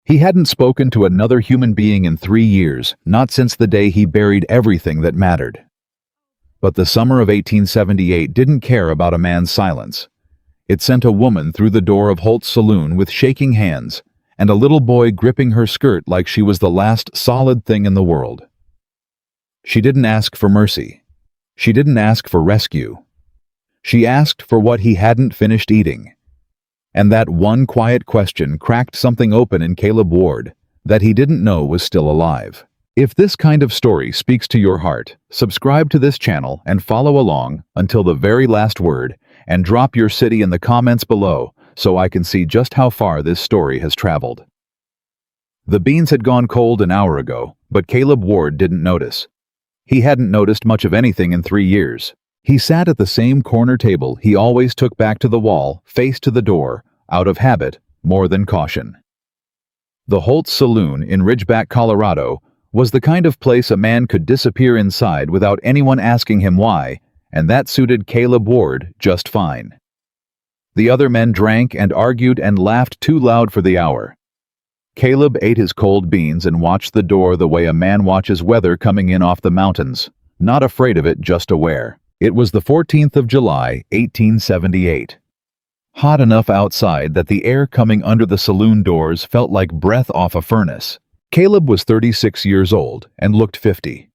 He hadn't spoken to another human being in 3 years, not since the day he buried everything that mattered. But the summer of 1878 didn't care about a man's silence. It sent a woman through the door of Holt's saloon with shaking hands, and a little boy gripping her skirt like she was the last solid thing in the world. She didn't ask for mercy. She didn't ask for rescue. She asked for what he hadn't finished eating. And that one quiet question cracked something open in Caleb Ward that he didn't know was still alive. If this kind of story speaks to your heart, subscribe to this channel and follow along until the very last word, and drop your city in the comments below so I can see just how far this story has traveled. The beans had gone cold an hour ago, but Caleb Ward didn't notice. He hadn't noticed much of anything in 3 years. He sat at the same corner table he always took back to the wall, face to the door, out of habit, more than caution. The Holt's Saloon in Ridgeback, Colorado, was the kind of place a man could disappear inside without anyone asking him why, and that suited Caleb Ward just fine. The other men drank and argued and laughed too loud for the hour. Caleb ate his cold beans and watched the door the way a man watches weather coming in off the mountains, not afraid of it, just aware. It was the 14th of July, 1878. Hot enough outside that the air coming under the saloon doors felt like breath off a furnace. Caleb was 36 years old and looked 50.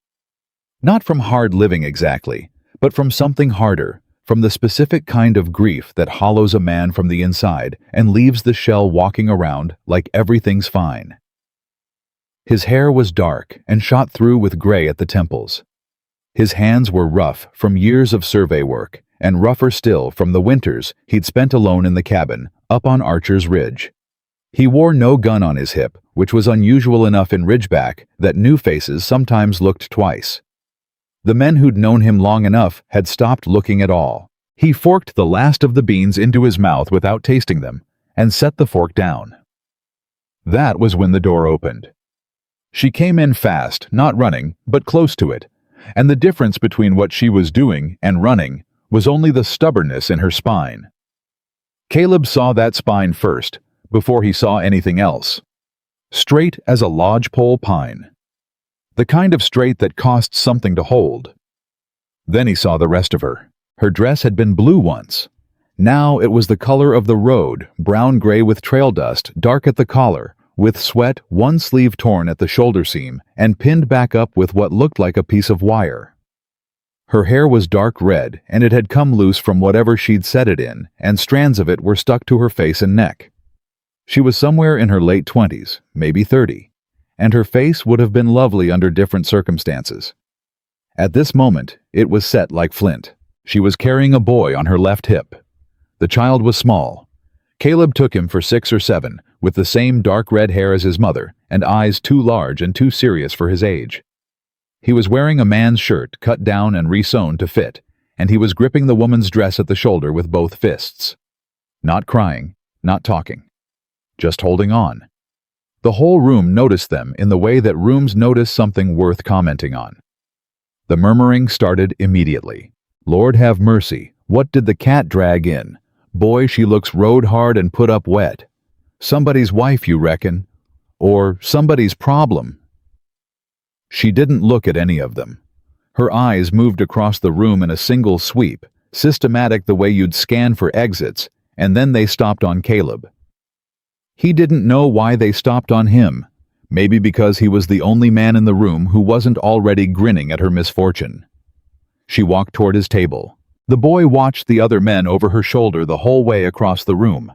Not from hard living exactly, but from something harder, from the specific kind of grief that hollows a man from the inside and leaves the shell walking around like everything's fine. His hair was dark and shot through with gray at the temples. His hands were rough from years of survey work, and rougher still from the winters he'd spent alone in the cabin up on Archer's Ridge. He wore no gun on his hip, which was unusual enough in Ridgeback that new faces sometimes looked twice. The men who'd known him long enough had stopped looking at all. He forked the last of the beans into his mouth without tasting them, and set the fork down. That was when the door opened. She came in fast, not running, but close to it, and the difference between what she was doing and running was only the stubbornness in her spine. Caleb saw that spine first, before he saw anything else. Straight as a lodgepole pine. The kind of straight that costs something to hold. Then he saw the rest of her. Her dress had been blue once. Now it was the color of the road, brown-gray with trail dust, dark at the collar, with sweat, one sleeve torn at the shoulder seam, and pinned back up with what looked like a piece of wire. Her hair was dark red, and it had come loose from whatever she'd set it in, and strands of it were stuck to her face and neck. She was somewhere in her late 20s, maybe 30, and her face would have been lovely under different circumstances. At this moment, it was set like flint. She was carrying a boy on her left hip. The child was small. Caleb took him for 6 or 7, with the same dark red hair as his mother, and eyes too large and too serious for his age. He was wearing a man's shirt cut down and re-sewn to fit, and he was gripping the woman's dress at the shoulder with both fists. Not crying, not talking. Just holding on. The whole room noticed them in the way that rooms notice something worth commenting on. The murmuring started immediately. Lord have mercy, what did the cat drag in? Boy, she looks rode hard and put up wet. Somebody's wife, you reckon? Or somebody's problem? She didn't look at any of them. Her eyes moved across the room in a single sweep, systematic the way you'd scan for exits, and then they stopped on Caleb. He didn't know why they stopped on him, maybe because he was the only man in the room who wasn't already grinning at her misfortune. She walked toward his table. The boy watched the other men over her shoulder the whole way across the room.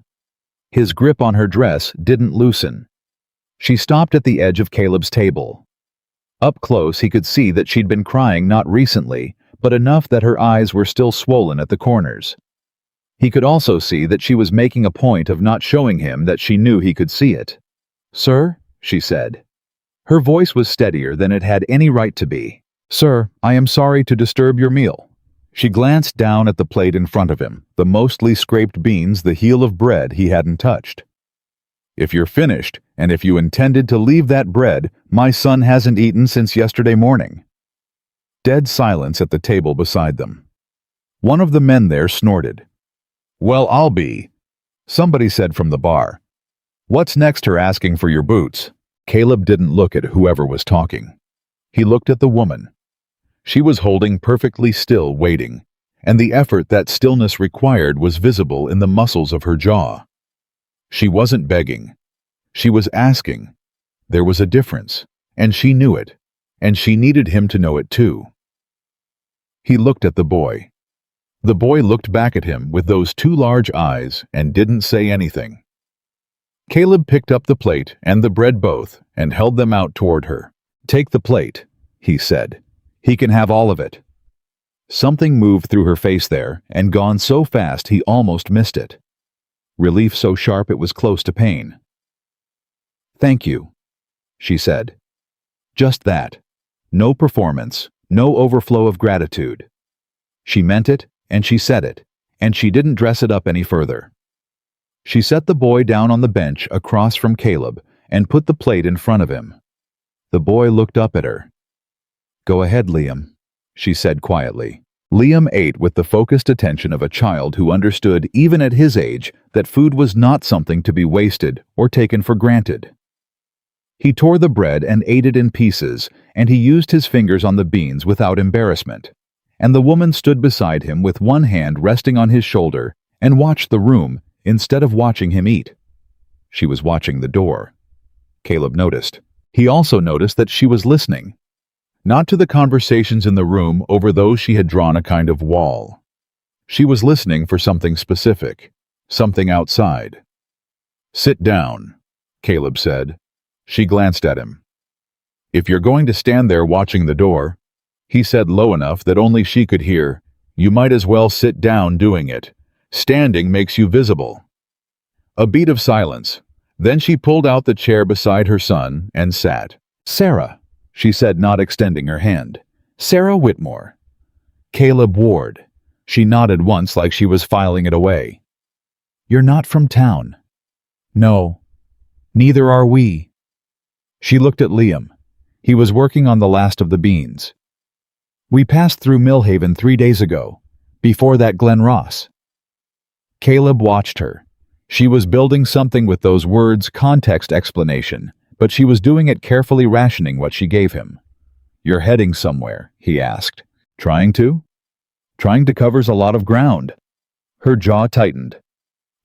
His grip on her dress didn't loosen. She stopped at the edge of Caleb's table. Up close he could see that she'd been crying not recently, but enough that her eyes were still swollen at the corners. He could also see that she was making a point of not showing him that she knew he could see it. "Sir," she said. Her voice was steadier than it had any right to be. "Sir, I am sorry to disturb your meal." She glanced down at the plate in front of him, the mostly scraped beans, the heel of bread he hadn't touched. "If you're finished, and if you intended to leave that bread, my son hasn't eaten since yesterday morning." Dead silence at the table beside them. One of the men there snorted. "Well, I'll be," somebody said from the bar. What's next her asking for your boots? Caleb didn't look at whoever was talking. He looked at the woman. She was holding perfectly still, waiting, and the effort that stillness required was visible in the muscles of her jaw. She wasn't begging. She was asking. There was a difference, and she knew it, and she needed him to know it too. He looked at the boy. The boy looked back at him with those two large eyes and didn't say anything. Caleb picked up the plate and the bread both and held them out toward her. "Take the plate," he said. "He can have all of it." Something moved through her face there and gone so fast he almost missed it. Relief so sharp it was close to pain. "Thank you," she said. Just that. No performance, no overflow of gratitude. She meant it, and she said it, and she didn't dress it up any further. She set the boy down on the bench across from Caleb and put the plate in front of him. The boy looked up at her. "Go ahead, Liam," she said quietly. Liam ate with the focused attention of a child who understood, even at his age, that food was not something to be wasted or taken for granted. He tore the bread and ate it in pieces, and he used his fingers on the beans without embarrassment. And the woman stood beside him with one hand resting on his shoulder and watched the room instead of watching him eat. She was watching the door. Caleb noticed. He also noticed that she was listening. Not to the conversations in the room over those she had drawn a kind of wall. She was listening for something specific, something outside. "Sit down," Caleb said. She glanced at him. "If you're going to stand there watching the door," he said low enough that only she could hear, "you might as well sit down doing it. Standing makes you visible." A beat of silence. Then she pulled out the chair beside her son and sat. "Sarah," she said, not extending her hand. "Sarah Whitmore." "Caleb Ward." She nodded once like she was filing it away. "You're not from town." "No. Neither are we." She looked at Liam. He was working on the last of the beans. "We passed through Millhaven 3 days ago. Before that, Glen Ross." Caleb watched her. She was building something with those words, context explanation, but she was doing it carefully, rationing what she gave him. "You're heading somewhere?" he asked. "Trying to?" "Trying to covers a lot of ground." Her jaw tightened.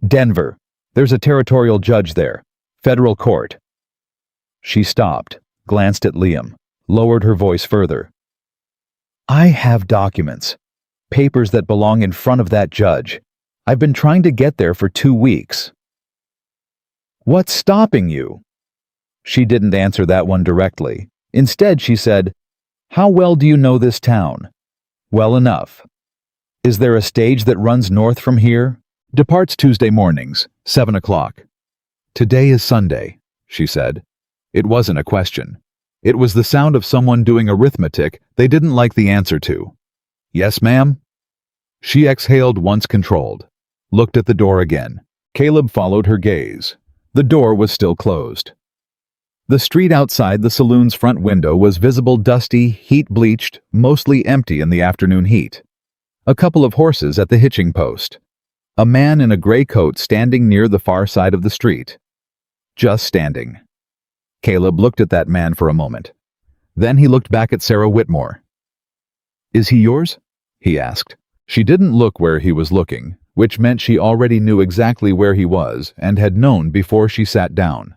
"Denver. There's a territorial judge there. Federal court." She stopped, glanced at Liam, lowered her voice further. "I have documents. Papers that belong in front of that judge. I've been trying to get there for 2 weeks." "What's stopping you?" She didn't answer that one directly. Instead, she said, "How well do you know this town?" "Well enough." "Is there a stage that runs north from here?" "Departs Tuesday mornings, 7 o'clock. "Today is Sunday," she said. It wasn't a question. It was the sound of someone doing arithmetic they didn't like the answer to. "Yes, ma'am?" She exhaled once controlled, looked at the door again. Caleb followed her gaze. The door was still closed. The street outside the saloon's front window was visible, dusty, heat-bleached, mostly empty in the afternoon heat. A couple of horses at the hitching post. A man in a gray coat standing near the far side of the street. Just standing. Caleb looked at that man for a moment. Then he looked back at Sarah Whitmore. "Is he yours?" he asked. She didn't look where he was looking, which meant she already knew exactly where he was and had known before she sat down.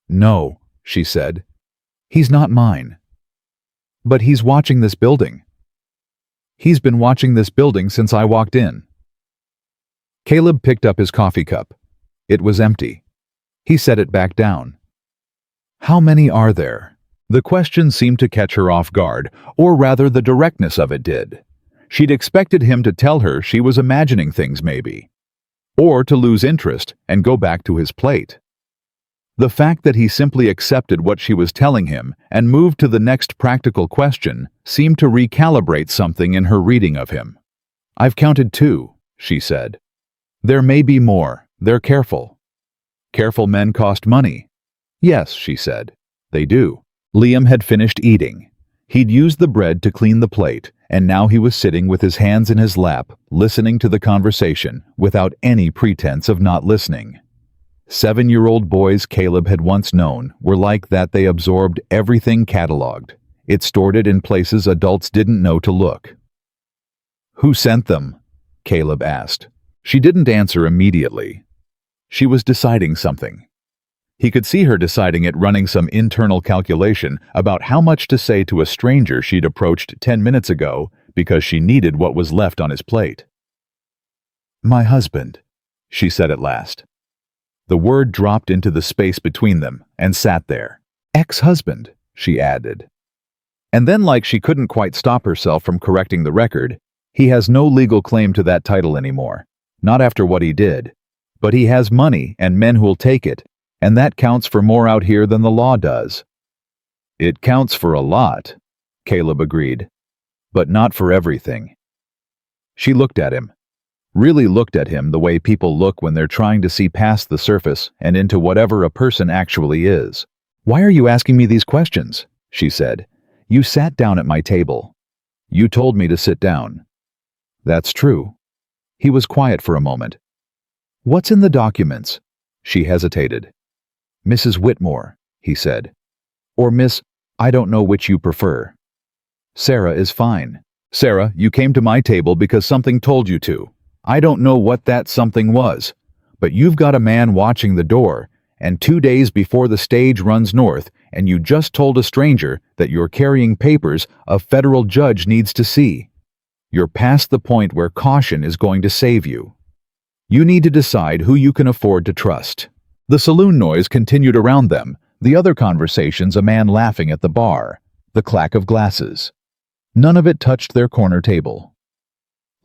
"No," she said. "He's not mine." "But he's watching this building." "He's been watching this building since I walked in." Caleb picked up his coffee cup. It was empty. He set it back down. "How many are there?" The question seemed to catch her off guard, or rather the directness of it did. She'd expected him to tell her she was imagining things maybe. Or to lose interest and go back to his plate. The fact that he simply accepted what she was telling him and moved to the next practical question seemed to recalibrate something in her reading of him. "I've counted 2, she said. "There may be more. They're careful." "Careful men cost money." "Yes," she said. "They do." Liam had finished eating. He'd used the bread to clean the plate, and now he was sitting with his hands in his lap, listening to the conversation, without any pretense of not listening. 7-year-old boys Caleb had once known were like that. They absorbed everything cataloged. It stored it in places adults didn't know to look. "Who sent them?" Caleb asked. She didn't answer immediately. She was deciding something. He could see her deciding it, running some internal calculation about how much to say to a stranger she'd approached 10 minutes ago because she needed what was left on his plate. "My husband," she said at last. The word dropped into the space between them and sat there. "Ex-husband," she added. And then, like she couldn't quite stop herself from correcting the record, "He has no legal claim to that title anymore. Not after what he did. But he has money and men who'll take it, and that counts for more out here than the law does." "It counts for a lot," Caleb agreed. "But not for everything." She looked at him. Really looked at him the way people look when they're trying to see past the surface and into whatever a person actually is. "Why are you asking me these questions?" she said. "You sat down at my table. You told me to sit down." "That's true." He was quiet for a moment. "What's in the documents?" She hesitated. "Mrs. Whitmore," he said. "Or Miss, I don't know which you prefer." "Sarah is fine." "Sarah, you came to my table because something told you to. I don't know what that something was. But you've got a man watching the door, and 2 days before the stage runs north, and you just told a stranger that you're carrying papers a federal judge needs to see. You're past the point where caution is going to save you. You need to decide who you can afford to trust." The saloon noise continued around them, the other conversations, a man laughing at the bar, the clack of glasses. None of it touched their corner table.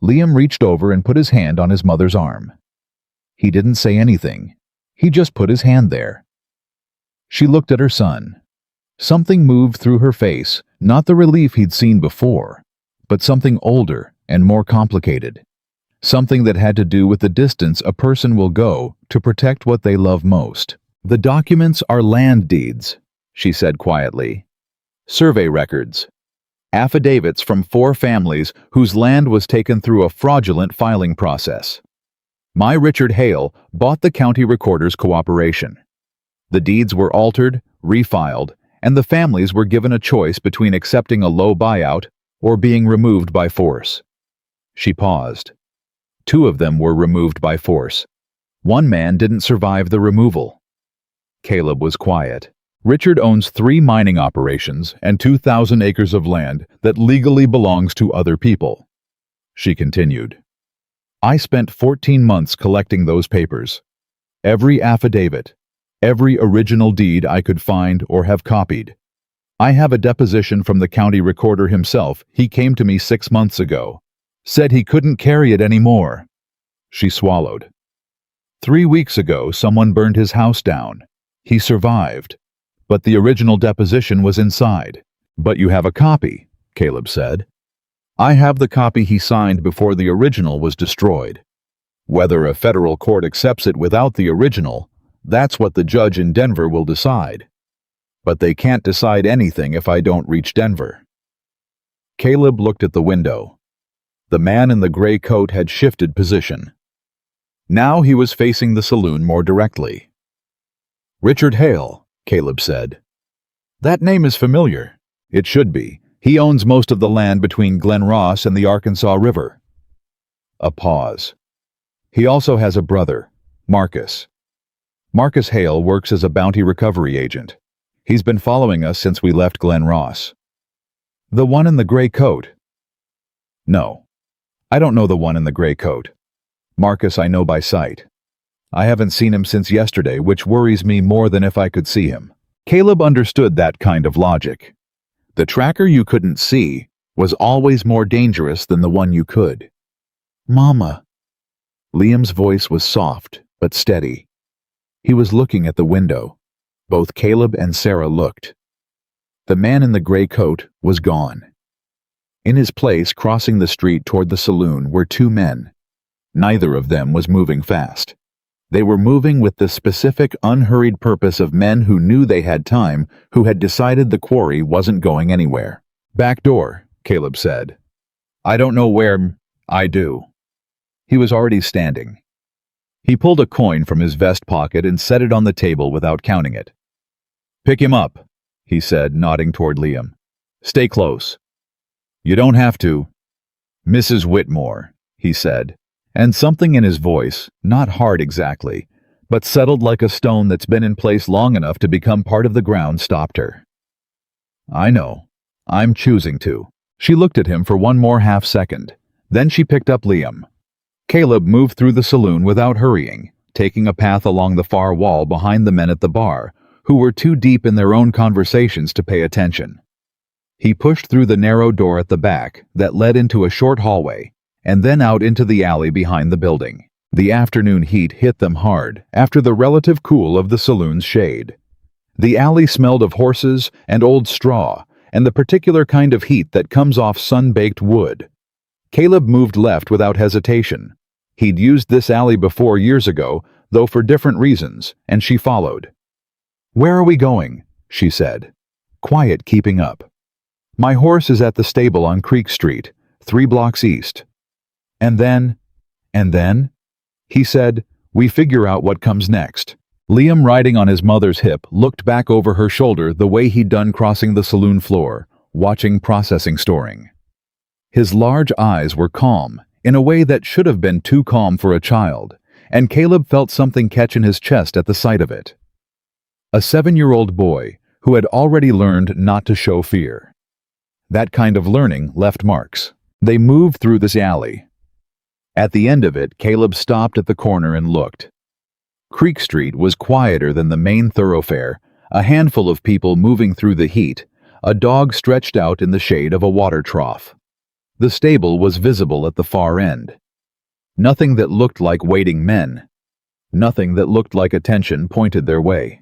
Liam reached over and put his hand on his mother's arm. He didn't say anything. He just put his hand there. She looked at her son. Something moved through her face, not the relief he'd seen before, but something older and more complicated. Something that had to do with the distance a person will go to protect what they love most. "The documents are land deeds," she said quietly. "Survey records. Affidavits from 4 families whose land was taken through a fraudulent filing process. My Richard Hale bought the county recorder's cooperation. The deeds were altered, refiled, and the families were given a choice between accepting a low buyout or being removed by force." She paused. 2 of them were removed by force. 1 man didn't survive the removal. Caleb was quiet. "Richard owns 3 mining operations and 2,000 acres of land that legally belongs to other people." She continued. "I spent 14 months collecting those papers. Every affidavit, every original deed I could find or have copied. I have a deposition from the county recorder himself. He came to me 6 months ago. Said he couldn't carry it anymore." She swallowed. 3 weeks ago, someone burned his house down. He survived. But the original deposition was inside. "But you have a copy," Caleb said. "I have the copy he signed before the original was destroyed. Whether a federal court accepts it without the original, that's what the judge in Denver will decide. But they can't decide anything if I don't reach Denver." Caleb looked at the window. The man in the gray coat had shifted position. Now he was facing the saloon more directly. "Richard Hale," Caleb said. "That name is familiar." "It should be. He owns most of the land between Glen Ross and the Arkansas River." A pause. "He also has a brother, Marcus. Marcus Hale works as a bounty recovery agent. He's been following us since we left Glen Ross." "The one in the gray coat?" "No. I don't know the one in the gray coat. Marcus I know by sight. I haven't seen him since yesterday, which worries me more than if I could see him." Caleb understood that kind of logic. The tracker you couldn't see was always more dangerous than the one you could. "Mama." Liam's voice was soft but steady. He was looking at the window. Both Caleb and Sarah looked. The man in the gray coat was gone. In his place, crossing the street toward the saloon, were 2 men. Neither of them was moving fast. They were moving with the specific, unhurried purpose of men who knew they had time, who had decided the quarry wasn't going anywhere. "Back door," Caleb said. "I don't know where." "I do." He was already standing. He pulled a coin from his vest pocket and set it on the table without counting it. "Pick him up," he said, nodding toward Liam. "Stay close." "You don't have to." "Mrs. Whitmore," he said, and something in his voice, not hard exactly, but settled like a stone that's been in place long enough to become part of the ground, stopped her. "I know. I'm choosing to." She looked at him for one more half second. Then she picked up Liam. Caleb moved through the saloon without hurrying, taking a path along the far wall behind the men at the bar, who were too deep in their own conversations to pay attention. He pushed through the narrow door at the back that led into a short hallway, and then out into the alley behind the building. The afternoon heat hit them hard after the relative cool of the saloon's shade. The alley smelled of horses and old straw, and the particular kind of heat that comes off sun-baked wood. Caleb moved left without hesitation. He'd used this alley before years ago, though for different reasons, and she followed. "Where are we going?" she said. Quiet keeping up. "My horse is at the stable on Creek Street, 3 blocks east." And then, he said, "We figure out what comes next." Liam, riding on his mother's hip, looked back over her shoulder the way he'd done crossing the saloon floor, watching processing storing. His large eyes were calm, in a way that should have been too calm for a child, and Caleb felt something catch in his chest at the sight of it. A 7-year-old boy who had already learned not to show fear. That kind of learning left marks. They moved through this alley. At the end of it, Caleb stopped at the corner and looked. Creek Street was quieter than the main thoroughfare, a handful of people moving through the heat, a dog stretched out in the shade of a water trough. The stable was visible at the far end. Nothing that looked like waiting men. Nothing that looked like attention pointed their way.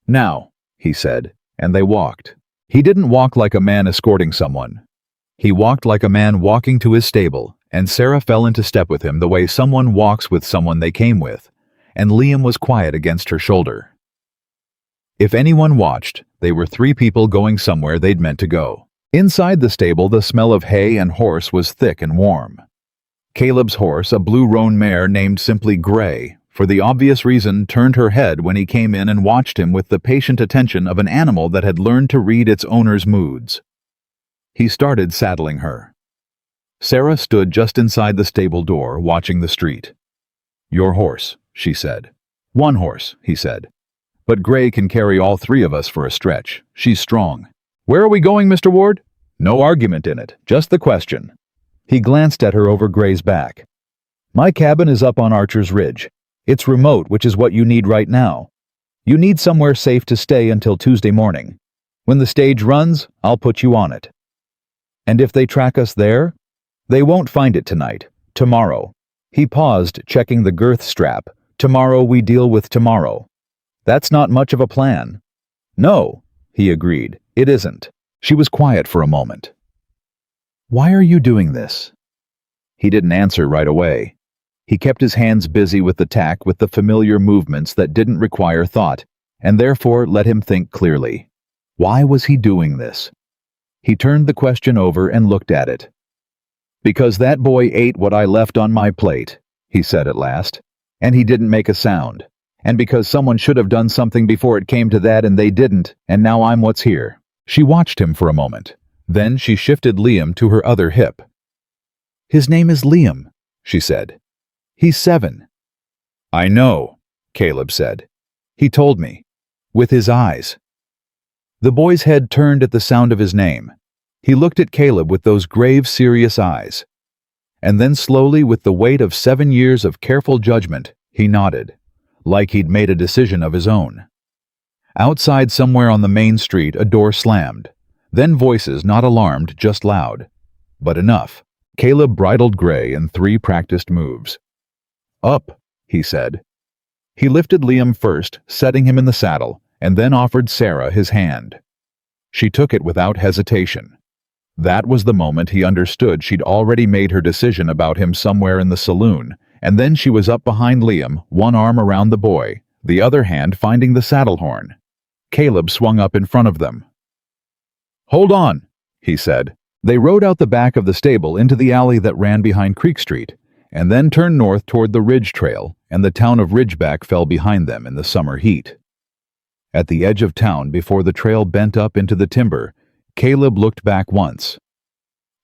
"Now," he said, and they walked. He didn't walk like a man escorting someone. He walked like a man walking to his stable, and Sarah fell into step with him the way someone walks with someone they came with, and Liam was quiet against her shoulder. If anyone watched, they were 3 people going somewhere they'd meant to go. Inside the stable, the smell of hay and horse was thick and warm. Caleb's horse, a blue roan mare named simply Gray, for the obvious reason, turned her head when he came in and watched him with the patient attention of an animal that had learned to read its owner's moods. He started saddling her. Sarah stood just inside the stable door, watching the street. "Your horse," she said. "One horse," he said. "But Gray can carry all 3 of us for a stretch. She's strong." "Where are we going, Mr. Ward?" "No argument in it, just the question." He glanced at her over Gray's back. "My cabin is up on Archer's Ridge. It's remote, which is what you need right now. You need somewhere safe to stay until Tuesday morning. When the stage runs, I'll put you on it." "And if they track us there?" "They won't find it tonight. Tomorrow." He paused, checking the girth strap. "Tomorrow we deal with tomorrow." "That's not much of a plan." "No," he agreed, "it isn't." She was quiet for a moment. "Why are you doing this?" He didn't answer right away. He kept his hands busy with the tack, with the familiar movements that didn't require thought, and therefore let him think clearly. Why was he doing this? He turned the question over and looked at it. "Because that boy ate what I left on my plate," he said at last, "and he didn't make a sound. And because someone should have done something before it came to that and they didn't, and now I'm what's here." She watched him for a moment. Then she shifted Liam to her other hip. "His name is Liam," she said. "He's 7. "I know," Caleb said. "He told me." With his eyes. The boy's head turned at the sound of his name. He looked at Caleb with those grave, serious eyes. And then slowly, with the weight of 7 years of careful judgment, he nodded, like he'd made a decision of his own. Outside, somewhere on the main street, a door slammed. Then voices, not alarmed, just loud. But enough. Caleb bridled Gray in 3 practiced moves. "Up," he said. He lifted Liam first, setting him in the saddle, and then offered Sarah his hand. She took it without hesitation. That was the moment he understood she'd already made her decision about him somewhere in the saloon, and then she was up behind Liam, one arm around the boy, the other hand finding the saddle horn. Caleb swung up in front of them. "Hold on," he said. They rode out the back of the stable into the alley that ran behind Creek Street, and then turned north toward the Ridge Trail, and the town of Ridgeback fell behind them in the summer heat. At the edge of town, before the trail bent up into the timber, Caleb looked back once.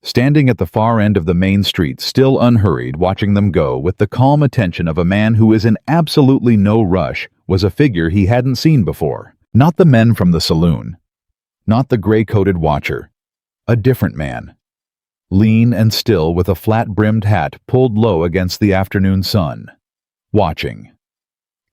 Standing at the far end of the main street, still unhurried, watching them go with the calm attention of a man who is in absolutely no rush, was a figure he hadn't seen before. Not the men from the saloon. Not the gray-coated watcher. A different man. Lean and still, with a flat-brimmed hat pulled low against the afternoon sun. Watching.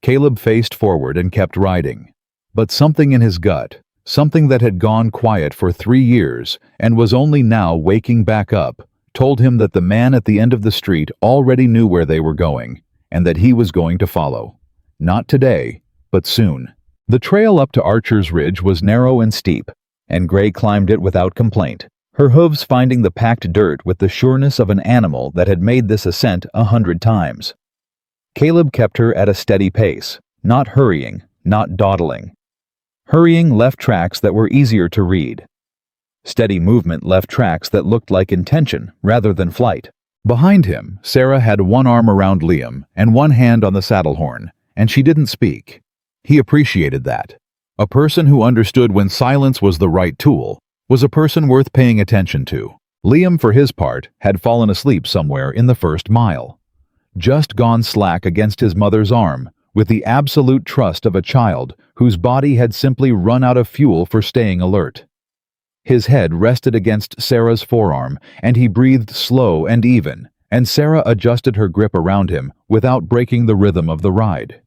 Caleb faced forward and kept riding. But something in his gut, something that had gone quiet for 3 years and was only now waking back up, told him that the man at the end of the street already knew where they were going, and that he was going to follow. Not today, but soon. The trail up to Archer's Ridge was narrow and steep, and Gray climbed it without complaint, her hooves finding the packed dirt with the sureness of an animal that had made this ascent 100 times. Caleb kept her at a steady pace, not hurrying, not dawdling. Hurrying left tracks that were easier to read. Steady movement left tracks that looked like intention rather than flight. Behind him, Sarah had one arm around Liam and one hand on the saddle horn, and she didn't speak. He appreciated that. A person who understood when silence was the right tool was a person worth paying attention to. Liam, for his part, had fallen asleep somewhere in the first mile. Just gone slack against his mother's arm, with the absolute trust of a child whose body had simply run out of fuel for staying alert. His head rested against Sarah's forearm, and he breathed slow and even, and Sarah adjusted her grip around him without breaking the rhythm of the ride.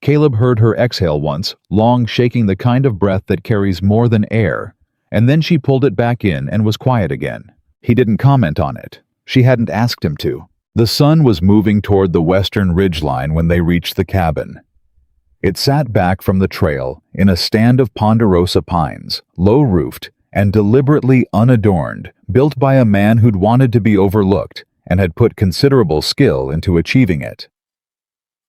Caleb heard her exhale once, long, shaking the kind of breath that carries more than air, and then she pulled it back in and was quiet again. He didn't comment on it. She hadn't asked him to. The sun was moving toward the western ridgeline when they reached the cabin. It sat back from the trail in a stand of ponderosa pines, low-roofed and deliberately unadorned, built by a man who'd wanted to be overlooked and had put considerable skill into achieving it.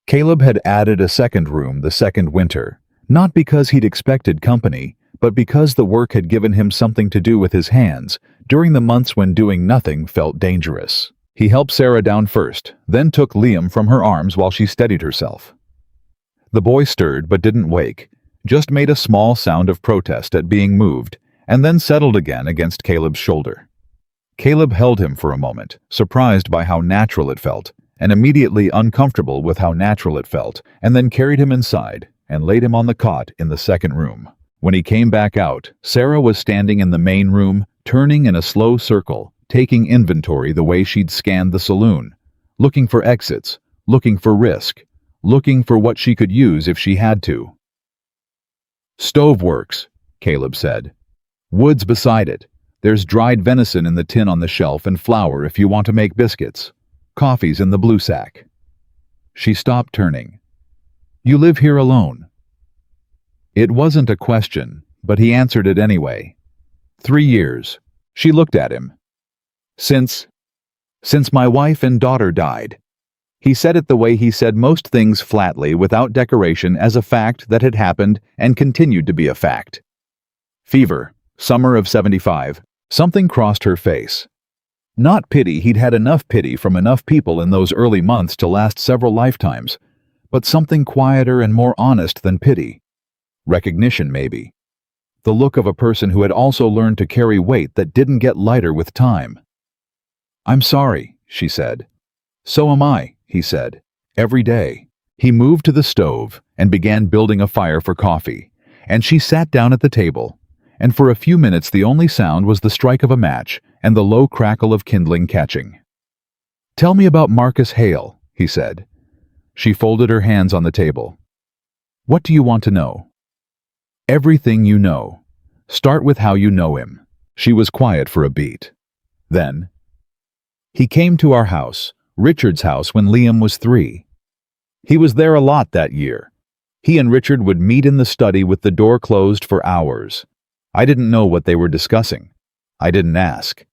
Caleb had added a second room the second winter, not because he'd expected company, but because the work had given him something to do with his hands during the months when doing nothing felt dangerous. He helped Sarah down first, then took Liam from her arms while she steadied herself. The boy stirred but didn't wake, just made a small sound of protest at being moved, and then settled again against Caleb's shoulder. Caleb held him for a moment, surprised by how natural it felt, and immediately uncomfortable with how natural it felt, and then carried him inside and laid him on the cot in the second room. When he came back out, Sarah was standing in the main room, turning in a slow circle, taking inventory the way she'd scanned the saloon, looking for exits, looking for risk, looking for what she could use if she had to. "Stove works," Caleb said. "Wood's beside it. There's dried venison in the tin on the shelf and flour if you want to make biscuits. Coffee's in the blue sack." She stopped turning. "You live here alone?" It wasn't a question, but he answered it anyway. 3 years. She looked at him. Since my wife and daughter died." He said it the way he said most things, flatly, without decoration, as a fact that had happened and continued to be a fact. Fever, summer of 75. Something crossed her face. Not pity, he'd had enough pity from enough people in those early months to last several lifetimes, but something quieter and more honest than pity. Recognition, maybe. The look of a person who had also learned to carry weight that didn't get lighter with time. "I'm sorry," she said. "So am I," he said. "Every day." He moved to the stove and began building a fire for coffee, and she sat down at the table, and for a few minutes the only sound was the strike of a match and the low crackle of kindling catching. "Tell me about Marcus Hale," he said. She folded her hands on the table. "What do you want to know?" "Everything you know. Start with how you know him." She was quiet for a beat. Then, "He came to our house, Richard's house, when Liam was 3. He was there a lot that year. He and Richard would meet in the study with the door closed for hours. I didn't know what they were discussing. I didn't ask.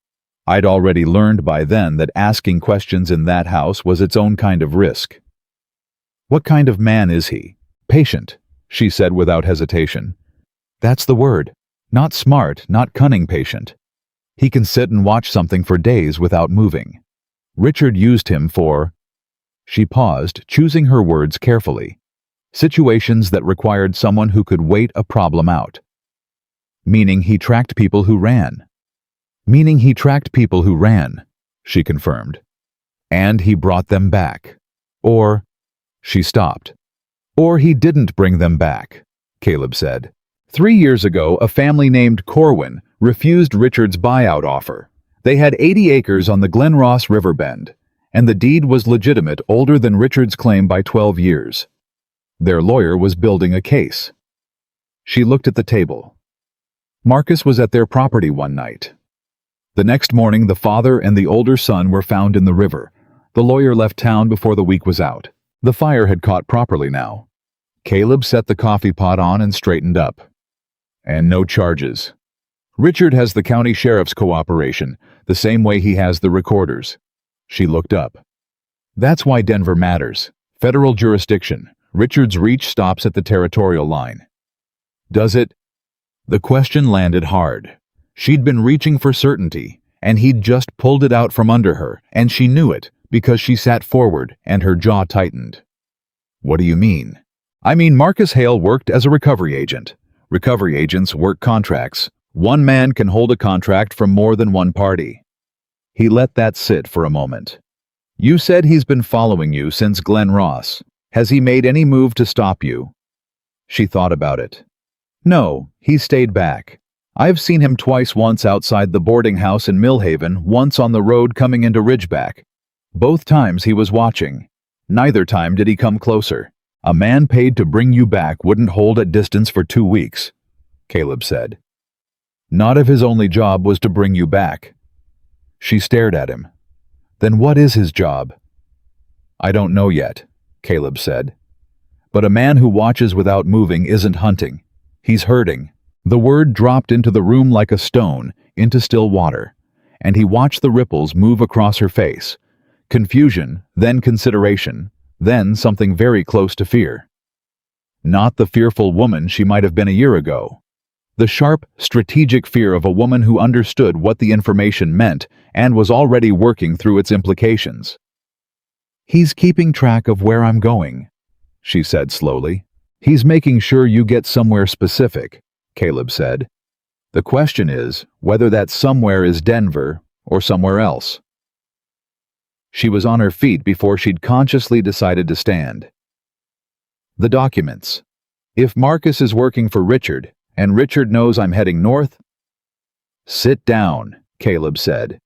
I'd already learned by then that asking questions in that house was its own kind of risk." "What kind of man is he?" "Patient," she said without hesitation. "That's the word. Not smart, not cunning patient. He can sit and watch something for days without moving. Richard used him for... She paused, choosing her words carefully. Situations that required someone who could wait a problem out. Meaning he tracked people who ran. Meaning he tracked people who ran, she confirmed. And he brought them back. Or... She stopped. Or he didn't bring them back, Caleb said. 3 years ago, a family named Corwin refused Richard's buyout offer. They had 80 acres on the Glen Ross River bend, and the deed was legitimate, older than Richard's claim by 12 years. Their lawyer was building a case. She looked at the table. Marcus was at their property one night. The next morning, the father and the older son were found in the river. The lawyer left town before the week was out. The fire had caught properly now. Caleb set the coffee pot on and straightened up. And no charges. Richard has the county sheriff's cooperation, the same way he has the recorder's. She looked up. That's why Denver matters. Federal jurisdiction. Richard's reach stops at the territorial line. Does it? The question landed hard. She'd been reaching for certainty, and he'd just pulled it out from under her, and she knew it, because she sat forward and her jaw tightened. What do you mean? I mean, Marcus Hale worked as a recovery agent. Recovery agents work contracts. One man can hold a contract from more than one party. He let that sit for a moment. You said he's been following you since Glen Ross. Has he made any move to stop you? She thought about it. No, he stayed back. I've seen him twice, once outside the boarding house in Millhaven, once on the road coming into Ridgeback. Both times he was watching. Neither time did he come closer. A man paid to bring you back wouldn't hold at distance for 2 weeks, Caleb said. Not if his only job was to bring you back. She stared at him. Then what is his job? I don't know yet, Caleb said. But a man who watches without moving isn't hunting. He's herding. The word dropped into the room like a stone, into still water, and he watched the ripples move across her face. Confusion, then consideration, then something very close to fear. Not the fearful woman she might have been a year ago. The sharp, strategic fear of a woman who understood what the information meant and was already working through its implications. He's keeping track of where I'm going, she said slowly. He's making sure you get somewhere specific, Caleb said. The question is whether that somewhere is Denver or somewhere else. She was on her feet before she'd consciously decided to stand. The documents. If Marcus is working for Richard, and Richard knows I'm heading north... Sit down, Caleb said.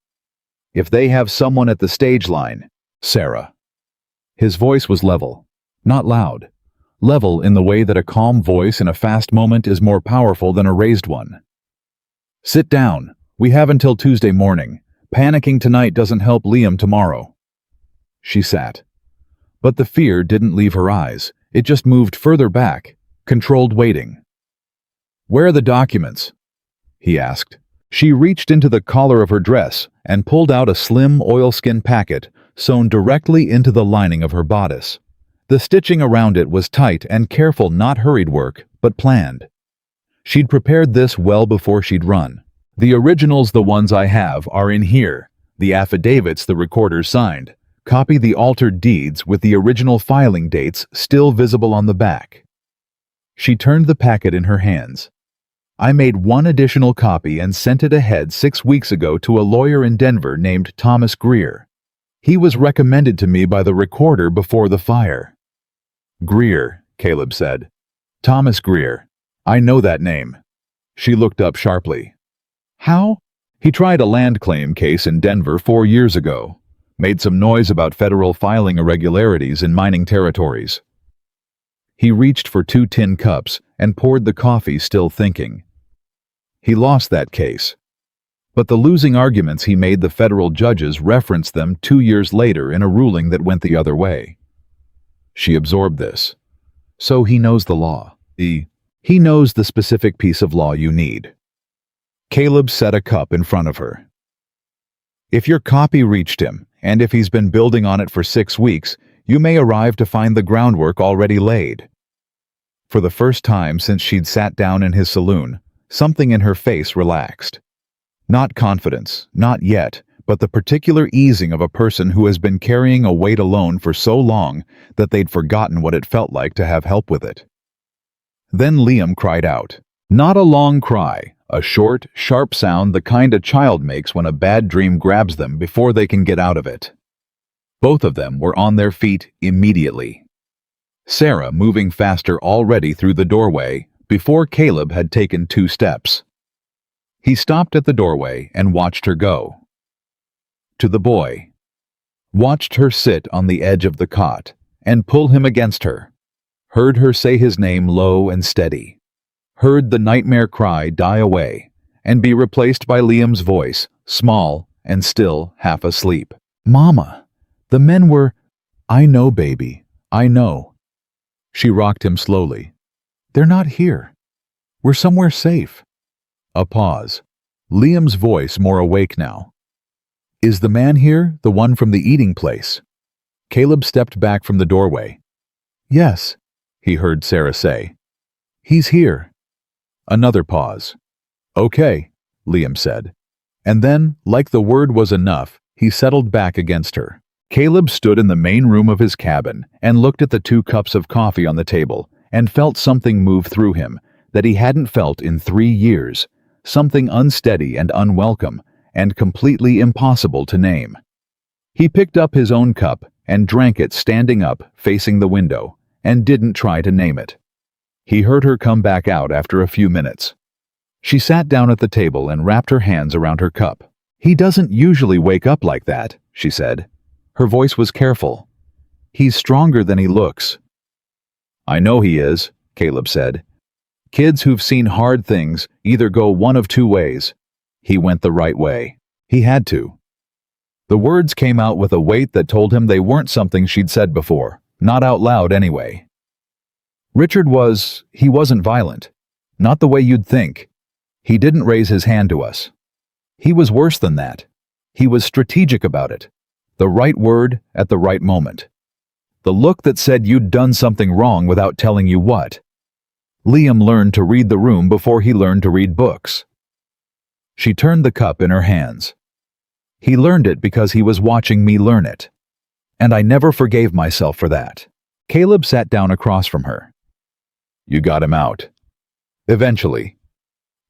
If they have someone at the stage line, Sarah. His voice was level, not loud. Level in the way that a calm voice in a fast moment is more powerful than a raised one. Sit down. We have until Tuesday morning. Panicking tonight doesn't help Liam tomorrow. She sat. But the fear didn't leave her eyes. It just moved further back, controlled waiting. Where are the documents? He asked. She reached into the collar of her dress and pulled out a slim oilskin packet sewn directly into the lining of her bodice. The stitching around it was tight and careful, not hurried work, but planned. She'd prepared this well before she'd run. The originals, the ones I have, are in here. The affidavits the recorders signed. Copy the altered deeds with the original filing dates still visible on the back. She turned the packet in her hands. I made one additional copy and sent it ahead 6 weeks ago to a lawyer in Denver named Thomas Greer. He was recommended to me by the recorder before the fire. Greer, Caleb said. Thomas Greer. I know that name. She looked up sharply. How? He tried a land claim case in Denver 4 years ago. Made some noise about federal filing irregularities in mining territories. He reached for 2 tin cups and poured the coffee, still thinking. He lost that case. But the losing arguments he made, the federal judges referenced them 2 years later in a ruling that went the other way. She absorbed this. So he knows the law. He knows the specific piece of law you need. Caleb set a cup in front of her. If your copy reached him, and if he's been building on it for 6 weeks, you may arrive to find the groundwork already laid. For the first time since she'd sat down in his saloon, something in her face relaxed. Not confidence, not yet, but the particular easing of a person who has been carrying a weight alone for so long that they'd forgotten what it felt like to have help with it. Then Liam cried out. Not a long cry, a short, sharp sound, the kind a child makes when a bad dream grabs them before they can get out of it. Both of them were on their feet immediately. Sarah moving faster already through the doorway before Caleb had taken 2 steps. He stopped at the doorway and watched her go. To the boy. Watched her sit on the edge of the cot and pull him against her. Heard her say his name low and steady. Heard the nightmare cry die away and be replaced by Liam's voice, small and still half asleep. Mama, the men were... I know, baby, I know. She rocked him slowly. They're not here. We're somewhere safe. A pause. Liam's voice more awake now. Is the man here, the one from the eating place? Caleb stepped back from the doorway. Yes, he heard Sarah say. He's here. Another pause. Okay, Liam said. And then, like the word was enough, he settled back against her. Caleb stood in the main room of his cabin and looked at the 2 cups of coffee on the table and felt something move through him that he hadn't felt in 3 years, something unsteady and unwelcome and completely impossible to name. He picked up his own cup and drank it standing up, facing the window, and didn't try to name it. He heard her come back out after a few minutes. She sat down at the table and wrapped her hands around her cup. He doesn't usually wake up like that, she said. Her voice was careful. He's stronger than he looks. I know he is, Caleb said. Kids who've seen hard things either go one of 2 ways. He went the right way. He had to. The words came out with a weight that told him they weren't something she'd said before, not out loud anyway. He wasn't violent. Not the way you'd think. He didn't raise his hand to us. He was worse than that. He was strategic about it. The right word at the right moment. The look that said you'd done something wrong without telling you what. Liam learned to read the room before he learned to read books. She turned the cup in her hands. He learned it because he was watching me learn it. And I never forgave myself for that. Caleb sat down across from her. You got him out. Eventually.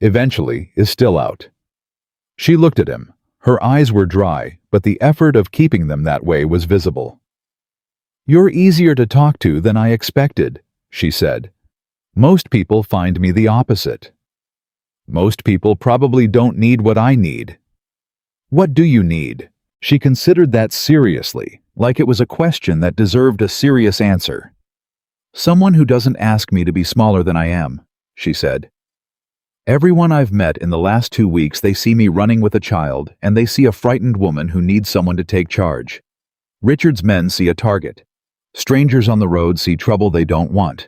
Eventually is still out. She looked at him. Her eyes were dry, but the effort of keeping them that way was visible. You're easier to talk to than I expected, she said. Most people find me the opposite. Most people probably don't need what I need. What do you need? She considered that seriously, like it was a question that deserved a serious answer. Someone who doesn't ask me to be smaller than I am, she said. Everyone I've met in the last 2 weeks, they see me running with a child, and they see a frightened woman who needs someone to take charge. Richard's men see a target. Strangers on the road see trouble they don't want.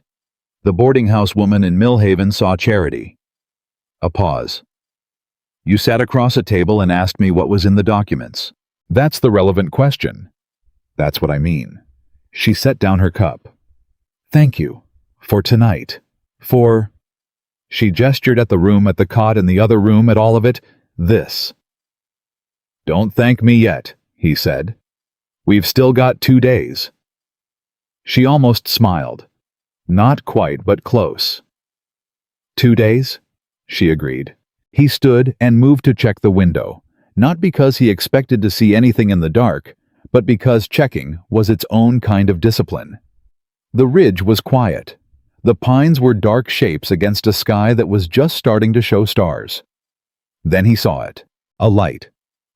The boarding house woman in Millhaven saw charity. A pause. You sat across a table and asked me what was in the documents. That's the relevant question. That's what I mean. She set down her cup. Thank you. For tonight. For... She gestured at the room, at the cot in the other room, at all of it. This. Don't thank me yet, he said. We've still got 2 days. She almost smiled. Not quite, but close. 2 days? She agreed. He stood and moved to check the window, not because he expected to see anything in the dark, but because checking was its own kind of discipline. The ridge was quiet. The pines were dark shapes against a sky that was just starting to show stars. Then he saw it. A light.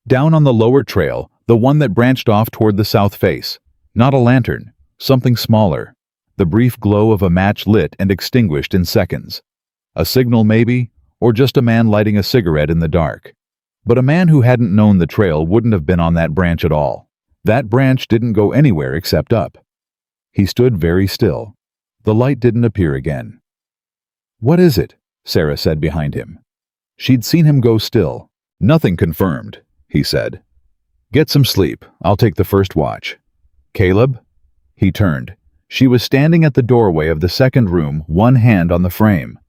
Down on the lower trail, the one that branched off toward the south face. Not a lantern, something smaller. The brief glow of a match lit and extinguished in seconds. A signal maybe, or just a man lighting a cigarette in the dark. But a man who hadn't known the trail wouldn't have been on that branch at all. That branch didn't go anywhere except up. He stood very still. The light didn't appear again. What is it? Sarah said behind him. She'd seen him go still. Nothing confirmed, he said. Get some sleep. I'll take the first watch. Caleb? He turned. She was standing at the doorway of the second room, one hand on the frame.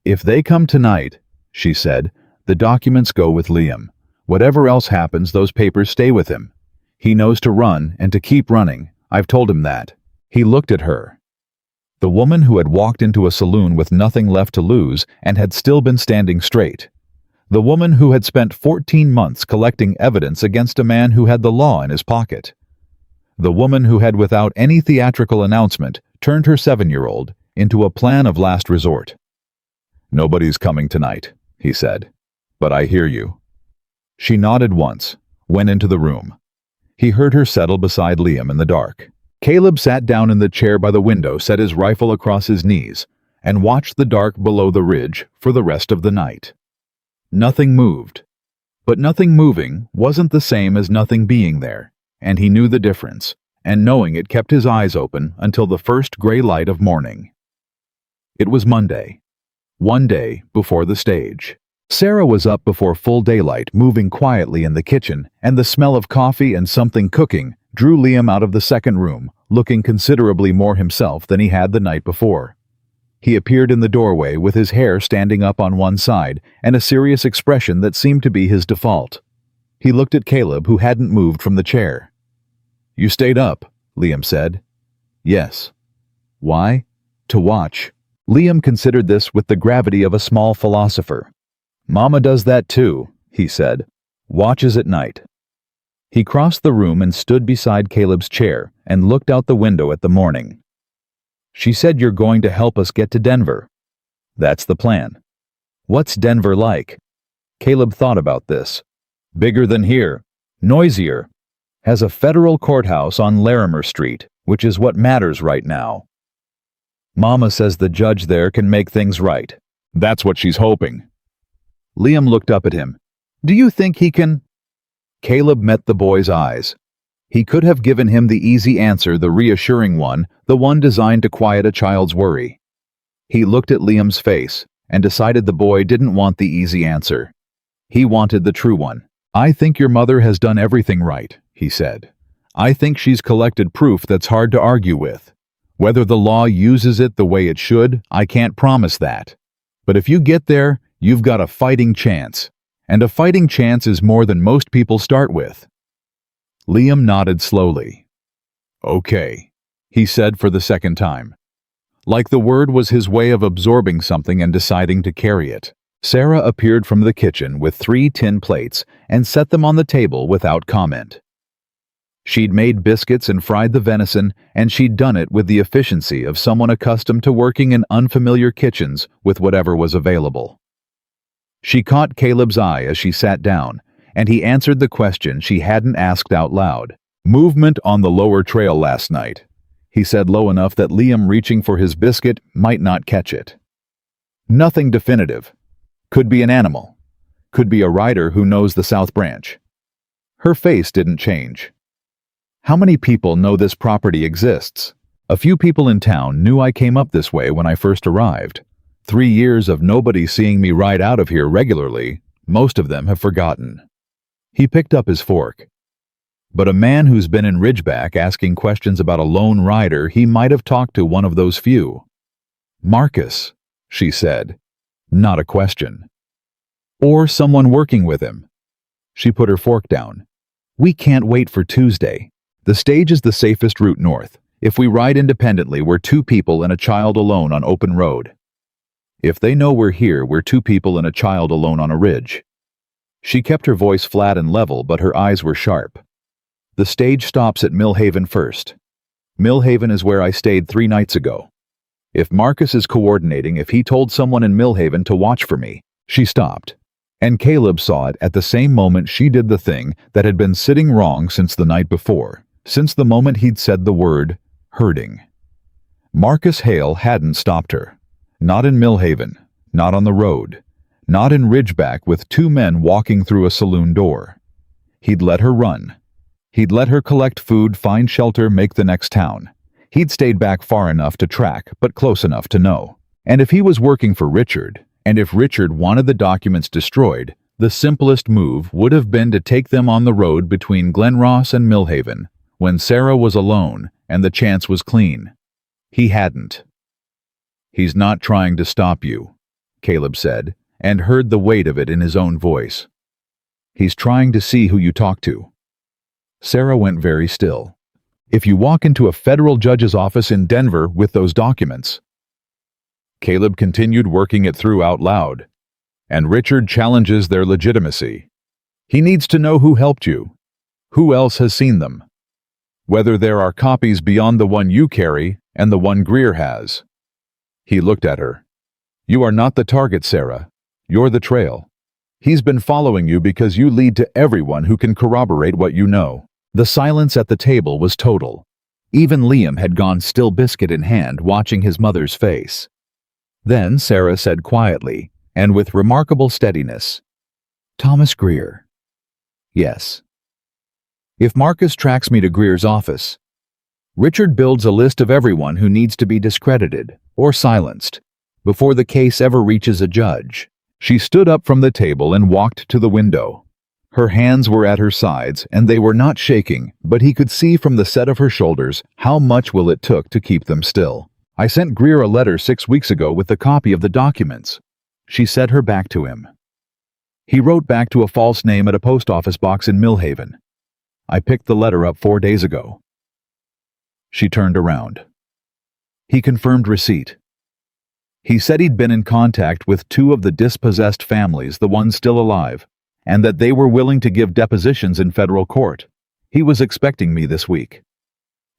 If they come tonight, she said, the documents go with Liam. Whatever else happens, those papers stay with him. He knows to run and to keep running. I've told him that." He looked at her. The woman who had walked into a saloon with nothing left to lose and had still been standing straight. The woman who had spent 14 months collecting evidence against a man who had the law in his pocket. The woman who had, without any theatrical announcement, turned her 7-year-old into a plan of last resort. "Nobody's coming tonight," he said. "But I hear you." She nodded once, went into the room. He heard her settle beside Liam in the dark. Caleb sat down in the chair by the window, set his rifle across his knees, and watched the dark below the ridge for the rest of the night. Nothing moved. But nothing moving wasn't the same as nothing being there, and he knew the difference, and knowing it kept his eyes open until the first gray light of morning. It was Monday, one day before the stage. Sarah was up before full daylight, moving quietly in the kitchen, and the smell of coffee and something cooking drew Liam out of the second room, looking considerably more himself than he had the night before. He appeared in the doorway with his hair standing up on one side and a serious expression that seemed to be his default. He looked at Caleb, who hadn't moved from the chair. "You stayed up," Liam said. "Yes." "Why?" "To watch." Liam considered this with the gravity of a small philosopher. "Mama does that too," he said. "Watches at night." He crossed the room and stood beside Caleb's chair and looked out the window at the morning. "She said you're going to help us get to Denver." "That's the plan." "What's Denver like?" Caleb thought about this. "Bigger than here. Noisier. Has a federal courthouse on Larimer Street, which is what matters right now. Mama says the judge there can make things right. That's what she's hoping." Liam looked up at him. "Do you think he can?" Caleb met the boy's eyes. He could have given him the easy answer, the reassuring one, the one designed to quiet a child's worry. He looked at Liam's face and decided the boy didn't want the easy answer. He wanted the true one. "I think your mother has done everything right," he said. "I think she's collected proof that's hard to argue with. Whether the law uses it the way it should, I can't promise that. But if you get there, you've got a fighting chance. And a fighting chance is more than most people start with." Liam nodded slowly. "Okay," he said for the second time. Like the word was his way of absorbing something and deciding to carry it. Sarah appeared from the kitchen with 3 tin plates and set them on the table without comment. She'd made biscuits and fried the venison, and she'd done it with the efficiency of someone accustomed to working in unfamiliar kitchens with whatever was available. She caught Caleb's eye as she sat down, and he answered the question she hadn't asked out loud. "Movement on the lower trail last night," he said low enough that Liam, reaching for his biscuit, might not catch it. "Nothing definitive. Could be an animal. Could be a rider who knows the South Branch." Her face didn't change. "How many people know this property exists?" "A few people in town knew I came up this way when I first arrived. 3 years of nobody seeing me ride out of here regularly, most of them have forgotten." He picked up his fork. "But a man who's been in Ridgeback asking questions about a lone rider, he might have talked to one of those few." "Marcus," she said. Not a question. "Or someone working with him." She put her fork down. "We can't wait for Tuesday. The stage is the safest route north. If we ride independently, we're 2 people and a child alone on open road. If they know we're here, we're 2 people and a child alone on a ridge." She kept her voice flat and level, but her eyes were sharp. "The stage stops at Millhaven first. Millhaven is where I stayed 3 nights ago. If Marcus is coordinating, if he told someone in Millhaven to watch for me." She stopped, and Caleb saw it at the same moment she did the thing that had been sitting wrong since the night before, since the moment he'd said the word, hurting. Marcus Hale hadn't stopped her. Not in Millhaven, not on the road, not in Ridgeback with 2 men walking through a saloon door. He'd let her run. He'd let her collect food, find shelter, make the next town. He'd stayed back far enough to track, but close enough to know. And if he was working for Richard, and if Richard wanted the documents destroyed, the simplest move would have been to take them on the road between Glenross and Millhaven, when Sarah was alone and the chance was clean. He hadn't. "He's not trying to stop you," Caleb said, and heard the weight of it in his own voice. He's trying to see who you talk to. Sarah went very still. If you walk into a federal judge's office in Denver with those documents. Caleb continued working it through out loud. And Richard challenges their legitimacy. He needs to know who helped you. Who else has seen them? Whether there are copies beyond the one you carry and the one Greer has. He looked at her. You are not the target, Sarah. You're the trail. He's been following you because you lead to everyone who can corroborate what you know. The silence at the table was total. Even Liam had gone still, biscuit in hand, watching his mother's face. Then Sarah said quietly, and with remarkable steadiness, Thomas Greer. Yes. If Marcus tracks me to Greer's office, Richard builds a list of everyone who needs to be discredited or silenced before the case ever reaches a judge. She stood up from the table and walked to the window. Her hands were at her sides, and they were not shaking, but he could see from the set of her shoulders how much will it took to keep them still. I sent Greer a letter 6 weeks ago with a copy of the documents. She set her back to him. He wrote back to a false name at a post office box in Millhaven. I picked the letter up 4 days ago. She turned around. He confirmed receipt. He said he'd been in contact with 2 of the dispossessed families, the ones still alive, and that they were willing to give depositions in federal court. He was expecting me this week.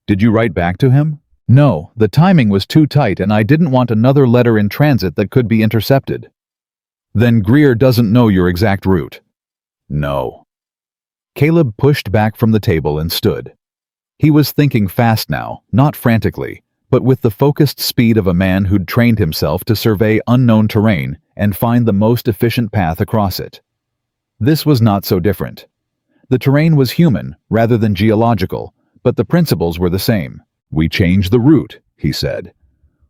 Did you write back to him? No, the timing was too tight and I didn't want another letter in transit that could be intercepted. Then Greer doesn't know your exact route. No. Caleb pushed back from the table and stood. He was thinking fast now, not frantically, but with the focused speed of a man who'd trained himself to survey unknown terrain and find the most efficient path across it. This was not so different. The terrain was human rather than geological, but the principles were the same. We change the route, he said.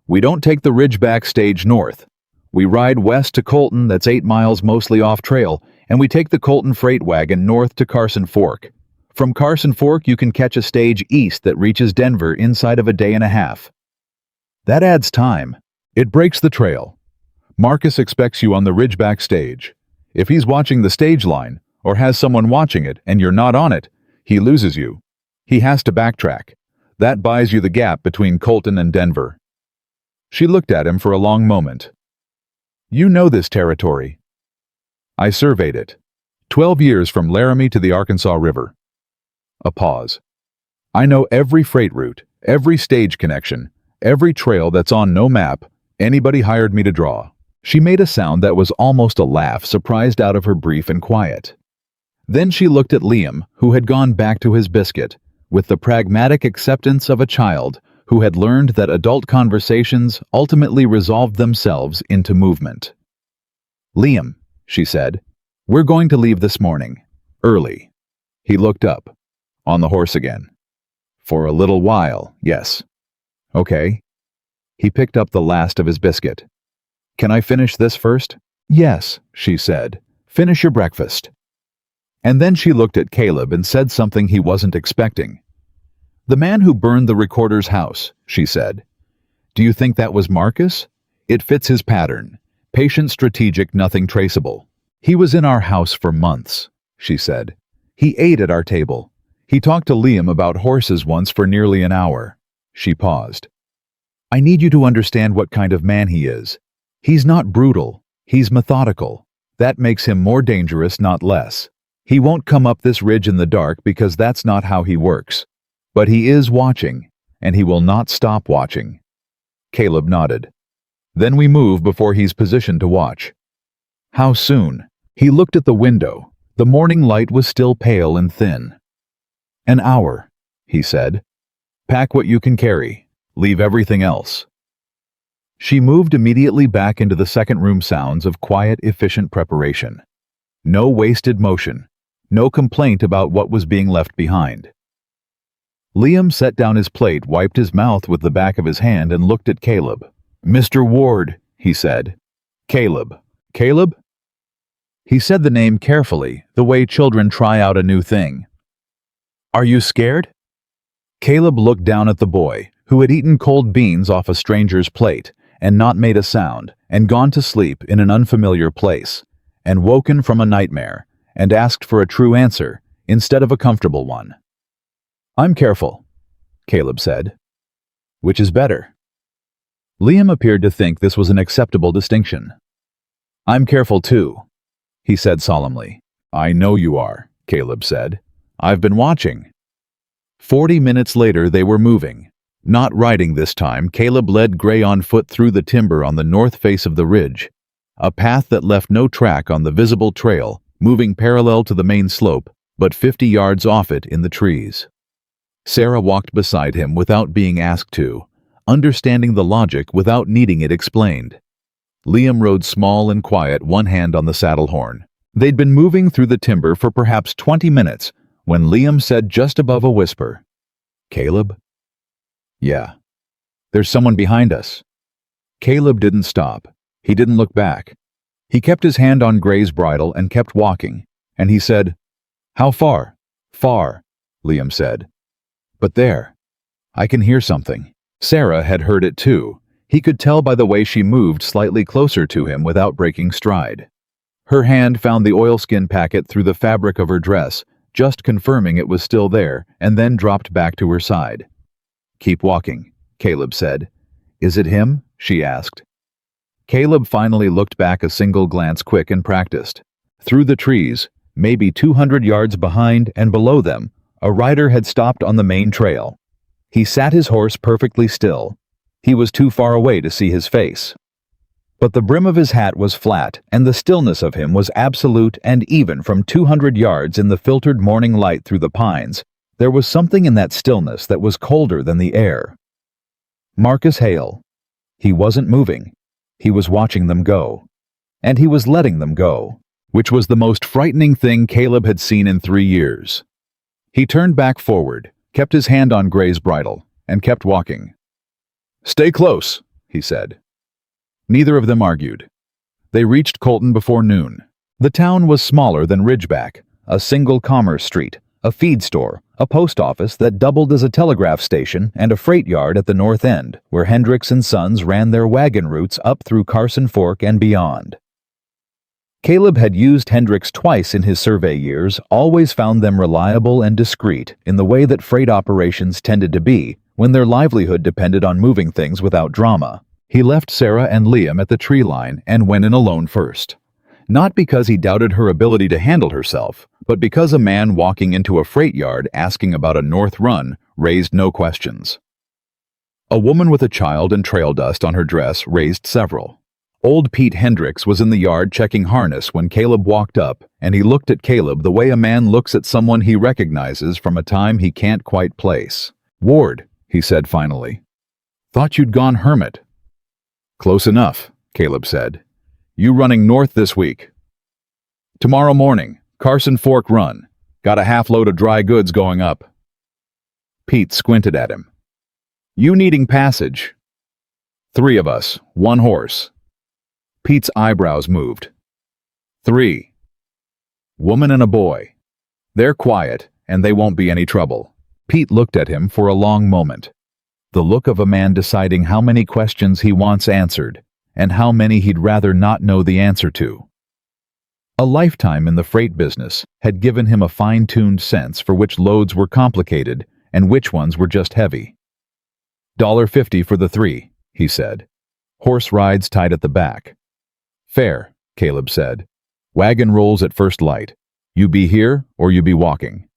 We don't take the Ridgeback stage north. We ride west to Colton, that's 8 miles mostly off trail, and we take the Colton freight wagon north to Carson Fork. From Carson Fork you can catch a stage east that reaches Denver inside of a day and a half. That adds time. It breaks the trail. Marcus expects you on the Ridgeback stage. If he's watching the stage line, or has someone watching it and you're not on it, he loses you. He has to backtrack. That buys you the gap between Colton and Denver. She looked at him for a long moment. You know this territory. I surveyed it. 12 years from Laramie to the Arkansas River. A pause. I know every freight route, every stage connection, every trail that's on no map anybody hired me to draw. She made a sound that was almost a laugh, surprised out of her brief and quiet. Then she looked at Liam, who had gone back to his biscuit, with the pragmatic acceptance of a child who had learned that adult conversations ultimately resolved themselves into movement. Liam, she said, we're going to leave this morning. Early. He looked up. On the horse again. For a little while, yes. Okay. He picked up the last of his biscuit. Can I finish this first? Yes, she said. Finish your breakfast. And then she looked at Caleb and said something he wasn't expecting. The man who burned the recorder's house, she said. Do you think that was Marcus? It fits his pattern. Patient, strategic, nothing traceable. He was in our house for months, she said. He ate at our table. He talked to Liam about horses once for nearly an hour. She paused. I need you to understand what kind of man he is. He's not brutal. He's methodical. That makes him more dangerous, not less. He won't come up this ridge in the dark because that's not how he works. But he is watching, and he will not stop watching. Caleb nodded. Then we move before he's positioned to watch. How soon? He looked at the window. The morning light was still pale and thin. An hour, he said. Pack what you can carry. Leave everything else. She moved immediately back into the second room, sounds of quiet, efficient preparation. No wasted motion. No complaint about what was being left behind. Liam set down his plate, wiped his mouth with the back of his hand, and looked at Caleb. Mr. Ward, he said. Caleb. Caleb? He said the name carefully, the way children try out a new thing. Are you scared? Caleb looked down at the boy, who had eaten cold beans off a stranger's plate, and not made a sound, and gone to sleep in an unfamiliar place, and woken from a nightmare, and asked for a true answer instead of a comfortable one. "I'm careful," Caleb said. "Which is better?" Liam appeared to think this was an acceptable distinction. "I'm careful too," he said solemnly. "I know you are," Caleb said. "I've been watching." 40 minutes later they were moving. Not riding this time, Caleb led Gray on foot through the timber on the north face of the ridge, a path that left no track on the visible trail, moving parallel to the main slope, but 50 yards off it in the trees. Sarah walked beside him without being asked to, understanding the logic without needing it explained. Liam rode small and quiet, one hand on the saddle horn. They'd been moving through the timber for perhaps 20 minutes when Liam said just above a whisper, "Caleb?" "Yeah." "There's someone behind us." Caleb didn't stop. He didn't look back. He kept his hand on Gray's bridle and kept walking, and he said, "How far?" "Far," Liam said. "But there. I can hear something." Sarah had heard it too. He could tell by the way she moved slightly closer to him without breaking stride. Her hand found the oilskin packet through the fabric of her dress, just confirming it was still there, and then dropped back to her side. "Keep walking," Caleb said. "Is it him?" she asked. Caleb finally looked back, a single glance, quick and practiced. Through the trees, maybe 200 yards behind and below them, a rider had stopped on the main trail. He sat his horse perfectly still. He was too far away to see his face. But the brim of his hat was flat, and the stillness of him was absolute, and even from 200 yards in the filtered morning light through the pines, there was something in that stillness that was colder than the air. Marcus Hale. He wasn't moving. He was watching them go. And he was letting them go, which was the most frightening thing Caleb had seen in 3 years. He turned back forward, kept his hand on Gray's bridle, and kept walking. "Stay close," he said. Neither of them argued. They reached Colton before noon. The town was smaller than Ridgeback, a single commerce street, a feed store, a post office that doubled as a telegraph station, and a freight yard at the north end, where Hendricks and Sons ran their wagon routes up through Carson Fork and beyond. Caleb had used Hendricks twice in his survey years, always found them reliable and discreet in the way that freight operations tended to be when their livelihood depended on moving things without drama. He left Sarah and Liam at the tree line and went in alone first. Not because he doubted her ability to handle herself, but because a man walking into a freight yard asking about a north run raised no questions. A woman with a child and trail dust on her dress raised several. Old Pete Hendricks was in the yard checking harness when Caleb walked up, and he looked at Caleb the way a man looks at someone he recognizes from a time he can't quite place. "Ward," he said finally. "Thought you'd gone hermit." "Close enough," Caleb said. "You running north this week?" "Tomorrow morning, Carson Fork run. Got a half-load of dry goods going up." Pete squinted at him. "You needing passage?" "3 of us, 1 horse." Pete's eyebrows moved. 3. Woman and a boy. They're quiet, and they won't be any trouble." Pete looked at him for a long moment. The look of a man deciding how many questions he wants answered, and how many he'd rather not know the answer to. A lifetime in the freight business had given him a fine-tuned sense for which loads were complicated and which ones were just heavy. $1.50 for the 3, he said. Horse rides tied at the back. "Fair," Caleb said. "Wagon rolls at first light. You be here or you be walking."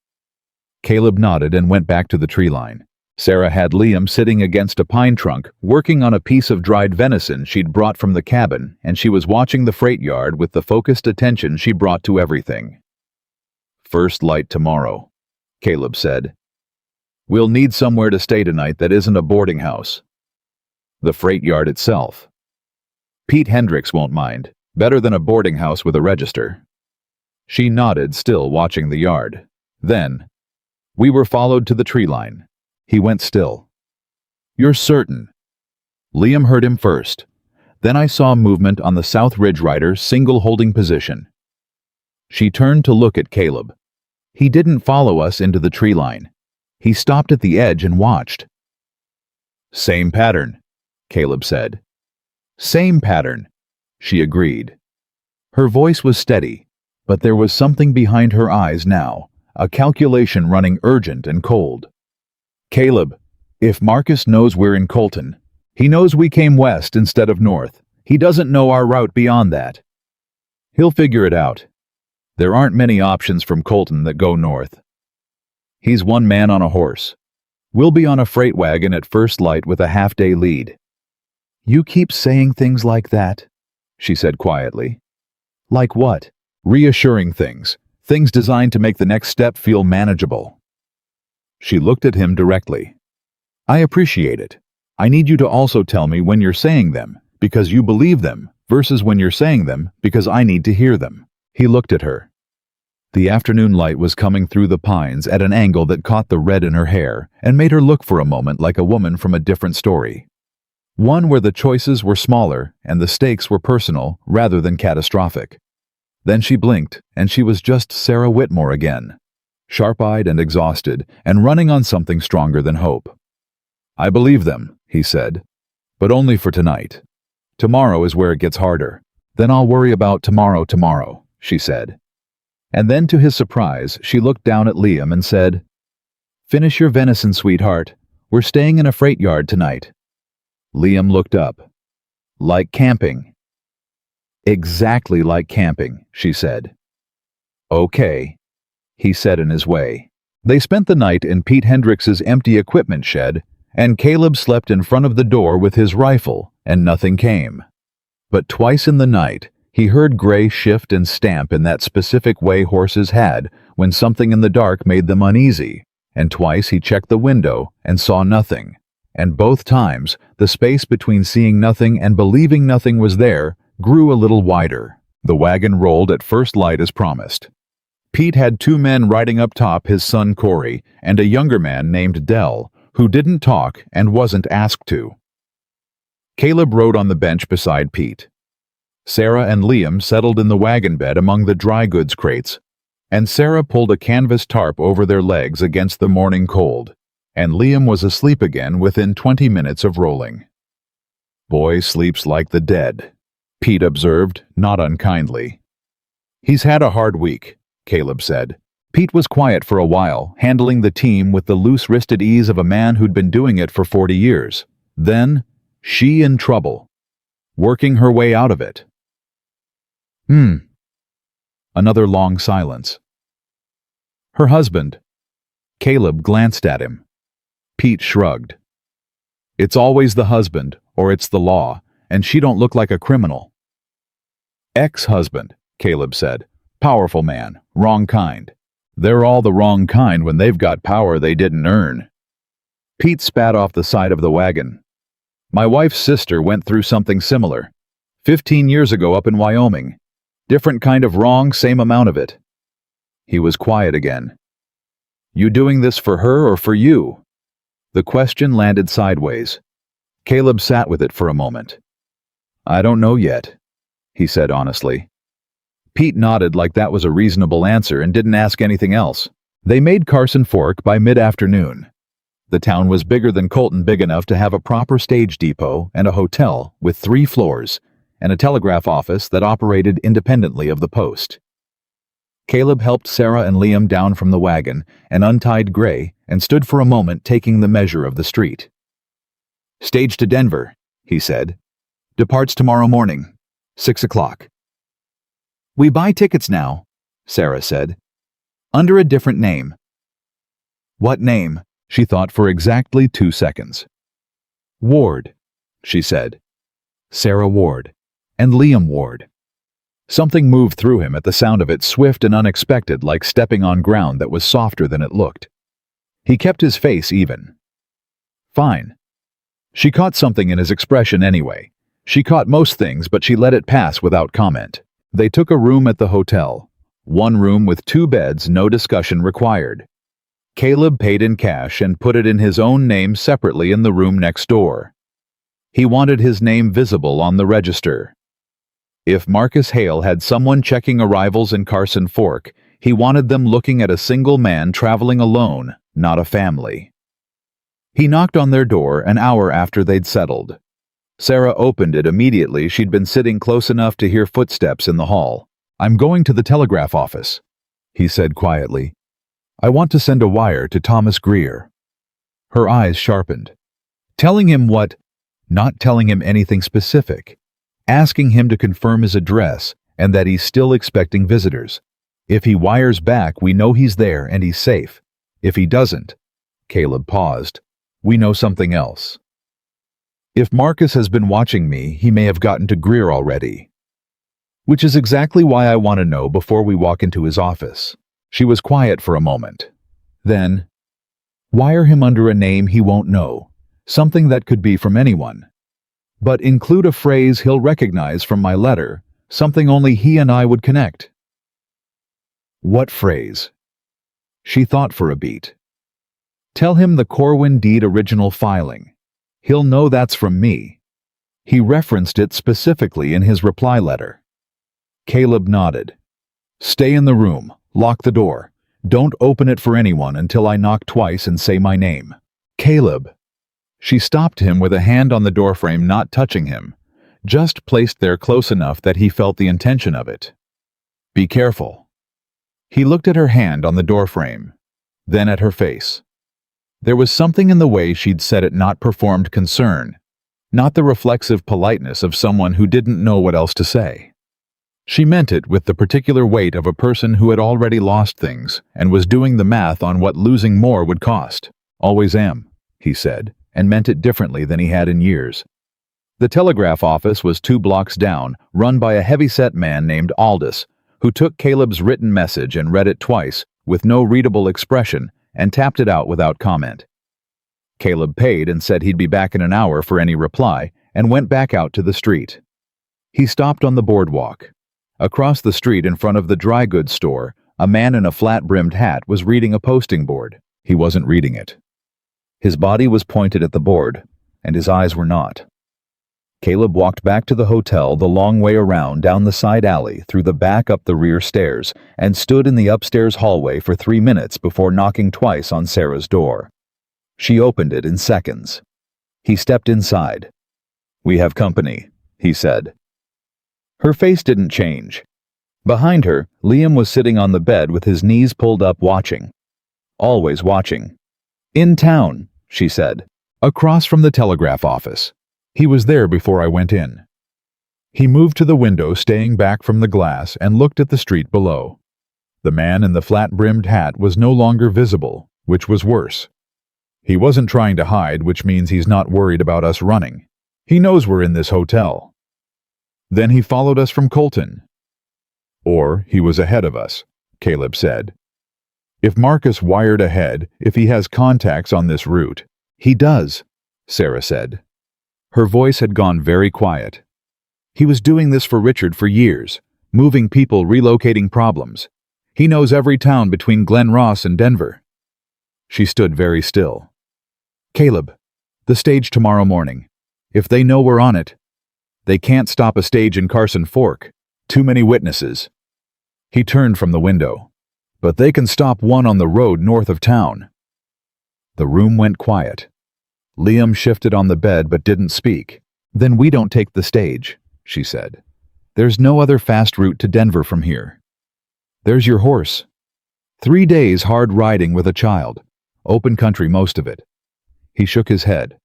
Caleb nodded and went back to the tree line. Sarah had Liam sitting against a pine trunk, working on a piece of dried venison she'd brought from the cabin, and she was watching the freight yard with the focused attention she brought to everything. "First light tomorrow," Caleb said. "We'll need somewhere to stay tonight that isn't a boarding house." "The freight yard itself." "Pete Hendricks won't mind. Better than a boarding house with a register." She nodded, still watching the yard. Then, "We were followed to the tree line." He went still. "You're certain?" Liam heard him first. Then I saw movement on the South Ridge rider's single holding position. She turned to look at Caleb. He didn't follow us into the tree line. He stopped at the edge and watched. "Same pattern," Caleb said. "Same pattern," she agreed. Her voice was steady, But there was something behind her eyes now, a calculation running urgent and cold. "Caleb, if Marcus knows we're in Colton, he knows we came west instead of north. He doesn't know our route beyond that. He'll figure it out. There aren't many options from Colton that go north. He's one man on a horse. We'll be on a freight wagon at first light with a half-day lead." "You keep saying things like that," she said quietly. "Like what?" "Reassuring things. Things designed to make the next step feel manageable." She looked at him directly. "I appreciate it. I need you to also tell me when you're saying them, because you believe them, versus when you're saying them because I need to hear them." He looked at her. The afternoon light was coming through the pines at an angle that caught the red in her hair and made her look for a moment like a woman from a different story. One where the choices were smaller and the stakes were personal rather than catastrophic. Then she blinked, and she was just Sarah Whitmore again, sharp-eyed and exhausted, and running on something stronger than hope. "I believe them," he said, "but only for tonight. Tomorrow is where it gets harder. Then I'll worry about tomorrow," she said. And then, to his surprise, she looked down at Liam and said, "Finish your venison, sweetheart. We're staying in a freight yard tonight." Liam looked up. "Like camping." "Exactly like camping," she said. "Okay," he said in his way. They spent the night in Pete Hendrix's empty equipment shed, and Caleb slept in front of the door with his rifle, and nothing came. But twice in the night, he heard Gray shift and stamp in that specific way horses had when something in the dark made them uneasy, and twice he checked the window and saw nothing. And both times, the space between seeing nothing and believing nothing was there grew a little wider. The wagon rolled at first light as promised. Pete had 2 men riding up top, his son Corey, and a younger man named Dell, who didn't talk and wasn't asked to. Caleb rode on the bench beside Pete. Sarah and Liam settled in the wagon bed among the dry goods crates, and Sarah pulled a canvas tarp over their legs against the morning cold, and Liam was asleep again within 20 minutes of rolling. "Boy sleeps like the dead," Pete observed, not unkindly. "He's had a hard week," Caleb said. Pete was quiet for a while, handling the team with the loose-wristed ease of a man who'd been doing it for 40 years. Then, she in trouble. Working her way out of it. Another long silence. "Her husband." Caleb glanced at him. Pete shrugged. "It's always the husband, or it's the law, and she don't look like a criminal." "Ex-husband," Caleb said. "Powerful man, wrong kind. They're all the wrong kind when they've got power they didn't earn." Pete spat off the side of the wagon. "My wife's sister went through something similar. 15 years ago up in Wyoming. Different kind of wrong, same amount of it." He was quiet again. "You doing this for her or for you?" The question landed sideways. Caleb sat with it for a moment. "I don't know yet," he said honestly. Pete nodded like that was a reasonable answer and didn't ask anything else. They made Carson Fork by mid-afternoon. The town was bigger than Colton, big enough to have a proper stage depot and a hotel with 3 floors, and a telegraph office that operated independently of the post. Caleb helped Sarah and Liam down from the wagon and untied Gray and stood for a moment taking the measure of the street. "Stage to Denver," he said. "Departs tomorrow morning, 6 o'clock. "We buy tickets now," Sarah said. "Under a different name." "What name?" She thought for exactly 2 seconds. "Ward," she said. Sarah Ward. And Liam Ward. Something moved through him at the sound of it, swift and unexpected, like stepping on ground that was softer than it looked. He kept his face even. "Fine." She caught something in his expression anyway. She caught most things, but she let it pass without comment. They took a room at the hotel. 1 room with 2 beds, no discussion required. Caleb paid in cash and put it in his own name separately in the room next door. He wanted his name visible on the register. If Marcus Hale had someone checking arrivals in Carson Fork, he wanted them looking at a single man traveling alone, not a family. He knocked on their door an hour after they'd settled. Sarah opened it immediately. She'd been sitting close enough to hear footsteps in the hall. I'm going to the telegraph office, he said quietly. I want to send a wire to Thomas Greer. Her eyes sharpened. Telling him what? Not telling him anything specific. Asking him to confirm his address and that he's still expecting visitors. If he wires back, we know he's there and he's safe. If he doesn't, Caleb paused, we know something else. If Marcus has been watching me, he may have gotten to Greer already. Which is exactly why I want to know before we walk into his office. She was quiet for a moment. Then, wire him under a name he won't know, something that could be from anyone. But include a phrase he'll recognize from my letter, something only he and I would connect. What phrase? She thought for a beat. Tell him the Corwin deed original filing. He'll know that's from me. He referenced it specifically in his reply letter. Caleb nodded. Stay in the room. Lock the door. Don't open it for anyone until I knock twice and say my name. Caleb. She stopped him with a hand on the doorframe, not touching him, just placed there close enough that he felt the intention of it. Be careful. He looked at her hand on the doorframe, then at her face. There was something in the way she'd said it, not performed concern, not the reflexive politeness of someone who didn't know what else to say. She meant it with the particular weight of a person who had already lost things and was doing the math on what losing more would cost. Always am, he said, and meant it differently than he had in years. The telegraph office was 2 blocks down, run by a heavy-set man named Aldous, who took Caleb's written message and read it twice, with no readable expression, and tapped it out without comment. Caleb paid and said he'd be back in an hour for any reply, and went back out to the street. He stopped on the boardwalk. Across the street in front of the dry goods store, a man in a flat-brimmed hat was reading a posting board. He wasn't reading it. His body was pointed at the board, and his eyes were not. Caleb walked back to the hotel the long way around, down the side alley, through the back, up the rear stairs, and stood in the upstairs hallway for 3 minutes before knocking twice on Sarah's door. She opened it in seconds. He stepped inside. We have company, he said. Her face didn't change. Behind her, Liam was sitting on the bed with his knees pulled up, watching. Always watching. In town, she said. Across from the telegraph office. He was there before I went in. He moved to the window, staying back from the glass, and looked at the street below. The man in the flat-brimmed hat was no longer visible, which was worse. He wasn't trying to hide, which means he's not worried about us running. He knows we're in this hotel. Then he followed us from Colton. Or he was ahead of us, Caleb said. If Marcus wired ahead, if he has contacts on this route. He does, Sarah said. Her voice had gone very quiet. He was doing this for Richard for years, moving people, relocating problems. He knows every town between Glen Ross and Denver. She stood very still. Caleb, the stage tomorrow morning. If they know we're on it, they can't stop a stage in Carson Fork. Too many witnesses. He turned from the window. But they can stop one on the road north of town. The room went quiet. Liam shifted on the bed but didn't speak. Then we don't take the stage, she said. There's no other fast route to Denver from here. There's your horse. 3 days hard riding with a child. Open country, most of it. He shook his head.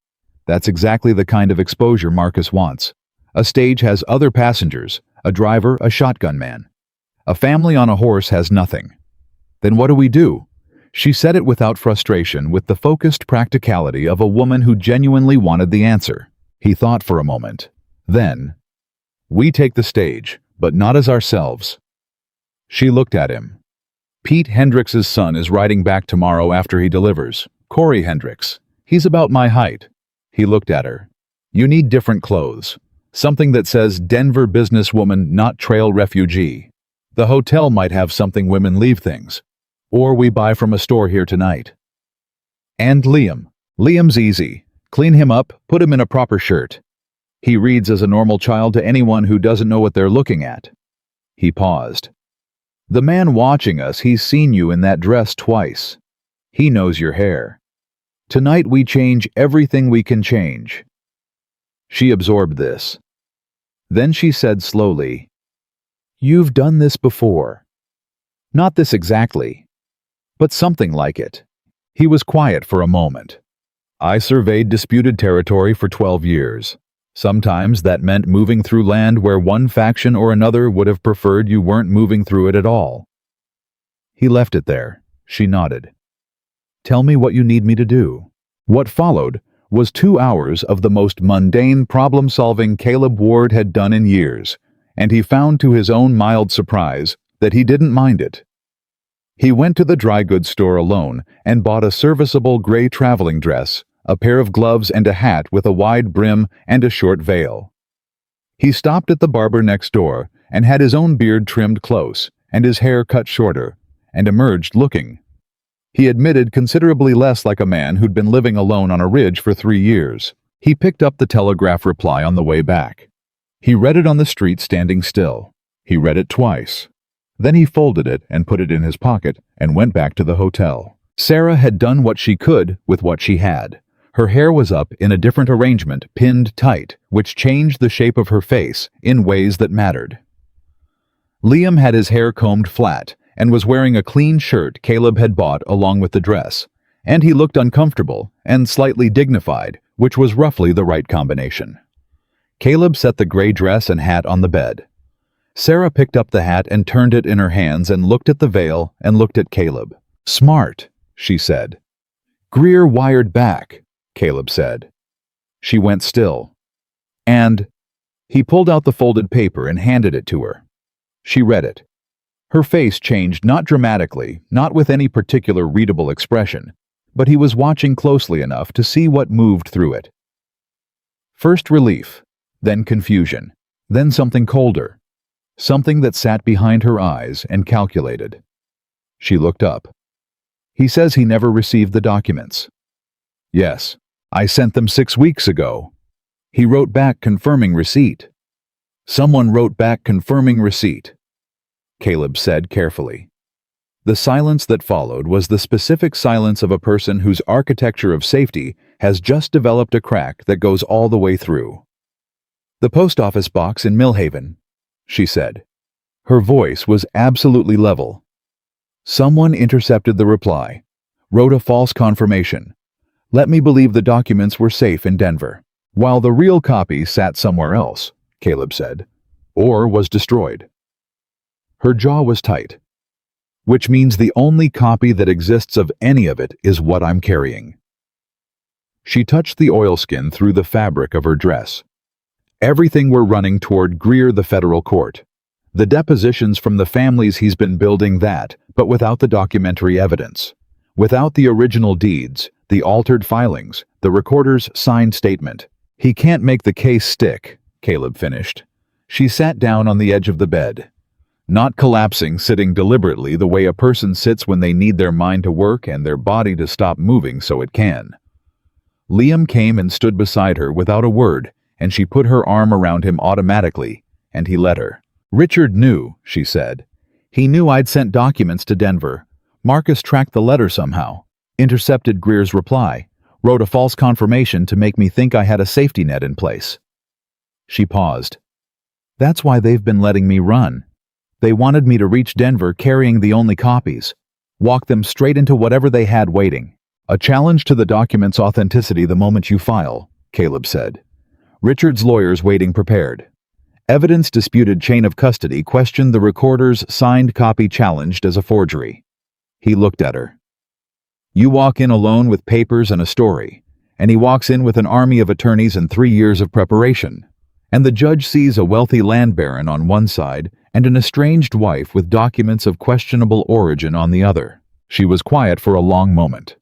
That's exactly the kind of exposure Marcus wants. A stage has other passengers, a driver, a shotgun man. A family on a horse has nothing. Then what do we do? She said it without frustration, with the focused practicality of a woman who genuinely wanted the answer. He thought for a moment. Then, we take the stage, but not as ourselves. She looked at him. Pete Hendricks' son is riding back tomorrow after he delivers. Corey Hendricks. He's about my height. He looked at her. You need different clothes. Something that says Denver businesswoman, not trail refugee. The hotel might have something women leave things. Or we buy from a store here tonight. And Liam. Liam's easy. Clean him up, put him in a proper shirt. He reads as a normal child to anyone who doesn't know what they're looking at. He paused. The man watching us, he's seen you in that dress twice. He knows your hair. Tonight we change everything we can change. She absorbed this. Then she said slowly, You've done this before. Not this exactly, but something like it. He was quiet for a moment. I surveyed disputed territory for 12 years. Sometimes that meant moving through land where one faction or another would have preferred you weren't moving through it at all. He left it there. She nodded. Tell me what you need me to do. What followed was 2 hours of the most mundane problem-solving Caleb Ward had done in years, and he found to his own mild surprise that he didn't mind it. He went to the dry goods store alone and bought a serviceable gray traveling dress, a pair of gloves and a hat with a wide brim and a short veil. He stopped at the barber next door and had his own beard trimmed close and his hair cut shorter, and emerged looking. He admitted considerably less like a man who'd been living alone on a ridge for 3 years. He picked up the telegraph reply on the way back. He read it on the street standing still. He read it twice. Then he folded it and put it in his pocket and went back to the hotel. Sarah had done what she could with what she had. Her hair was up in a different arrangement, pinned tight, which changed the shape of her face in ways that mattered. Liam had his hair combed flat and was wearing a clean shirt Caleb had bought along with the dress, and he looked uncomfortable and slightly dignified, which was roughly the right combination. Caleb set the gray dress and hat on the bed. Sarah picked up the hat and turned it in her hands and looked at the veil and looked at Caleb. Smart, she said. Greer wired back, Caleb said. She went still. And he pulled out the folded paper and handed it to her. She read it. Her face changed not dramatically, not with any particular readable expression, but he was watching closely enough to see what moved through it. First relief, then confusion, then something colder, something that sat behind her eyes and calculated. She looked up. He says he never received the documents. Yes, I sent them 6 weeks ago. He wrote back confirming receipt. Someone wrote back confirming receipt, Caleb said carefully. The silence that followed was the specific silence of a person whose architecture of safety has just developed a crack that goes all the way through. The post office box in Millhaven, she said. Her voice was absolutely level. Someone intercepted the reply, wrote a false confirmation. Let me believe the documents were safe in Denver, while the real copy sat somewhere else, Caleb said, or was destroyed. Her jaw was tight. Which means the only copy that exists of any of it is what I'm carrying. She touched the oilskin through the fabric of her dress. Everything we're running toward Greer the federal court. The depositions from the families he's been building that, but without the documentary evidence. Without the original deeds, the altered filings, the recorder's signed statement. He can't make the case stick, Caleb finished. She sat down on the edge of the bed. Not collapsing, sitting deliberately the way a person sits when they need their mind to work and their body to stop moving so it can. Liam came and stood beside her without a word, and she put her arm around him automatically, and he let her. Richard knew, she said. He knew I'd sent documents to Denver. Marcus tracked the letter somehow, intercepted Greer's reply, wrote a false confirmation to make me think I had a safety net in place. She paused. That's why they've been letting me run. They wanted me to reach Denver carrying the only copies, walk them straight into whatever they had waiting. A challenge to the document's authenticity the moment you file, Caleb said. Richard's lawyers waiting prepared. Evidence disputed chain of custody questioned the recorder's signed copy challenged as a forgery. He looked at her. You walk in alone with papers and a story, and he walks in with an army of attorneys and 3 years of preparation. And the judge sees a wealthy land baron on one side and an estranged wife with documents of questionable origin on the other. She was quiet for a long moment.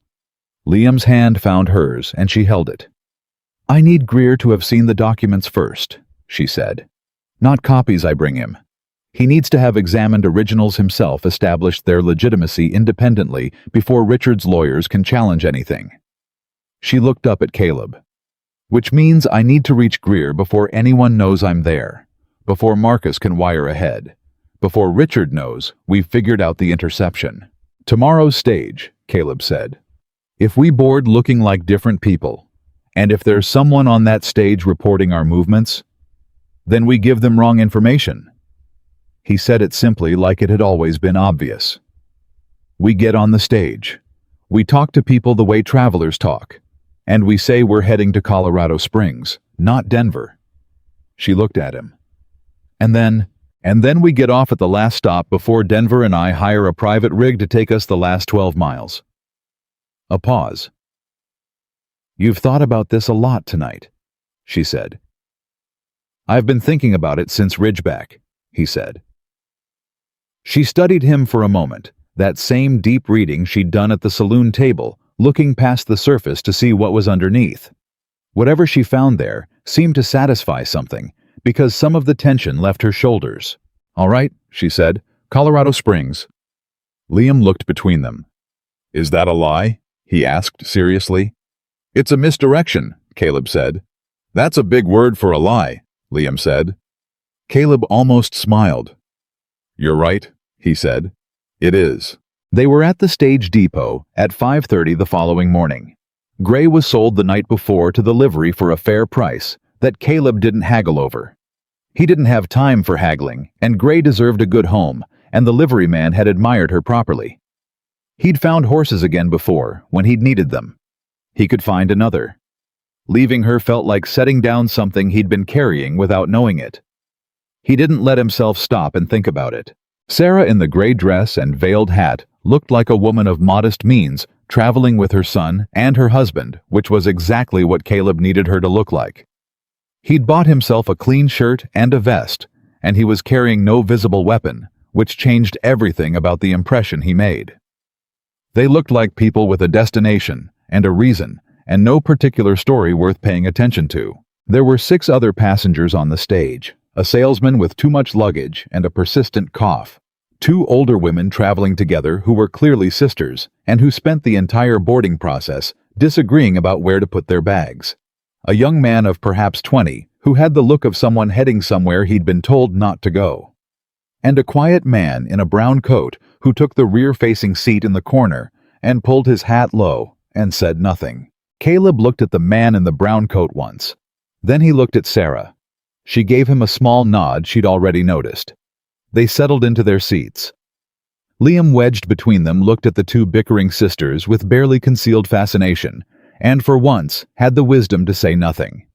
Liam's hand found hers, and she held it. I need Greer to have seen the documents first, she said. Not copies I bring him. He needs to have examined originals himself, established their legitimacy independently before Richard's lawyers can challenge anything. She looked up at Caleb. Which means I need to reach Greer before anyone knows I'm there, before Marcus can wire ahead, before Richard knows we've figured out the interception. Tomorrow's stage, Caleb said. If we board looking like different people, and if there's someone on that stage reporting our movements, then we give them wrong information. He said it simply like it had always been obvious. We get on the stage. We talk to people the way travelers talk. And we say we're heading to Colorado Springs, not Denver. She looked at him. And then we get off at the last stop before Denver and I hire a private rig to take us the last 12 miles. A pause. You've thought about this a lot tonight, she said. I've been thinking about it since Ridgeback, he said. She studied him for a moment, that same deep reading she'd done at the saloon table, looking past the surface to see what was underneath. Whatever she found there seemed to satisfy something, because some of the tension left her shoulders. All right, she said, Colorado Springs. Liam looked between them. Is that a lie? He asked seriously. It's a misdirection, Caleb said. That's a big word for a lie, Liam said. Caleb almost smiled. You're right, he said. It is. They were at the stage depot at 5:30 the following morning. Gray was sold the night before to the livery for a fair price that Caleb didn't haggle over. He didn't have time for haggling, and Gray deserved a good home, and the liveryman had admired her properly. He'd found horses again before, when he'd needed them. He could find another. Leaving her felt like setting down something he'd been carrying without knowing it. He didn't let himself stop and think about it. Sarah in the gray dress and veiled hat looked like a woman of modest means, traveling with her son and her husband, which was exactly what Caleb needed her to look like. He'd bought himself a clean shirt and a vest, and he was carrying no visible weapon, which changed everything about the impression he made. They looked like people with a destination and a reason, and no particular story worth paying attention to. There were 6 other passengers on the stage, a salesman with too much luggage and a persistent cough, 2 older women traveling together who were clearly sisters and who spent the entire boarding process disagreeing about where to put their bags, a young man of perhaps 20 who had the look of someone heading somewhere he'd been told not to go, and a quiet man in a brown coat who took the rear-facing seat in the corner and pulled his hat low and said nothing. Caleb looked at the man in the brown coat once. Then he looked at Sarah. She gave him a small nod she'd already noticed. They settled into their seats. Liam, wedged between them, looked at the 2 bickering sisters with barely concealed fascination, and for once had the wisdom to say nothing.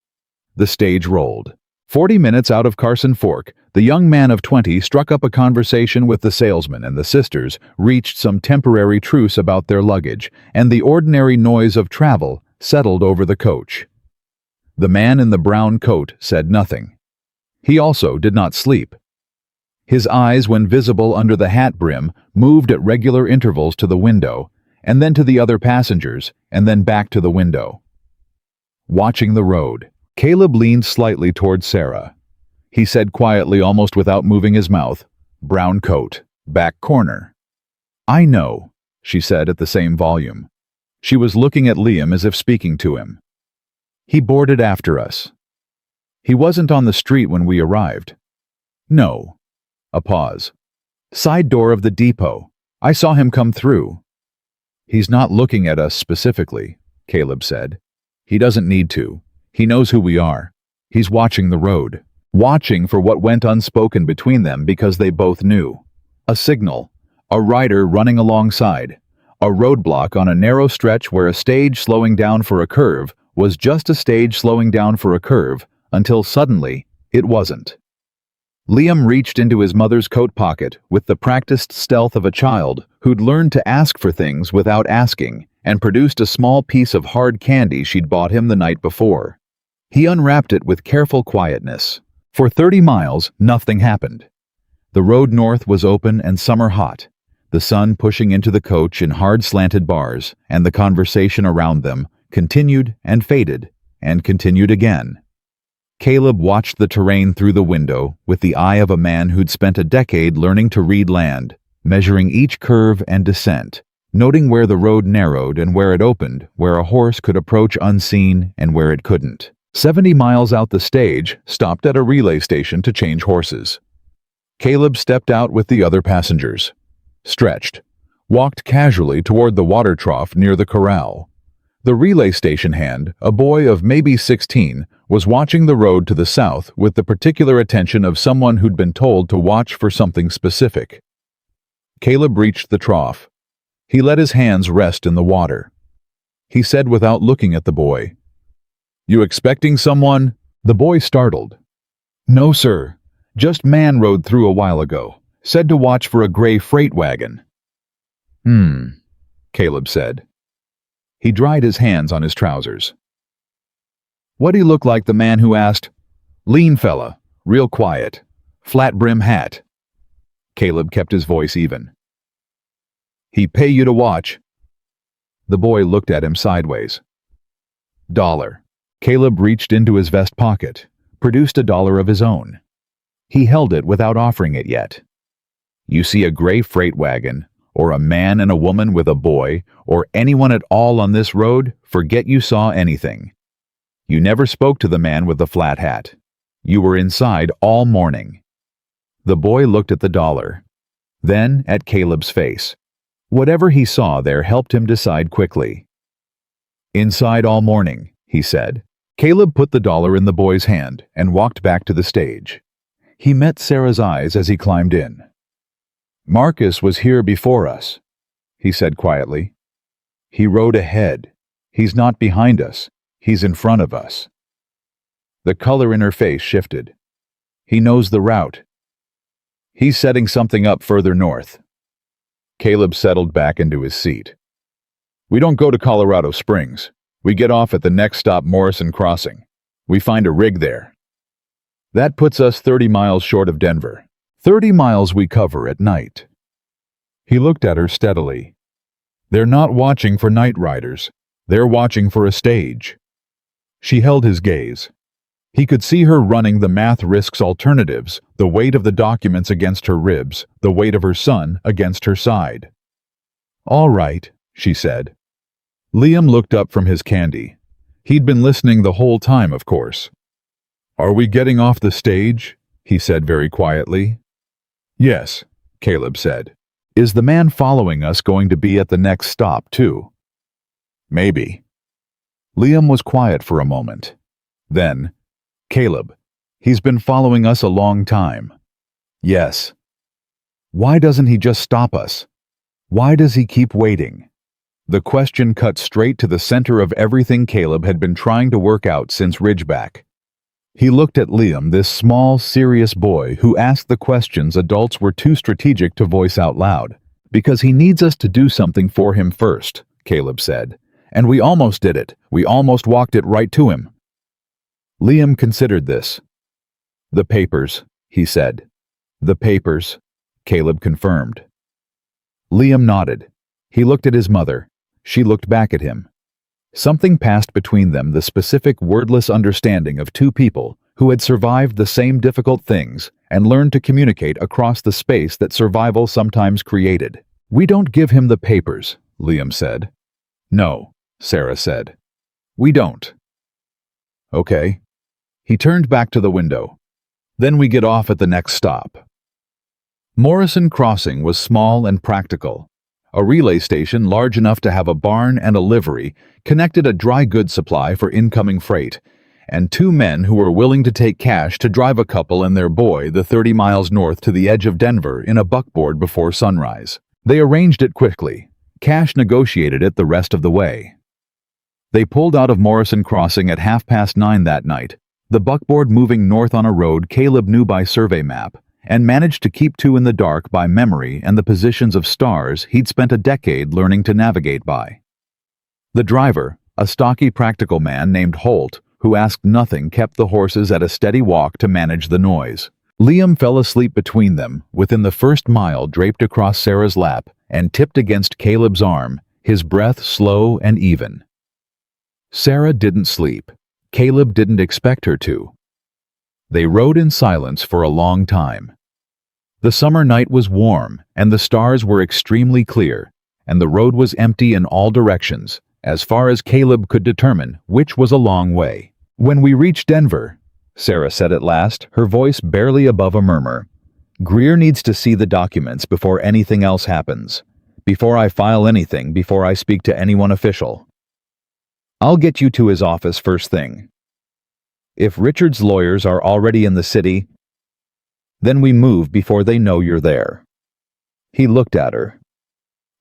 The stage rolled. 40 minutes out of Carson Fork, the young man of 20 struck up a conversation with the salesman, and the sisters reached some temporary truce about their luggage, and the ordinary noise of travel settled over the coach. The man in the brown coat said nothing. He also did not sleep. His eyes, when visible under the hat brim, moved at regular intervals to the window, and then to the other passengers, and then back to the window. Watching the road, Caleb leaned slightly toward Sarah. He said quietly, almost without moving his mouth, "Brown coat, back corner." "I know," she said at the same volume. She was looking at Liam as if speaking to him. "He boarded after us. He wasn't on the street when we arrived." "No." A pause. "Side door of the depot. I saw him come through." "He's not looking at us specifically," Caleb said. "He doesn't need to. He knows who we are. He's watching the road. Watching for what went unspoken between them because they both knew. A signal. A rider running alongside. A roadblock on a narrow stretch where a stage slowing down for a curve was just a stage slowing down for a curve until suddenly it wasn't. Liam reached into his mother's coat pocket with the practiced stealth of a child who'd learned to ask for things without asking, and produced a small piece of hard candy she'd bought him the night before. He unwrapped it with careful quietness. For 30 miles, nothing happened. The road north was open and summer hot, the sun pushing into the coach in hard slanted bars, and the conversation around them continued and faded and continued again. Caleb watched the terrain through the window with the eye of a man who'd spent a decade learning to read land, measuring each curve and descent, noting where the road narrowed and where it opened, where a horse could approach unseen and where it couldn't. 70 miles out the stage, stopped at a relay station to change horses. Caleb stepped out with the other passengers, stretched, walked casually toward the water trough near the corral. The relay station hand, a boy of maybe 16, was watching the road to the south with the particular attention of someone who'd been told to watch for something specific. Caleb reached the trough. He let his hands rest in the water. He said without looking at the boy, "You expecting someone?" The boy startled. "No, sir. Just man rode through a while ago. Said to watch for a gray freight wagon." Caleb said. He dried his hands on his trousers. "What'd he look like, the man who asked?" "Lean fella, real quiet, flat brim hat." Caleb kept his voice even. "He pay you to watch?" The boy looked at him sideways. "Dollar." Caleb reached into his vest pocket, produced $1 of his own. He held it without offering it yet. "You see a gray freight wagon, or a man and a woman with a boy, or anyone at all on this road, forget you saw anything. You never spoke to the man with the flat hat. You were inside all morning." The boy looked at the $1, then at Caleb's face. Whatever he saw there helped him decide quickly. "Inside all morning," he said. Caleb put the $1 in the boy's hand and walked back to the stage. He met Sarah's eyes as he climbed in. "Marcus was here before us," he said quietly. "He rode ahead. He's not behind us. He's in front of us." The color in her face shifted. "He knows the route. He's setting something up further north." Caleb settled back into his seat. "We don't go to Colorado Springs. We get off at the next stop, Morrison Crossing. We find a rig there. That puts us 30 miles short of Denver. 30 miles we cover at night." He looked at her steadily. "They're not watching for night riders. They're watching for a stage." She held his gaze. He could see her running the math risks alternatives, the weight of the documents against her ribs, the weight of her son against her side. "All right," she said. Liam looked up from his candy. He'd been listening the whole time, of course. "Are we getting off the stage?" he said very quietly. "Yes," Caleb said. "Is the man following us going to be at the next stop, too?" "Maybe." Liam was quiet for a moment. Then, "Caleb, he's been following us a long time." "Yes." "Why doesn't he just stop us? Why does he keep waiting?" The question cut straight to the center of everything Caleb had been trying to work out since Ridgeback. He looked at Liam, this small, serious boy who asked the questions adults were too strategic to voice out loud. "Because he needs us to do something for him first," Caleb said. "And we almost did it. We almost walked it right to him." Liam considered this. "The papers," he said. "The papers," Caleb confirmed. Liam nodded. He looked at his mother. She looked back at him. Something passed between them, the specific wordless understanding of two people who had survived the same difficult things and learned to communicate across the space that survival sometimes created. "We don't give him the papers," Liam said. "No," Sarah said. "We don't." "Okay." He turned back to the window. "Then we get off at the next stop." Morrison Crossing was small and practical. A relay station large enough to have a barn and a livery connected a dry goods supply for incoming freight, and two men who were willing to take cash to drive a couple and their boy the 30 miles north to the edge of Denver in a buckboard before sunrise. They arranged it quickly. Cash negotiated it the rest of the way. They pulled out of Morrison Crossing at 9:30 that night, the buckboard moving north on a road Caleb knew by survey map, and managed to keep two in the dark by memory and the positions of stars he'd spent a decade learning to navigate by. The driver, a stocky practical man named Holt, who asked nothing, kept the horses at a steady walk to manage the noise. Liam fell asleep between them, within the first mile draped across Sarah's lap and tipped against Caleb's arm, his breath slow and even. Sarah didn't sleep. Caleb didn't expect her to. They rode in silence for a long time. The summer night was warm, and the stars were extremely clear, and the road was empty in all directions, as far as Caleb could determine, which was a long way. "When we reach Denver," Sarah said at last, her voice barely above a murmur, "Greer needs to see the documents before anything else happens. Before I file anything, before I speak to anyone official." I'll get you to his office first thing. If Richard's lawyers are already in the city, then we move before they know you're there." He looked at her.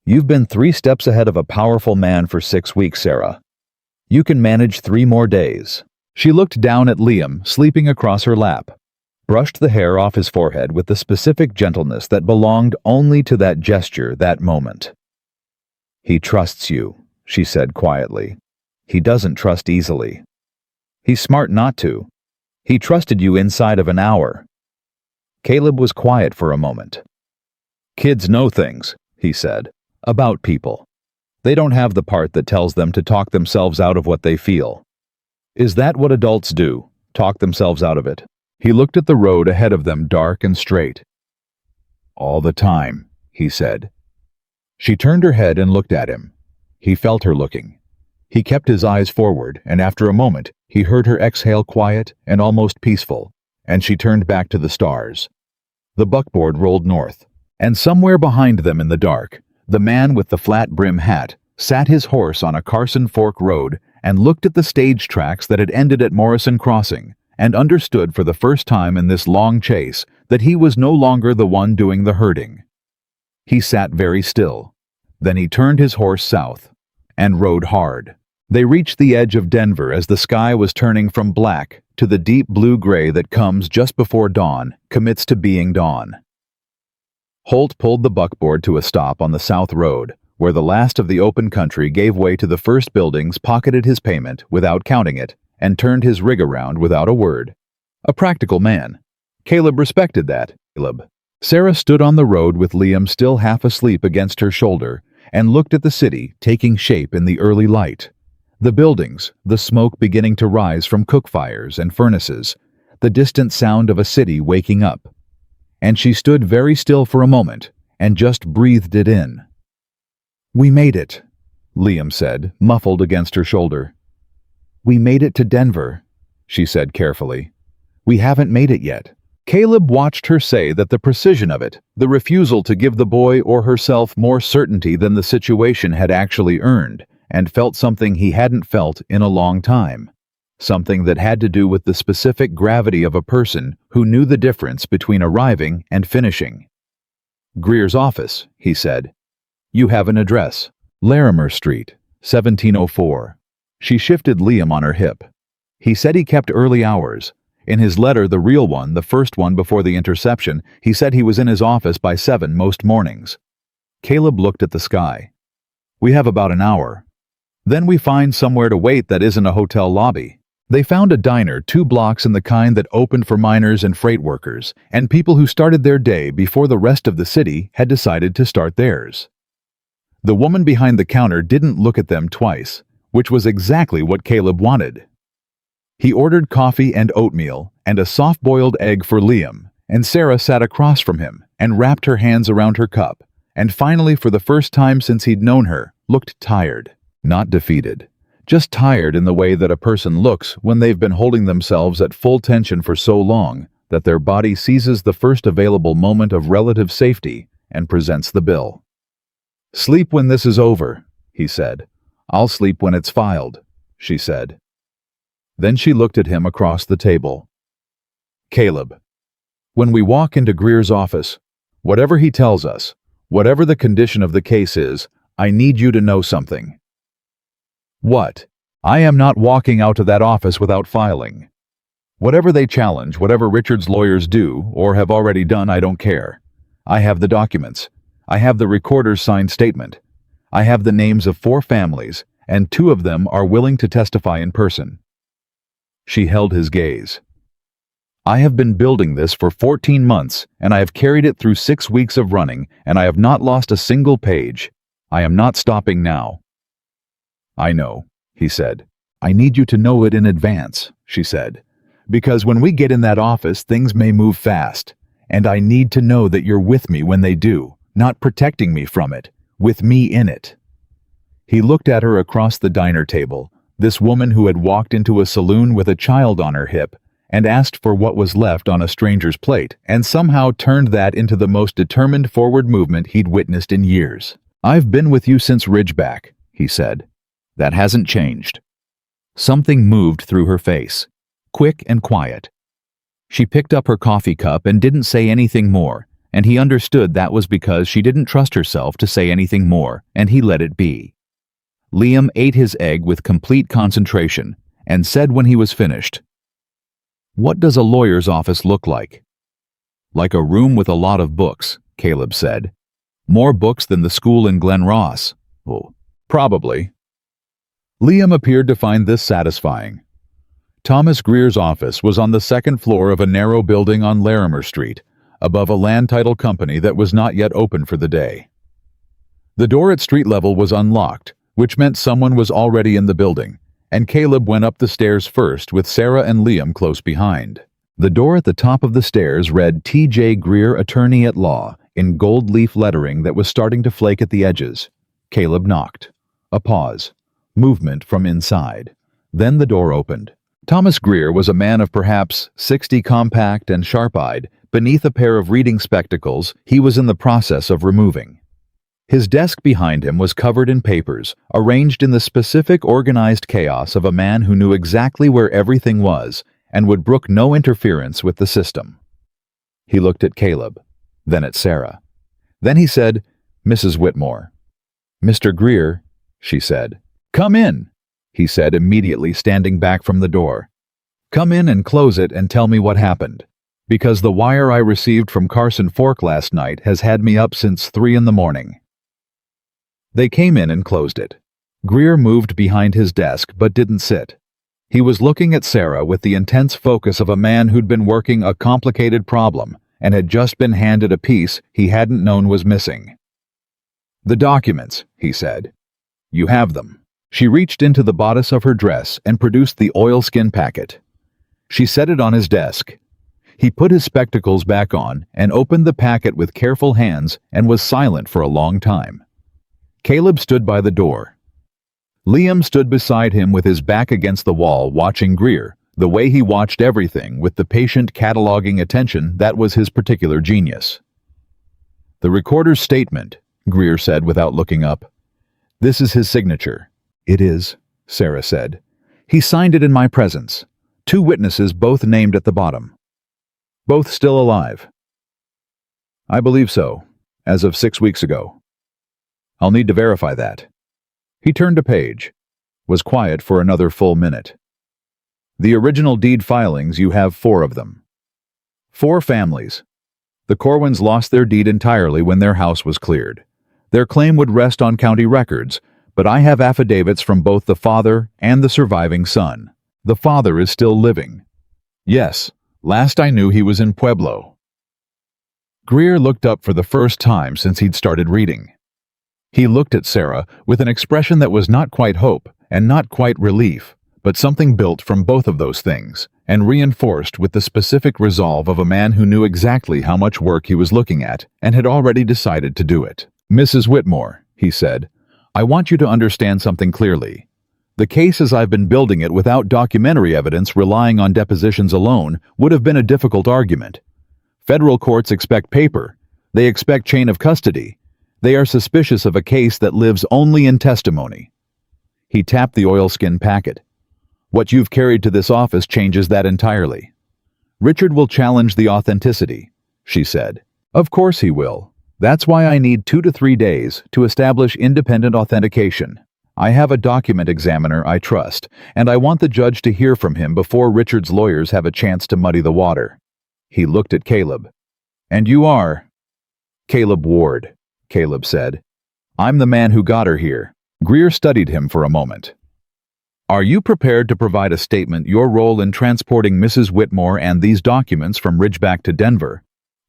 "You've been 3 steps ahead of a powerful man for 6 weeks, Sarah. You can manage 3 more days." She looked down at Liam, sleeping across her lap, brushed the hair off his forehead with the specific gentleness that belonged only to that gesture, that moment. "He trusts you," she said quietly. "He doesn't trust easily. He's smart not to. He trusted you inside of an hour." Caleb was quiet for a moment. "Kids know things," he said, "about people. They don't have the part that tells them to talk themselves out of what they feel. Is that what adults do, talk themselves out of it?" He looked at the road ahead of them, dark and straight. "All the time," he said. She turned her head and looked at him. He felt her looking. He kept his eyes forward, and after a moment, he heard her exhale, quiet and almost peaceful, and she turned back to the stars. The buckboard rolled north, and somewhere behind them in the dark, the man with the flat brim hat sat his horse on a Carson Fork road and looked at the stage tracks that had ended at Morrison Crossing, and understood for the first time in this long chase that he was no longer the one doing the herding. He sat very still. Then he turned his horse south and rode hard. They reached the edge of Denver as the sky was turning from black to the deep blue-gray that comes just before dawn commits to being dawn. Holt pulled the buckboard to a stop on the south road, where the last of the open country gave way to the first buildings, pocketed his payment without counting it, and turned his rig around without a word. A practical man. Caleb respected that. Sarah stood on the road with Liam still half asleep against her shoulder and looked at the city taking shape in the early light. The buildings, the smoke beginning to rise from cook fires and furnaces, the distant sound of a city waking up. And she stood very still for a moment and just breathed it in. "We made it," Liam said, muffled against her shoulder. "We made it to Denver," she said carefully. "We haven't made it yet." Caleb watched her say that the precision of it, the refusal to give the boy or herself more certainty than the situation had actually earned, and felt something he hadn't felt in a long time. Something that had to do with the specific gravity of a person who knew the difference between arriving and finishing. "Greer's office," he said. "You have an address. Larimer Street, 1704. She shifted Liam on her hip. He said he kept early hours. In his letter, the real one, the first one before the interception, he said he was in his office by 7 most mornings. Caleb looked at the sky. "We have about an hour. Then we find somewhere to wait that isn't a hotel lobby." They found a diner 2 blocks in the kind that opened for miners and freight workers, and people who started their day before the rest of the city had decided to start theirs. The woman behind the counter didn't look at them twice, which was exactly what Caleb wanted. He ordered coffee and oatmeal and a soft-boiled egg for Liam, and Sarah sat across from him and wrapped her hands around her cup, and finally, for the first time since he'd known her, looked tired, not defeated. Just tired in the way that a person looks when they've been holding themselves at full tension for so long that their body seizes the first available moment of relative safety and presents the bill. "Sleep when this is over," he said. "I'll sleep when it's filed," she said. Then she looked at him across the table. "Caleb, when we walk into Greer's office, whatever he tells us, whatever the condition of the case is, I need you to know something." "What?" "I am not walking out of that office without filing. Whatever they challenge, whatever Richard's lawyers do or have already done, I don't care. I have the documents. I have the recorder's signed statement. I have the names of 4 families, and 2 of them are willing to testify in person." She held his gaze. "I have been building this for 14 months, and I have carried it through 6 weeks of running, and I have not lost a single page. I am not stopping now." "I know," he said. "I need you to know it in advance," she said. "Because when we get in that office, things may move fast, and I need to know that you're with me when they do, not protecting me from it, with me in it." He looked at her across the diner table, this woman who had walked into a saloon with a child on her hip and asked for what was left on a stranger's plate, and somehow turned that into the most determined forward movement he'd witnessed in years. "I've been with you since Ridgeback," he said. "That hasn't changed. Something moved through her face, quick and quiet. She picked up her coffee cup and didn't say anything more, and he understood that was because she didn't trust herself to say anything more, and he let it be. Liam ate his egg with complete concentration and said when he was finished, "What does a lawyer's office look like?" "Like a room with a lot of books," Caleb said. "More books than the school in Glen Ross." "Oh, probably." Liam appeared to find this satisfying. Thomas Greer's office was on the second floor of a narrow building on Larimer Street, above a land title company that was not yet open for the day. The door at street level was unlocked, which meant someone was already in the building, and Caleb went up the stairs first with Sarah and Liam close behind. The door at the top of the stairs read T.J. Greer, Attorney at Law, in gold leaf lettering that was starting to flake at the edges. Caleb knocked. A pause. Movement from inside. Then the door opened. Thomas Greer was a man of perhaps 60, compact and sharp-eyed. Beneath a pair of reading spectacles he was in the process of removing. His desk behind him was covered in papers, arranged in the specific organized chaos of a man who knew exactly where everything was and would brook no interference with the system. He looked at Caleb, then at Sarah. Then he said, "Mrs. Whitmore." "Mr. Greer," she said. "Come in," he said, immediately standing back from the door. "Come in and close it and tell me what happened, because the wire I received from Carson Fork last night has had me up since 3 in the morning." They came in and closed it. Greer moved behind his desk but didn't sit. He was looking at Sarah with the intense focus of a man who'd been working a complicated problem and had just been handed a piece he hadn't known was missing. "The documents," he said. "You have them." She reached into the bodice of her dress and produced the oilskin packet. She set it on his desk. He put his spectacles back on and opened the packet with careful hands and was silent for a long time. Caleb stood by the door. Liam stood beside him with his back against the wall, watching Greer, the way he watched everything with the patient cataloging attention that was his particular genius. "The recorder's statement," Greer said without looking up. "This is his signature." "It is," Sarah said. "He signed it in my presence. 2 witnesses, both named at the bottom." "Both still alive?" "I believe so, as of 6 weeks ago. I'll need to verify that." He turned a page, was quiet for another full minute. "The original deed filings, you have 4 of them. 4 families. The Corwins lost their deed entirely when their house was cleared. Their claim would rest on county records, but I have affidavits from both the father and the surviving son. The father is still living. Yes, last I knew he was in Pueblo." Greer looked up for the first time since he'd started reading. He looked at Sarah with an expression that was not quite hope and not quite relief, but something built from both of those things, and reinforced with the specific resolve of a man who knew exactly how much work he was looking at and had already decided to do it. "Mrs. Whitmore," he said, "I want you to understand something clearly. The case as I've been building it without documentary evidence relying on depositions alone would have been a difficult argument. Federal courts expect paper. They expect chain of custody. They are suspicious of a case that lives only in testimony." He tapped the oilskin packet. "What you've carried to this office changes that entirely. Richard will challenge the authenticity," she said. "Of course he will. That's why I need 2 to 3 days to establish independent authentication. I have a document examiner I trust, and I want the judge to hear from him before Richard's lawyers have a chance to muddy the water." He looked at Caleb. "And you are?" "Caleb Ward," Caleb said. "I'm the man who got her here." Greer studied him for a moment. "Are you prepared to provide a statement your role in transporting Mrs. Whitmore and these documents from Ridgeback to Denver,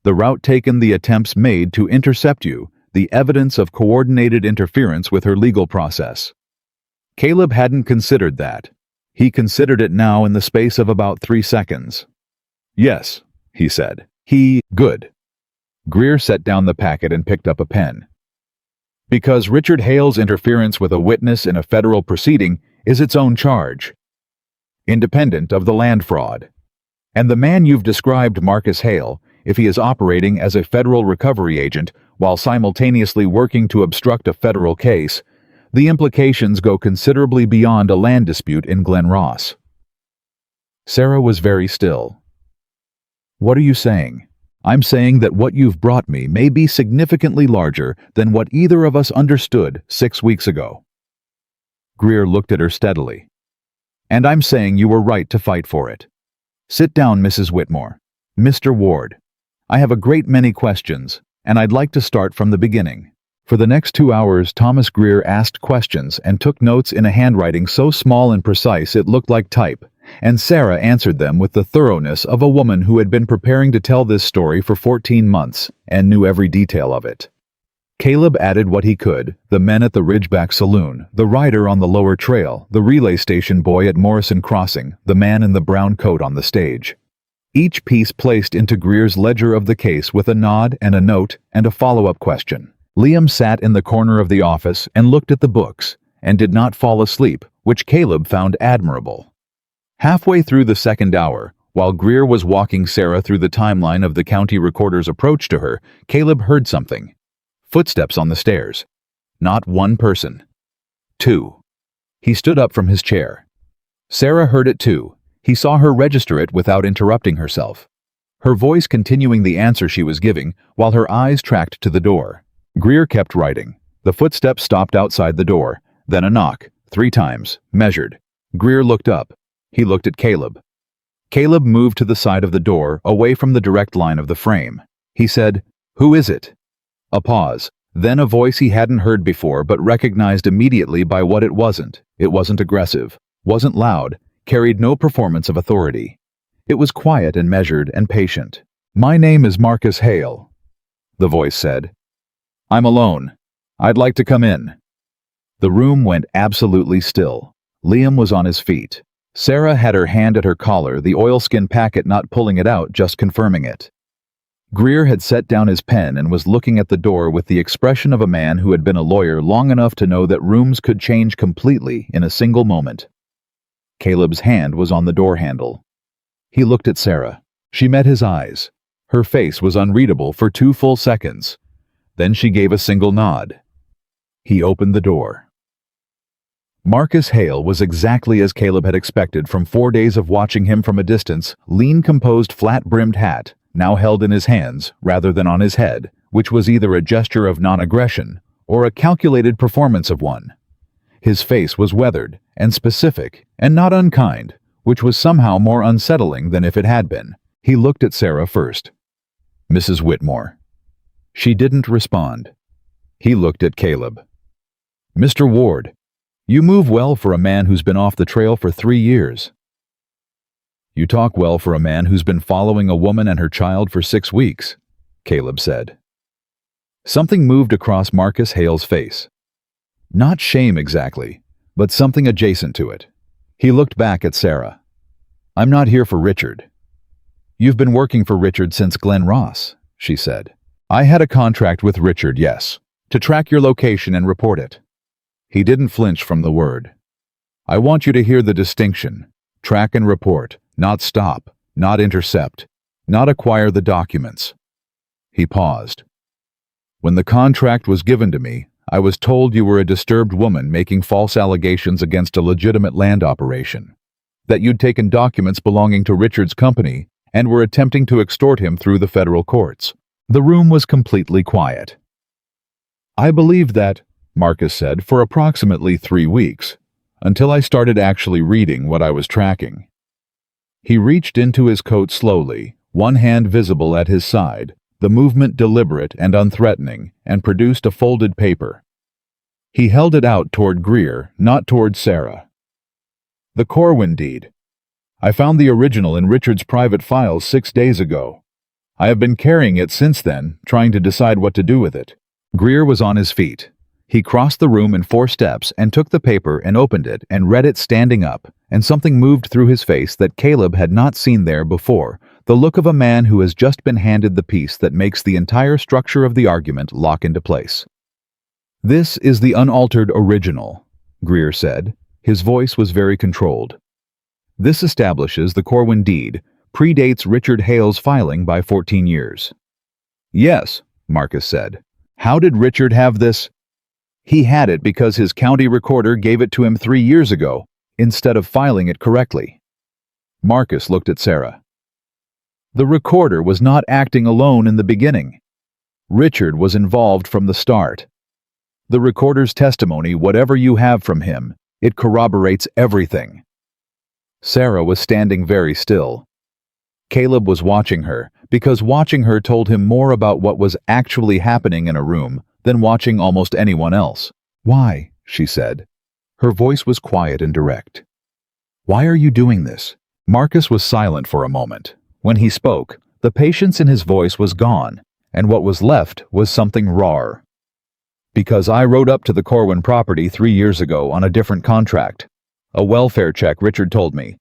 the route taken, the attempts made to intercept you, the evidence of coordinated interference with her legal process?" Caleb hadn't considered that. He considered it now in the space of about 3 seconds. "Yes," he said. Good." Greer set down the packet and picked up a pen. "Because Richard Hale's interference with a witness in a federal proceeding is its own charge, independent of the land fraud. And the man you've described, Marcus Hale, if he is operating as a federal recovery agent while simultaneously working to obstruct a federal case, The implications go considerably beyond a land dispute in Glen Ross. Sarah was very still. What are you saying? I'm saying that what you've brought me may be significantly larger than what either of us understood 6 weeks ago. Greer looked at her steadily. And I'm saying you were right to fight for it. Sit down, Mrs. Whitmore. Mr. Ward. I have a great many questions, and I'd like to start from the beginning. For the next 2 hours, Thomas Greer asked questions and took notes in a handwriting so small and precise it looked like type, and Sarah answered them with the thoroughness of a woman who had been preparing to tell this story for 14 months and knew every detail of it. Caleb added what he could: the men at the Ridgeback saloon, the rider on the lower trail, the relay station boy at Morrison Crossing, the man in the brown coat on the stage. Each piece placed into Greer's ledger of the case with a nod and a note and a follow-up question. Liam sat in the corner of the office and looked at the books, and did not fall asleep, which Caleb found admirable. Halfway through the second hour, while Greer was walking Sarah through the timeline of the county recorder's approach to her, Caleb heard something. Footsteps on the stairs. Not one person. 2. He stood up from his chair. Sarah heard it too. He saw her register it without interrupting herself, her voice continuing the answer she was giving while her eyes tracked to the door. Greer kept writing. The footsteps stopped outside the door, then a knock, 3 times, measured. Greer looked up. He looked at Caleb. Caleb moved to the side of the door, away from the direct line of the frame. He said, "Who is it?" A pause, then a voice he hadn't heard before but recognized immediately by what it wasn't. It wasn't aggressive, wasn't loud, carried no performance of authority. It was quiet and measured and patient. "My name is Marcus Hale," the voice said. "I'm alone. I'd like to come in." The room went absolutely still. Liam was on his feet. Sarah had her hand at her collar, the oilskin packet not pulling it out, just confirming it. Greer had set down his pen and was looking at the door with the expression of a man who had been a lawyer long enough to know that rooms could change completely in a single moment. Caleb's hand was on the door handle. He looked at Sarah. She met his eyes. Her face was unreadable for 2 full seconds. Then she gave a single nod. He opened the door. Marcus Hale was exactly as Caleb had expected from 4 days of watching him from a distance, lean, composed, flat-brimmed hat, now held in his hands rather than on his head, which was either a gesture of non-aggression or a calculated performance of one. His face was weathered and specific and not unkind, which was somehow more unsettling than if it had been. He looked at Sarah first. "Mrs. Whitmore." She didn't respond. He looked at Caleb. "Mr. Ward, you move well for a man who's been off the trail for 3 years. You talk well for a man who's been following a woman and her child for 6 weeks," Caleb said. Something moved across Marcus Hale's face. Not shame exactly, but something adjacent to it. He looked back at Sarah. "I'm not here for Richard." "You've been working for Richard since Glen Ross," she said. "I had a contract with Richard, yes, to track your location and report it." He didn't flinch from the word. "I want you to hear the distinction. Track and report, not stop, not intercept, not acquire the documents." He paused. "When the contract was given to me, I was told you were a disturbed woman making false allegations against a legitimate land operation, that you'd taken documents belonging to Richard's company and were attempting to extort him through the federal courts." The room was completely quiet. "I believed that," Marcus said, "for approximately 3 weeks, until I started actually reading what I was tracking." He reached into his coat slowly, one hand visible at his side, the movement deliberate and unthreatening, and produced a folded paper. He held it out toward Greer, not toward Sarah. "The Corwin deed. I found the original in Richard's private files 6 days ago. I have been carrying it since then, trying to decide what to do with it." Greer was on his feet. He crossed the room in 4 steps and took the paper and opened it and read it standing up, and something moved through his face that Caleb had not seen there before, the look of a man who has just been handed the piece that makes the entire structure of the argument lock into place. "This is the unaltered original," Greer said. His voice was very controlled. "This establishes the Corwin deed, predates Richard Hale's filing by 14 years. "Yes," Marcus said. "How did Richard have this?" He had it because his county recorder gave it to him 3 years ago, instead of filing it correctly. Marcus looked at Sarah. The recorder was not acting alone in the beginning. Richard was involved from the start. The recorder's testimony, whatever you have from him, it corroborates everything. Sarah was standing very still. Caleb was watching her, because watching her told him more about what was actually happening in a room than watching almost anyone else. "Why?" she said. Her voice was quiet and direct. "Why are you doing this?" Marcus was silent for a moment. When he spoke, the patience in his voice was gone, and what was left was something raw. "Because I rode up to the Corwin property 3 years ago on a different contract. A welfare check, Richard told me.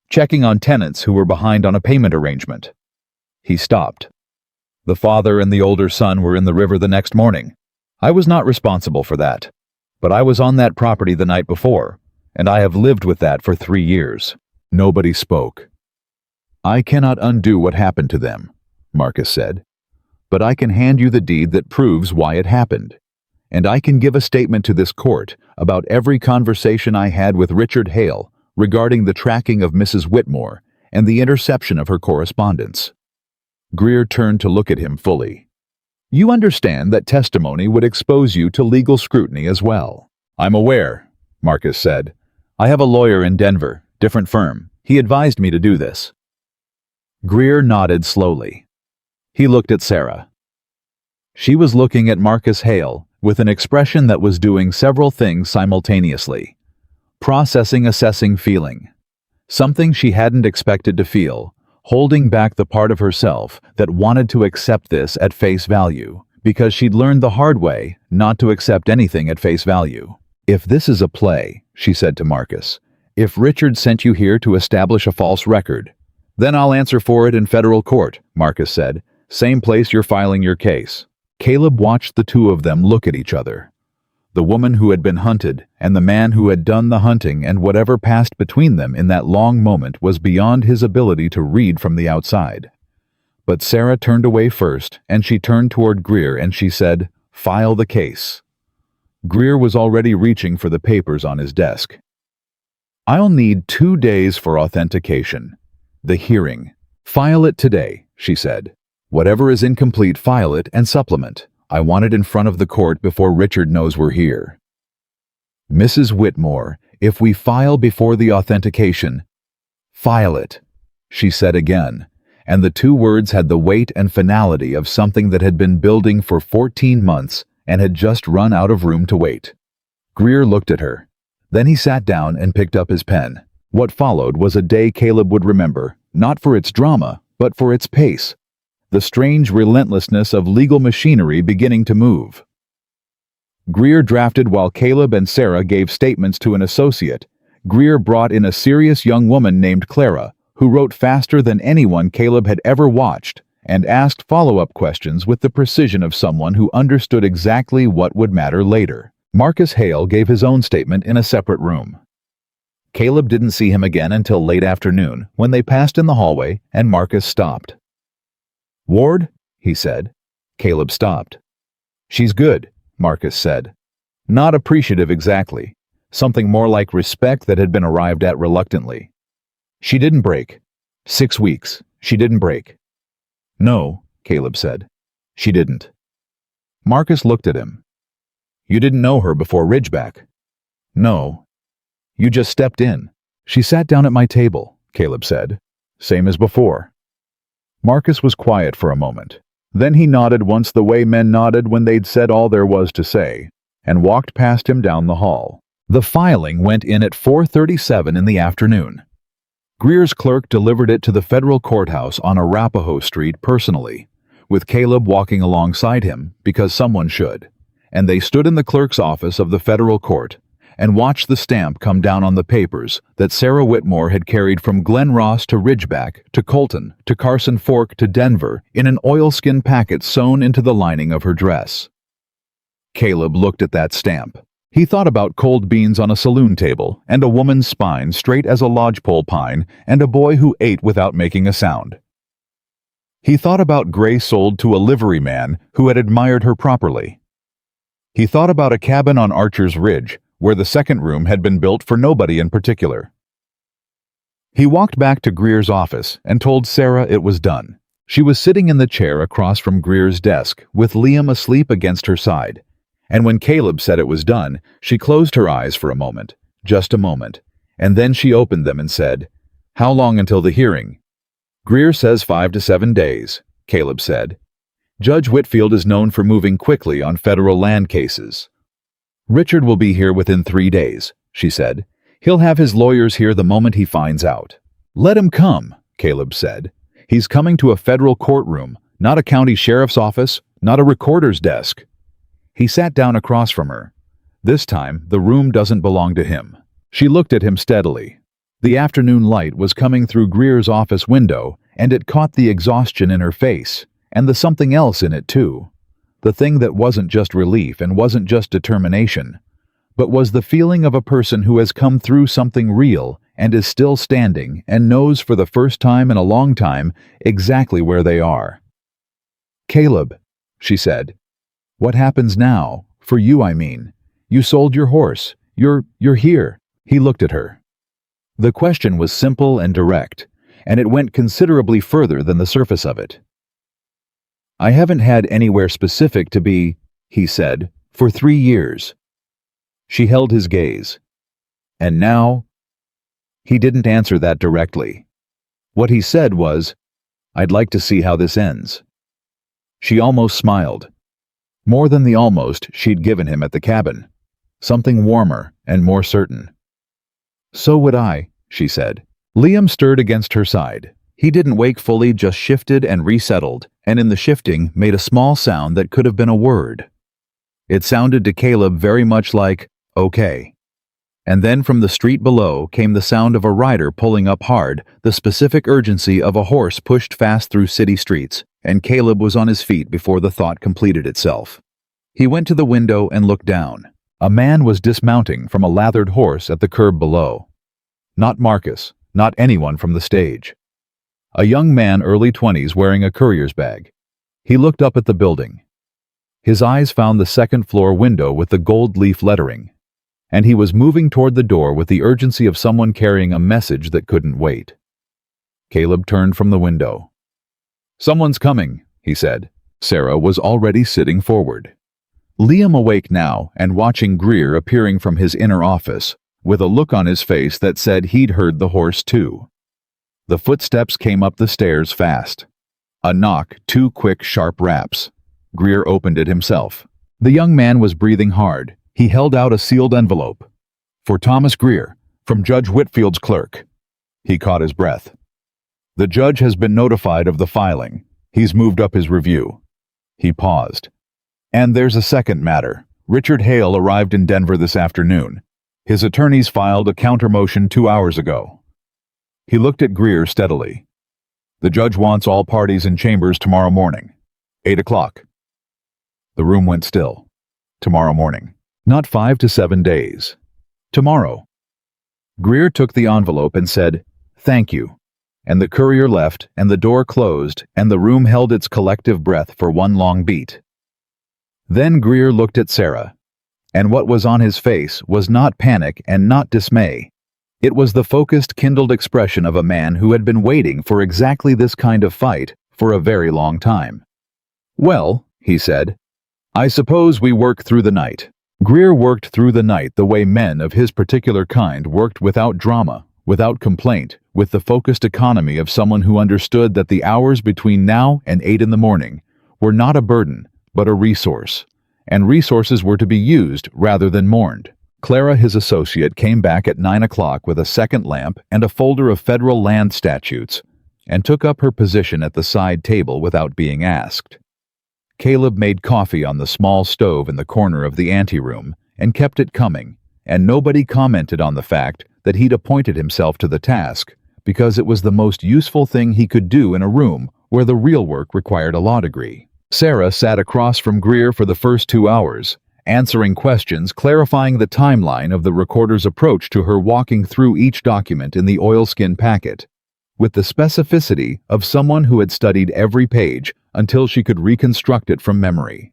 Checking on tenants who were behind on a payment arrangement." He stopped. "The father and the older son were in the river the next morning. I was not responsible for that. But I was on that property the night before, and I have lived with that for 3 years. Nobody spoke. "I cannot undo what happened to them," Marcus said. "But I can hand you the deed that proves why it happened. And I can give a statement to this court about every conversation I had with Richard Hale regarding the tracking of Mrs. Whitmore and the interception of her correspondence." Greer turned to look at him fully. "You understand that testimony would expose you to legal scrutiny as well." "I'm aware," Marcus said. "I have a lawyer in Denver, different firm. He advised me to do this." Greer nodded slowly. He looked at Sarah. She was looking at Marcus Hale with an expression that was doing several things simultaneously. Processing, assessing, feeling. Something she hadn't expected to feel, holding back the part of herself that wanted to accept this at face value, because she'd learned the hard way not to accept anything at face value. "If this is a play," she said to Marcus, "if Richard sent you here to establish a false record, then I'll answer for it in federal court," Marcus said. "Same place you're filing your case." Caleb watched the two of them look at each other. The woman who had been hunted and the man who had done the hunting, and whatever passed between them in that long moment was beyond his ability to read from the outside. But Sarah turned away first, and she turned toward Greer and she said, "File the case." Greer was already reaching for the papers on his desk. "I'll need 2 days for authentication. The hearing. File it today," she said. "Whatever is incomplete, file it and supplement. I want it in front of the court before Richard knows we're here." "Mrs. Whitmore, if we file before the authentication—" "File it," she said again, and the 2 words had the weight and finality of something that had been building for 14 months and had just run out of room to wait. Greer looked at her. Then he sat down and picked up his pen. What followed was a day Caleb would remember, not for its drama, but for its pace. The strange relentlessness of legal machinery beginning to move. Greer drafted while Caleb and Sarah gave statements to an associate. Greer brought in a serious young woman named Clara, who wrote faster than anyone Caleb had ever watched, and asked follow-up questions with the precision of someone who understood exactly what would matter later. Marcus Hale gave his own statement in a separate room. Caleb didn't see him again until late afternoon, when they passed in the hallway and Marcus stopped. "Ward?" he said. Caleb stopped. "She's good," Marcus said. Not appreciative exactly. Something more like respect that had been arrived at reluctantly. "She didn't break. 6 weeks. She didn't break." "No," Caleb said. "She didn't." Marcus looked at him. "You didn't know her before Ridgeback?" "No. You just stepped in." "She sat down at my table," Caleb said. "Same as before." Marcus was quiet for a moment. Then he nodded once the way men nodded when they'd said all there was to say, and walked past him down the hall. The filing went in at 4:37 in the afternoon. Greer's clerk delivered it to the federal courthouse on Arapahoe Street personally, with Caleb walking alongside him because someone should, and they stood in the clerk's office of the federal court and watched the stamp come down on the papers that Sarah Whitmore had carried from Glen Ross to Ridgeback to Colton to Carson Fork to Denver in an oilskin packet sewn into the lining of her dress. Caleb looked at that stamp. He thought about cold beans on a saloon table and a woman's spine straight as a lodgepole pine and a boy who ate without making a sound. He thought about gray sold to a liveryman who had admired her properly. He thought about a cabin on Archer's Ridge, where the second room had been built for nobody in particular. He walked back to Greer's office and told Sarah it was done. She was sitting in the chair across from Greer's desk, with Liam asleep against her side. And when Caleb said it was done, she closed her eyes for a moment, just a moment, and then she opened them and said, "How long until the hearing?" "Greer says 5 to 7 days, Caleb said. "Judge Whitfield is known for moving quickly on federal land cases." "Richard will be here within 3 days, she said. "He'll have his lawyers here the moment he finds out." "Let him come," Caleb said. "He's coming to a federal courtroom, not a county sheriff's office, not a recorder's desk." He sat down across from her. This time, the room doesn't belong to him. She looked at him steadily. The afternoon light was coming through Greer's office window, and it caught the exhaustion in her face, and the something else in it too. The thing that wasn't just relief and wasn't just determination, but was the feeling of a person who has come through something real and is still standing and knows for the first time in a long time exactly where they are. "Caleb," she said, "what happens now? For you, I mean. You sold your horse. You're here." He looked at her. The question was simple and direct, and it went considerably further than the surface of it. "I haven't had anywhere specific to be," he said, "for 3 years. She held his gaze. "And now?" He didn't answer that directly. What he said was, "I'd like to see how this ends." She almost smiled. More than the almost she'd given him at the cabin. Something warmer and more certain. "So would I," she said. Liam stirred against her side. He didn't wake fully, just shifted and resettled, and in the shifting made a small sound that could have been a word. It sounded to Caleb very much like, "Okay." And then from the street below came the sound of a rider pulling up hard, the specific urgency of a horse pushed fast through city streets, and Caleb was on his feet before the thought completed itself. He went to the window and looked down. A man was dismounting from a lathered horse at the curb below. Not Marcus, not anyone from the stage. A young man, early 20s, wearing a courier's bag. He looked up at the building. His eyes found the second-floor window with the gold leaf lettering, and he was moving toward the door with the urgency of someone carrying a message that couldn't wait. Caleb turned from the window. "Someone's coming," he said. Sarah was already sitting forward. Liam, awake now and watching Greer appearing from his inner office, with a look on his face that said he'd heard the horse too. The footsteps came up the stairs fast. A knock, 2 quick, sharp raps. Greer opened it himself. The young man was breathing hard. He held out a sealed envelope. "For Thomas Greer, from Judge Whitfield's clerk." He caught his breath. "The judge has been notified of the filing. He's moved up his review." He paused. "And there's a second matter. Richard Hale arrived in Denver this afternoon. His attorneys filed a counter-motion 2 hours ago." He looked at Greer steadily. "The judge wants all parties in chambers tomorrow morning. 8 o'clock. The room went still. Tomorrow morning. Not 5 to 7 days. Tomorrow. Greer took the envelope and said, "Thank you." And the courier left, and the door closed, and the room held its collective breath for one long beat. Then Greer looked at Sarah, and what was on his face was not panic and not dismay. It was the focused, kindled expression of a man who had been waiting for exactly this kind of fight for a very long time. "Well," he said, "I suppose we work through the night." Greer worked through the night the way men of his particular kind worked, without drama, without complaint, with the focused economy of someone who understood that the hours between now and 8 in the morning were not a burden, but a resource, and resources were to be used rather than mourned. Clara, his associate, came back at 9 o'clock with a second lamp and a folder of federal land statutes, and took up her position at the side table without being asked. Caleb made coffee on the small stove in the corner of the anteroom and kept it coming, and nobody commented on the fact that he'd appointed himself to the task because it was the most useful thing he could do in a room where the real work required a law degree. Sarah sat across from Greer for the first 2 hours, answering questions, clarifying the timeline of the recorder's approach to her, walking through each document in the oilskin packet, with the specificity of someone who had studied every page until she could reconstruct it from memory.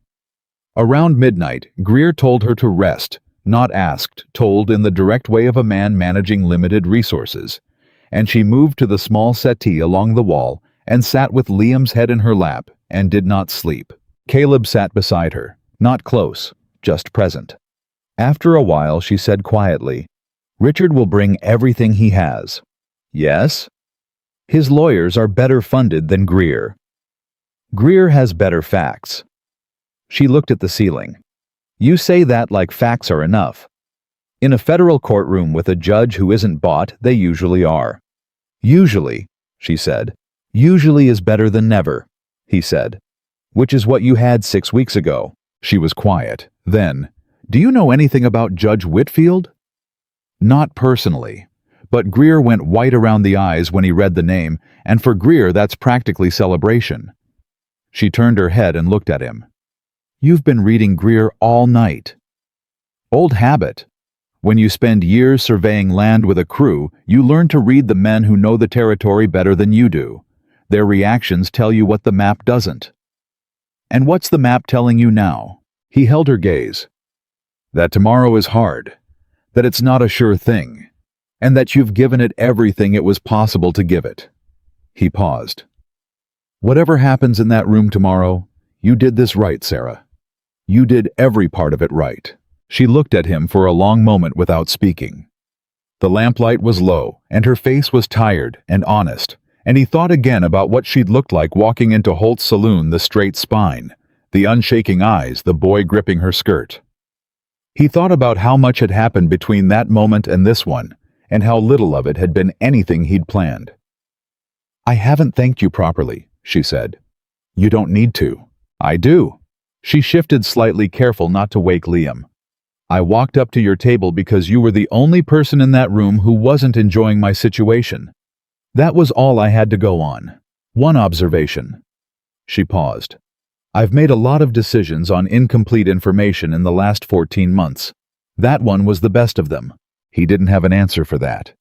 Around midnight, Greer told her to rest, not asked, told in the direct way of a man managing limited resources. And she moved to the small settee along the wall and sat with Liam's head in her lap and did not sleep. Caleb sat beside her, not close, just present. After a while, she said quietly, "Richard will bring everything he has." "Yes?" "His lawyers are better funded than Greer. Greer has better facts." She looked at the ceiling. "You say that like facts are enough. In a federal courtroom with a judge who isn't bought, they usually are." "Usually," she said. "Usually is better than never," he said. "Which is what you had 6 weeks ago." She was quiet. Then, "Do you know anything about Judge Whitfield?" "Not personally." But Greer went white around the eyes when he read the name, and for Greer that's practically celebration. She turned her head and looked at him. "You've been reading Greer all night." "Old habit. When you spend years surveying land with a crew, you learn to read the men who know the territory better than you do. Their reactions tell you what the map doesn't." "And what's the map telling you now?" He held her gaze. "That tomorrow is hard, that it's not a sure thing, and that you've given it everything it was possible to give it." He paused. "Whatever happens in that room tomorrow, you did this right, Sarah. You did every part of it right." She looked at him for a long moment without speaking. The lamplight was low, and her face was tired and honest, and he thought again about what she'd looked like walking into Holt's saloon, the straight spine, the unshaking eyes, the boy gripping her skirt. He thought about how much had happened between that moment and this one, and how little of it had been anything he'd planned. "I haven't thanked you properly," she said. "You don't need to." "I do." She shifted slightly, careful not to wake Liam. "I walked up to your table because you were the only person in that room who wasn't enjoying my situation. That was all I had to go on. One observation." She paused. "I've made a lot of decisions on incomplete information in the last 14 months. That one was the best of them." He didn't have an answer for that.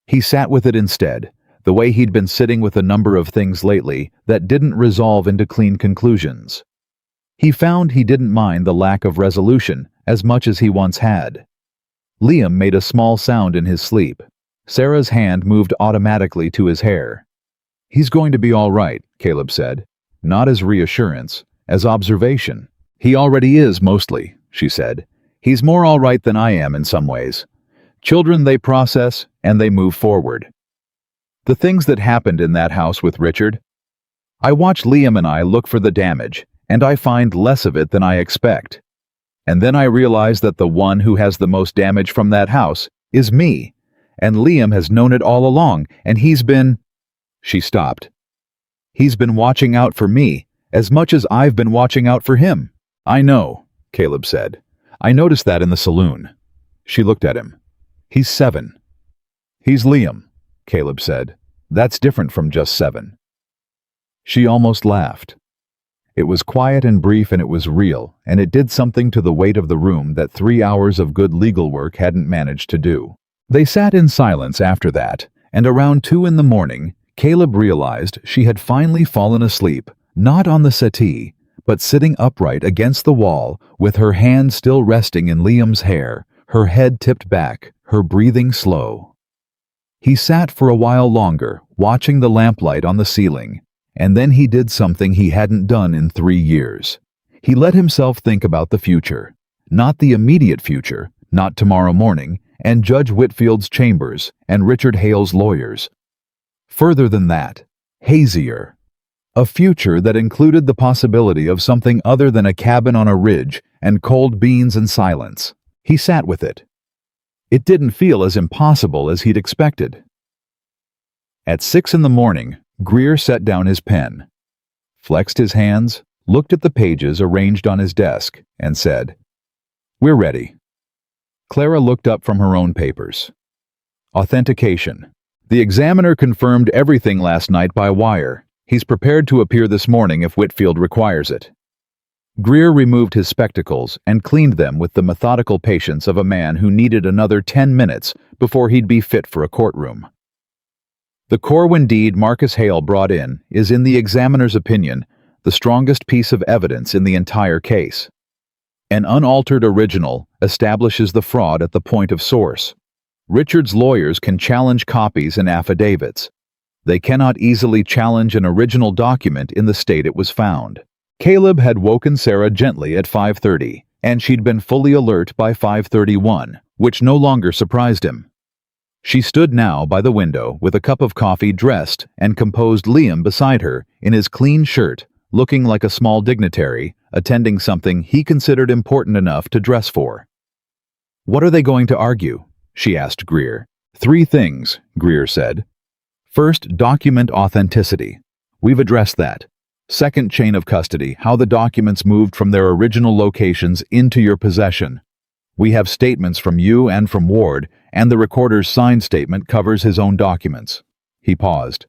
He sat with it instead, the way he'd been sitting with a number of things lately that didn't resolve into clean conclusions. He found he didn't mind the lack of resolution as much as he once had. Liam made a small sound in his sleep. Sarah's hand moved automatically to his hair. "He's going to be all right," Caleb said, not as reassurance, as observation. "He already is, mostly," she said. "He's more all right than I am in some ways. Children, they process, and they move forward." The things that happened in that house with Richard. I watch Liam and I look for the damage, and I find less of it than I expect. And then I realize that the one who has the most damage from that house is me, and Liam has known it all along, and he's been... She stopped. "He's been watching out for me, as much as I've been watching out for him." "I know," Caleb said. "I noticed that in the saloon." She looked at him. "He's 7. "He's Liam," Caleb said. "That's different from just 7. She almost laughed. It was quiet and brief, and it was real, and it did something to the weight of the room that 3 hours of good legal work hadn't managed to do. They sat in silence after that, and around 2 in the morning, Caleb realized she had finally fallen asleep, not on the settee, but sitting upright against the wall, with her hand still resting in Liam's hair, her head tipped back, her breathing slow. He sat for a while longer, watching the lamplight on the ceiling, and then he did something he hadn't done in 3 years. He let himself think about the future. Not the immediate future, not tomorrow morning, and Judge Whitfield's chambers, and Richard Hale's lawyers. Further than that, hazier. A future that included the possibility of something other than a cabin on a ridge and cold beans and silence. He sat with it. It didn't feel as impossible as he'd expected. At 6 in the morning, Greer set down his pen, flexed his hands, looked at the pages arranged on his desk, and said, "We're ready." Clara looked up from her own papers. Authentication. "The examiner confirmed everything last night by wire. He's prepared to appear this morning if Whitfield requires it." Greer removed his spectacles and cleaned them with the methodical patience of a man who needed another 10 minutes before he'd be fit for a courtroom. The Corwin deed Marcus Hale brought in is, in the examiner's opinion, the strongest piece of evidence in the entire case. An unaltered original establishes the fraud at the point of source. Richard's lawyers can challenge copies and affidavits. They cannot easily challenge an original document in the state it was found. Caleb had woken Sarah gently at 5:30, and she'd been fully alert by 5:31, which no longer surprised him. She stood now by the window with a cup of coffee, dressed and composed Liam beside her in his clean shirt, looking like a small dignitary, attending something he considered important enough to dress for. "What are they going to argue?" she asked Greer. "Three things," Greer said. "First, document authenticity. We've addressed that. Second, chain of custody, how the documents moved from their original locations into your possession. We have statements from you and from Ward, and the recorder's signed statement covers his own documents." He paused.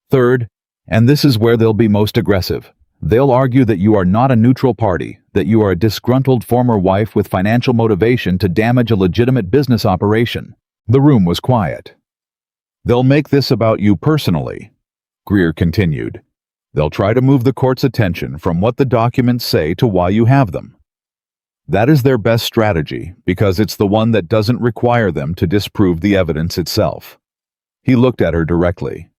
"Third, and this is where they'll be most aggressive, they'll argue that you are not a neutral party, that you are a disgruntled former wife with financial motivation to damage a legitimate business operation." The room was quiet. "They'll make this about you personally," Greer continued. "They'll try to move the court's attention from what the documents say to why you have them. That is their best strategy because it's the one that doesn't require them to disprove the evidence itself." He looked at her directly.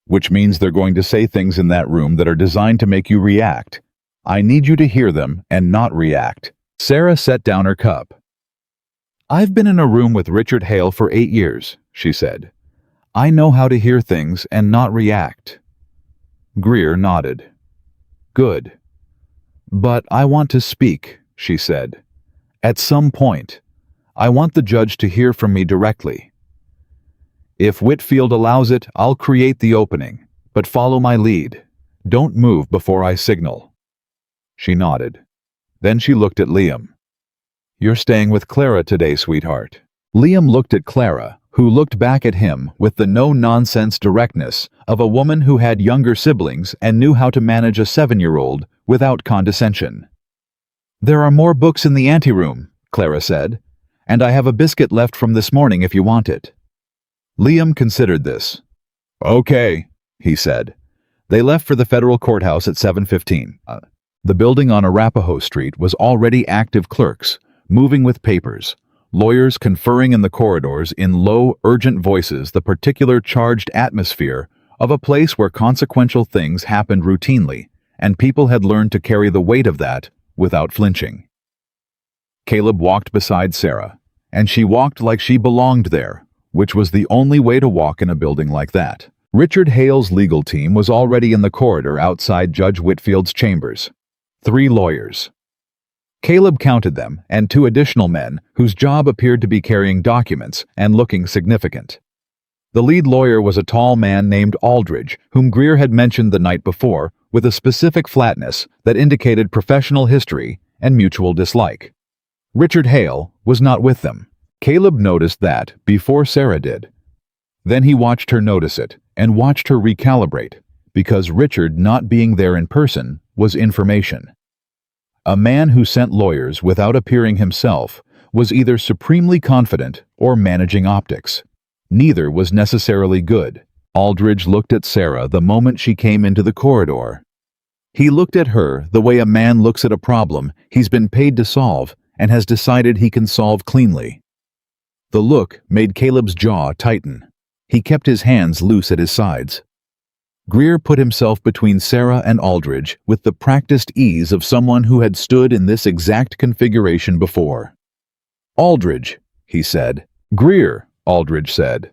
"Which means they're going to say things in that room that are designed to make you react. I need you to hear them and not react." Sarah set down her cup. "I've been in a room with Richard Hale for 8 years," she said. "I know how to hear things and not react." Greer nodded. "Good. But I want to speak," she said. "At some point. I want the judge to hear from me directly. If Whitfield allows it, I'll create the opening, but follow my lead. Don't move before I signal." She nodded. Then she looked at Liam. "You're staying with Clara today, sweetheart." Liam looked at Clara, who looked back at him with the no-nonsense directness of a woman who had younger siblings and knew how to manage a 7-year-old without condescension. "There are more books in the anteroom," Clara said, "and I have a biscuit left from this morning if you want it." Liam considered this. "Okay," he said. They left for the federal courthouse at 7:15. The building on Arapahoe Street was already active, clerks, moving with papers, lawyers conferring in the corridors in low, urgent voices, the particular charged atmosphere of a place where consequential things happened routinely, and people had learned to carry the weight of that without flinching. Caleb walked beside Sarah, and she walked like she belonged there, which was the only way to walk in a building like that. Richard Hale's legal team was already in the corridor outside Judge Whitfield's chambers. 3 lawyers. Caleb counted them, and 2 additional men whose job appeared to be carrying documents and looking significant. The lead lawyer was a tall man named Aldridge, whom Greer had mentioned the night before, with a specific flatness that indicated professional history and mutual dislike. Richard Hale was not with them. Caleb noticed that before Sarah did. Then he watched her notice it and watched her recalibrate, because Richard not being there in person was information. A man who sent lawyers without appearing himself was either supremely confident or managing optics. Neither was necessarily good. Aldridge looked at Sarah the moment she came into the corridor. He looked at her the way a man looks at a problem he's been paid to solve and has decided he can solve cleanly. The look made Caleb's jaw tighten. He kept his hands loose at his sides. Greer put himself between Sarah and Aldridge with the practiced ease of someone who had stood in this exact configuration before. "Aldridge," he said. "Greer," Aldridge said.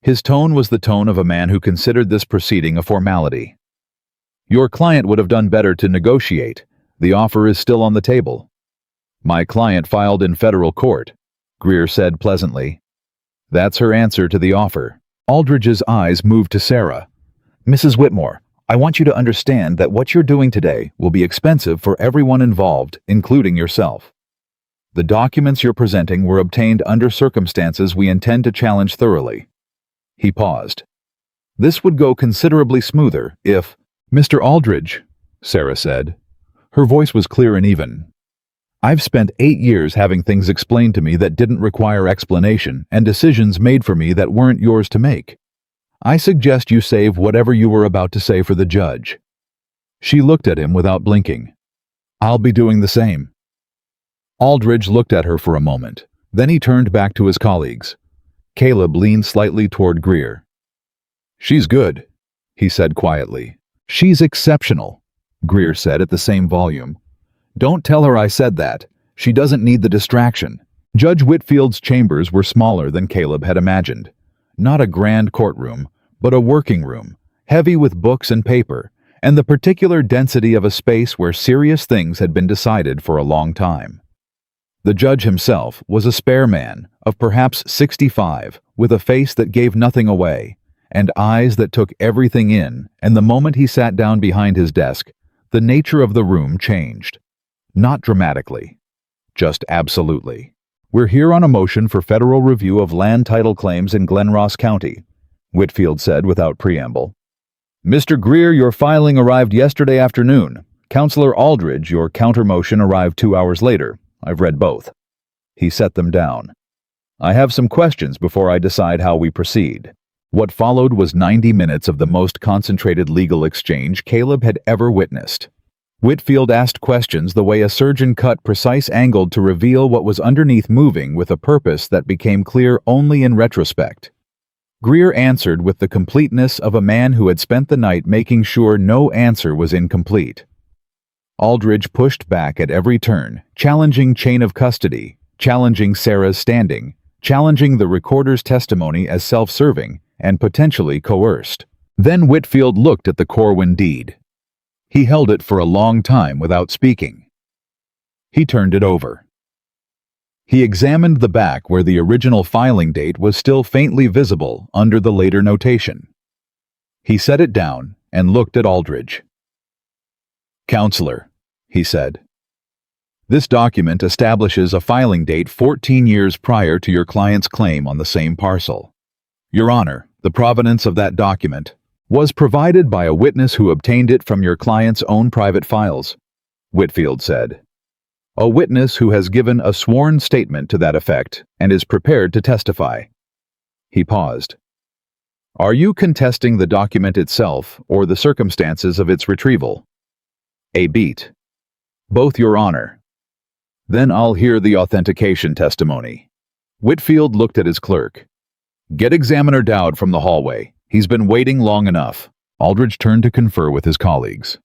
His tone was the tone of a man who considered this proceeding a formality. "Your client would have done better to negotiate. The offer is still on the table." "My client filed in federal court," Greer said pleasantly. "That's her answer to the offer." Aldridge's eyes moved to Sarah. "Mrs. Whitmore, I want you to understand that what you're doing today will be expensive for everyone involved, including yourself. The documents you're presenting were obtained under circumstances we intend to challenge thoroughly." He paused. "This would go considerably smoother if—" "Mr. Aldridge," Sarah said. Her voice was clear and even. "I've spent 8 years having things explained to me that didn't require explanation and decisions made for me that weren't yours to make. I suggest you save whatever you were about to say for the judge." She looked at him without blinking. "I'll be doing the same." Aldridge looked at her for a moment. Then he turned back to his colleagues. Caleb leaned slightly toward Greer. "She's good," he said quietly. "She's exceptional," Greer said at the same volume. "Don't tell her I said that. She doesn't need the distraction." Judge Whitfield's chambers were smaller than Caleb had imagined. Not a grand courtroom, but a working room, heavy with books and paper, and the particular density of a space where serious things had been decided for a long time. The judge himself was a spare man of perhaps 65, with a face that gave nothing away, and eyes that took everything in, and the moment he sat down behind his desk, the nature of the room changed. Not dramatically, just absolutely. "We're here on a motion for federal review of land title claims in Glenross County," Whitfield said without preamble. "Mr. Greer, your filing arrived yesterday afternoon. Counselor Aldridge, your counter-motion arrived 2 hours later. I've read both." He set them down. "I have some questions before I decide how we proceed." What followed was 90 minutes of the most concentrated legal exchange Caleb had ever witnessed. Whitfield asked questions the way a surgeon cut precise angled to reveal what was underneath, moving with a purpose that became clear only in retrospect. Greer answered with the completeness of a man who had spent the night making sure no answer was incomplete. Aldridge pushed back at every turn, challenging chain of custody, challenging Sarah's standing, challenging the recorder's testimony as self-serving and potentially coerced. Then Whitfield looked at the Corwin deed. He held it for a long time without speaking. He turned it over. He examined the back where the original filing date was still faintly visible under the later notation. He set it down and looked at Aldridge. "Counselor," he said, "this document establishes a filing date 14 years prior to your client's claim on the same parcel. Your Honor, the provenance of that document was provided by a witness who obtained it from your client's own private files," Whitfield said. "A witness who has given a sworn statement to that effect and is prepared to testify." He paused. "Are you contesting the document itself or the circumstances of its retrieval?" A beat. "Both, Your Honor." "Then I'll hear the authentication testimony." Whitfield looked at his clerk. "Get Examiner Dowd from the hallway. He's been waiting long enough." Aldridge turned to confer with his colleagues.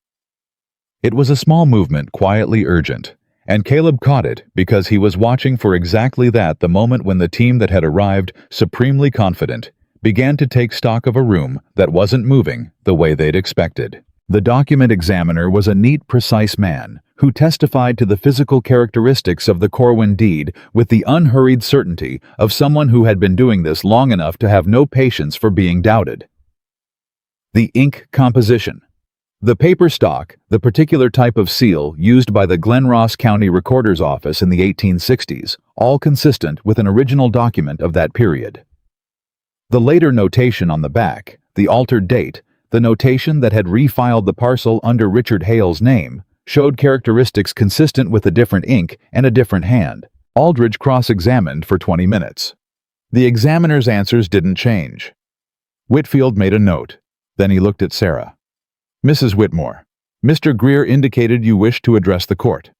It was a small movement, quietly urgent, and Caleb caught it because he was watching for exactly that the moment when the team that had arrived, supremely confident, began to take stock of a room that wasn't moving the way they'd expected. The document examiner was a neat, precise man who testified to the physical characteristics of the Corwin deed with the unhurried certainty of someone who had been doing this long enough to have no patience for being doubted. The ink composition, the paper stock, the particular type of seal used by the Glenross County Recorder's Office in the 1860s, all consistent with an original document of that period. The later notation on the back, the altered date, the notation that had refiled the parcel under Richard Hale's name, showed characteristics consistent with a different ink and a different hand. Aldridge cross-examined for 20 minutes. The examiner's answers didn't change. Whitfield made a note. Then he looked at Sarah. "Mrs. Whitmore, Mr. Greer indicated you wished to address the court."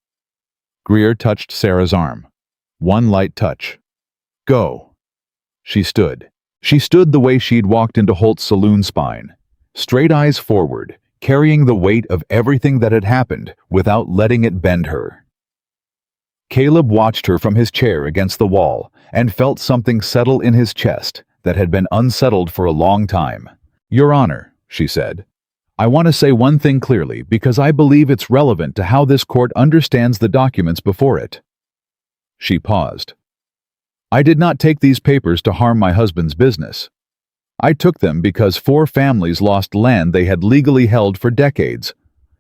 Greer touched Sarah's arm. One light touch. "Go." She stood. She stood the way she'd walked into Holt's saloon spine. Straight eyes forward, carrying the weight of everything that had happened without letting it bend her. Caleb watched her from his chair against the wall and felt something settle in his chest that had been unsettled for a long time. "Your Honor," she said, "I want to say one thing clearly because I believe it's relevant to how this court understands the documents before it." She paused. "I did not take these papers to harm my husband's business. I took them because 4 families lost land they had legally held for decades,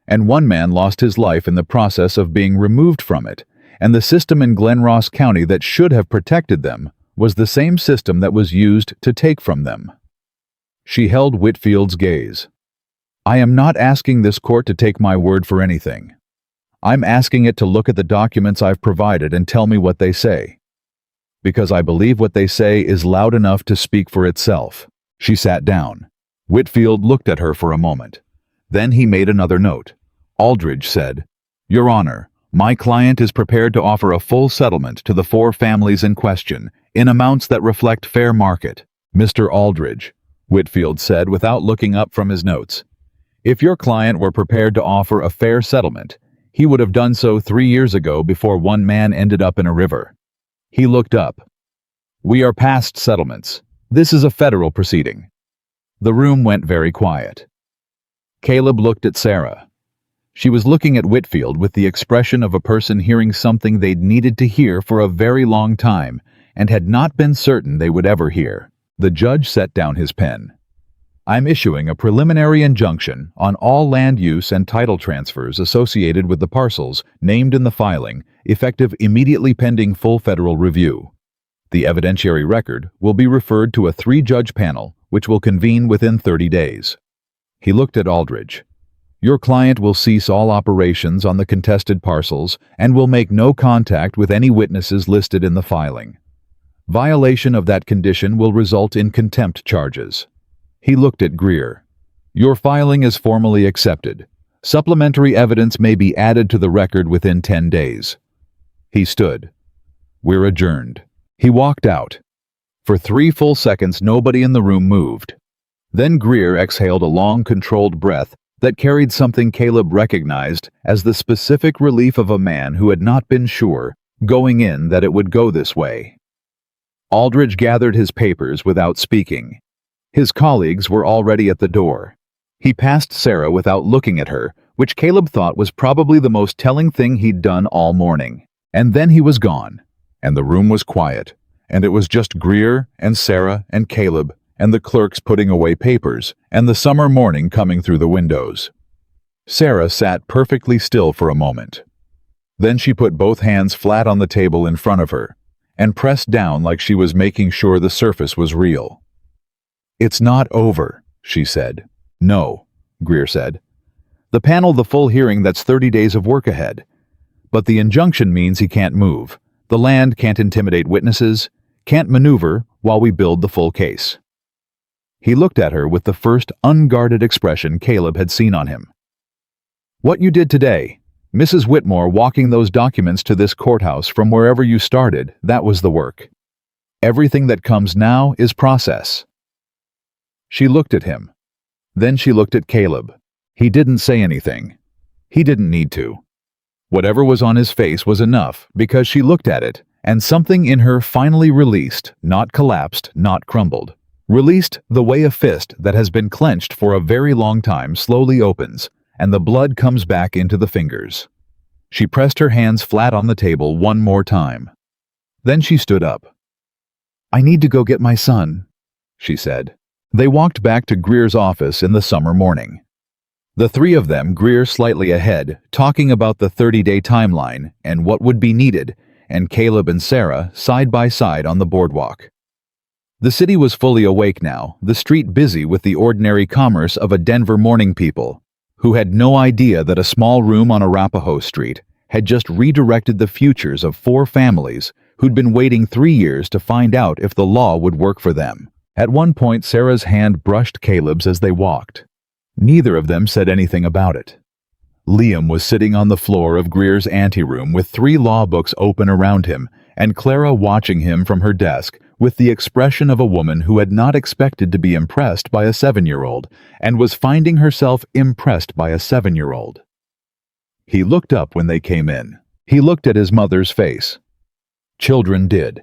and one man lost his life in the process of being removed from it, and the system in Glenross County that should have protected them was the same system that was used to take from them." She held Whitfield's gaze. "I am not asking this court to take my word for anything. I'm asking it to look at the documents I've provided and tell me what they say. Because I believe what they say is loud enough to speak for itself." She sat down. Whitfield looked at her for a moment. Then he made another note. Aldridge said, "Your Honor, My client is prepared to offer a full settlement to the 4 families in question in amounts that reflect fair market. Mr. Aldridge, Whitfield said without looking up from his notes. If your client were prepared to offer a fair settlement, he would have done so 3 years ago before one man ended up in a river. He looked up. We are past settlements. This is a federal proceeding. The room went very quiet. Caleb looked at Sarah. She was looking at Whitfield with the expression of a person hearing something they'd needed to hear for a very long time and had not been certain they would ever hear. The judge set down his pen. I'm issuing a preliminary injunction on all land use and title transfers associated with the parcels named in the filing, effective immediately pending full federal review. The evidentiary record will be referred to a 3-judge panel, which will convene within 30 days. He looked at Aldridge. Your client will cease all operations on the contested parcels and will make no contact with any witnesses listed in the filing. Violation of that condition will result in contempt charges. He looked at Greer. Your filing is formally accepted. Supplementary evidence may be added to the record within 10 days. He stood. We're adjourned. He walked out. For 3 full seconds, nobody in the room moved. Then Greer exhaled a long, controlled breath that carried something Caleb recognized as the specific relief of a man who had not been sure, going in, that it would go this way. Aldridge gathered his papers without speaking. His colleagues were already at the door. He passed Sarah without looking at her, which Caleb thought was probably the most telling thing he'd done all morning. And then he was gone, and the room was quiet, and it was just Greer and Sarah and Caleb and the clerks putting away papers, and the summer morning coming through the windows. Sarah sat perfectly still for a moment. Then she put both hands flat on the table in front of her, and pressed down like she was making sure the surface was real. It's not over, she said. No, Greer said. The panel, the full hearing, that's 30 days of work ahead. But the injunction means he can't move. The land can't intimidate witnesses, can't maneuver while we build the full case. He looked at her with the first unguarded expression Caleb had seen on him. What you did today, Mrs. Whitmore walking those documents to this courthouse from wherever you started, that was the work. Everything that comes now is process. She looked at him. Then she looked at Caleb. He didn't say anything. He didn't need to. Whatever was on his face was enough, because she looked at it, and something in her finally released, not collapsed, not crumbled. Released the way a fist that has been clenched for a very long time slowly opens, and the blood comes back into the fingers. She pressed her hands flat on the table one more time. Then she stood up. I need to go get my son, she said. They walked back to Greer's office in the summer morning. The 3 of them, Greer slightly ahead, talking about the 30-day timeline and what would be needed, and Caleb and Sarah side by side on the boardwalk. The city was fully awake now, the street busy with the ordinary commerce of a Denver morning people, who had no idea that a small room on Arapahoe Street had just redirected the futures of 4 families who'd been waiting 3 years to find out if the law would work for them. At one point, Sarah's hand brushed Caleb's as they walked. Neither of them said anything about it. Liam was sitting on the floor of Greer's anteroom with 3 law books open around him, and Clara watching him from her desk with the expression of a woman who had not expected to be impressed by a 7-year-old and was finding herself impressed by a 7-year-old. He looked up when they came in. He looked at his mother's face. Children did.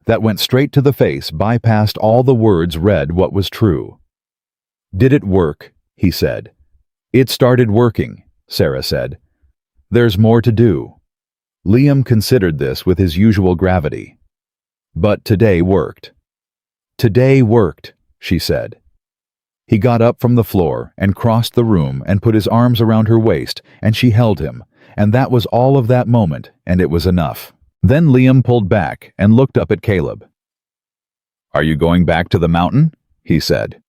That went straight to the face, bypassed all the words, read what was true. Did it work? He said. It started working, Sarah said. There's more to do. Liam considered this with his usual gravity. But today worked. Today worked, she said. He got up from the floor and crossed the room and put his arms around her waist, and she held him, and that was all of that moment, and it was enough. Then Liam pulled back and looked up at Caleb. Are you going back to the mountain? He said.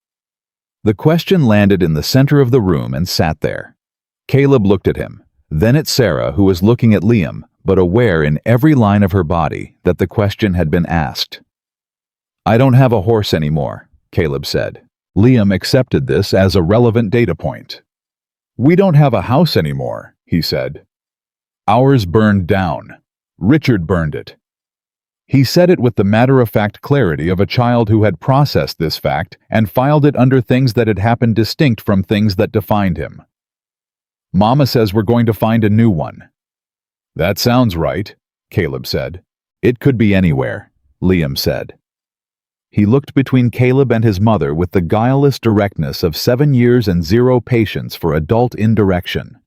The question landed in the center of the room and sat there. Caleb looked at him, then at Sarah, who was looking at Liam, but aware in every line of her body that the question had been asked. I don't have a horse anymore, Caleb said. Liam accepted this as a relevant data point. We don't have a house anymore, he said. Ours burned down. Richard burned it. He said it with the matter-of-fact clarity of a child who had processed this fact and filed it under things that had happened distinct from things that defined him. Mama says we're going to find a new one. That sounds right, Caleb said. It could be anywhere, Liam said. He looked between Caleb and his mother with the guileless directness of 7 years and zero patience for adult indirection.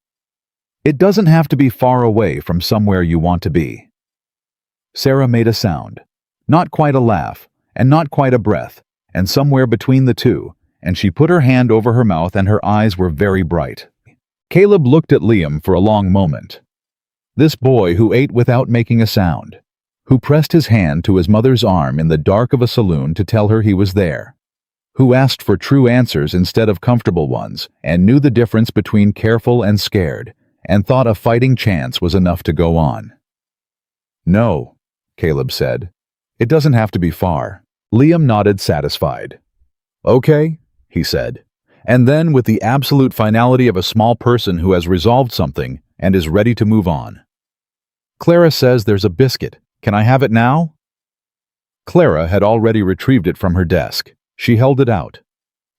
It doesn't have to be far away from somewhere you want to be. Sarah made a sound, not quite a laugh, and not quite a breath, and somewhere between the two, and she put her hand over her mouth and her eyes were very bright. Caleb looked at Liam for a long moment. This boy who ate without making a sound, who pressed his hand to his mother's arm in the dark of a saloon to tell her he was there, who asked for true answers instead of comfortable ones and knew the difference between careful and scared, and thought a fighting chance was enough to go on. No, Caleb said. It doesn't have to be far. Liam nodded satisfied. Okay, he said, and then with the absolute finality of a small person who has resolved something and is ready to move on. Clara says there's a biscuit. Can I have it now? Clara had already retrieved it from her desk. She held it out.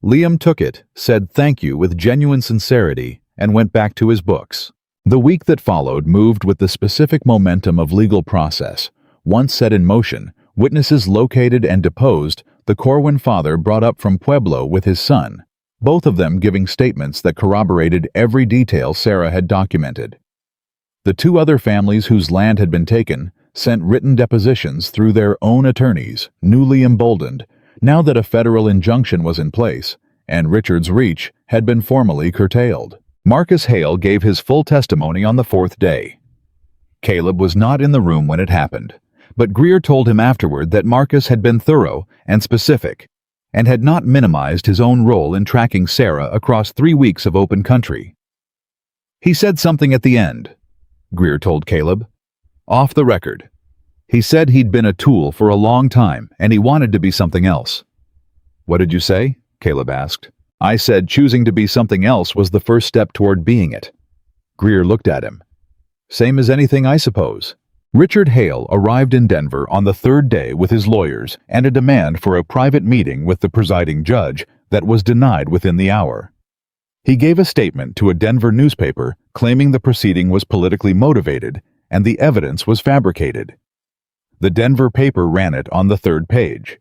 Liam took it, said thank you with genuine sincerity, and went back to his books. The week that followed moved with the specific momentum of legal process. Once set in motion, witnesses located and deposed, the Corwin father brought up from Pueblo with his son, both of them giving statements that corroborated every detail Sarah had documented. The two other families whose land had been taken sent written depositions through their own attorneys, newly emboldened, now that a federal injunction was in place, and Richard's reach had been formally curtailed. Marcus Hale gave his full testimony on the fourth day. Caleb was not in the room when it happened, but Greer told him afterward that Marcus had been thorough and specific, and had not minimized his own role in tracking Sarah across 3 weeks of open country. He said something at the end, Greer told Caleb. Off the record. He said he'd been a tool for a long time, and he wanted to be something else. What did you say? Caleb asked. I said choosing to be something else was the first step toward being it. Greer looked at him. Same as anything, I suppose. Richard Hale arrived in Denver on the third day with his lawyers and a demand for a private meeting with the presiding judge that was denied within the hour. He gave a statement to a Denver newspaper claiming the proceeding was politically motivated and the evidence was fabricated. The Denver paper ran it on the third page.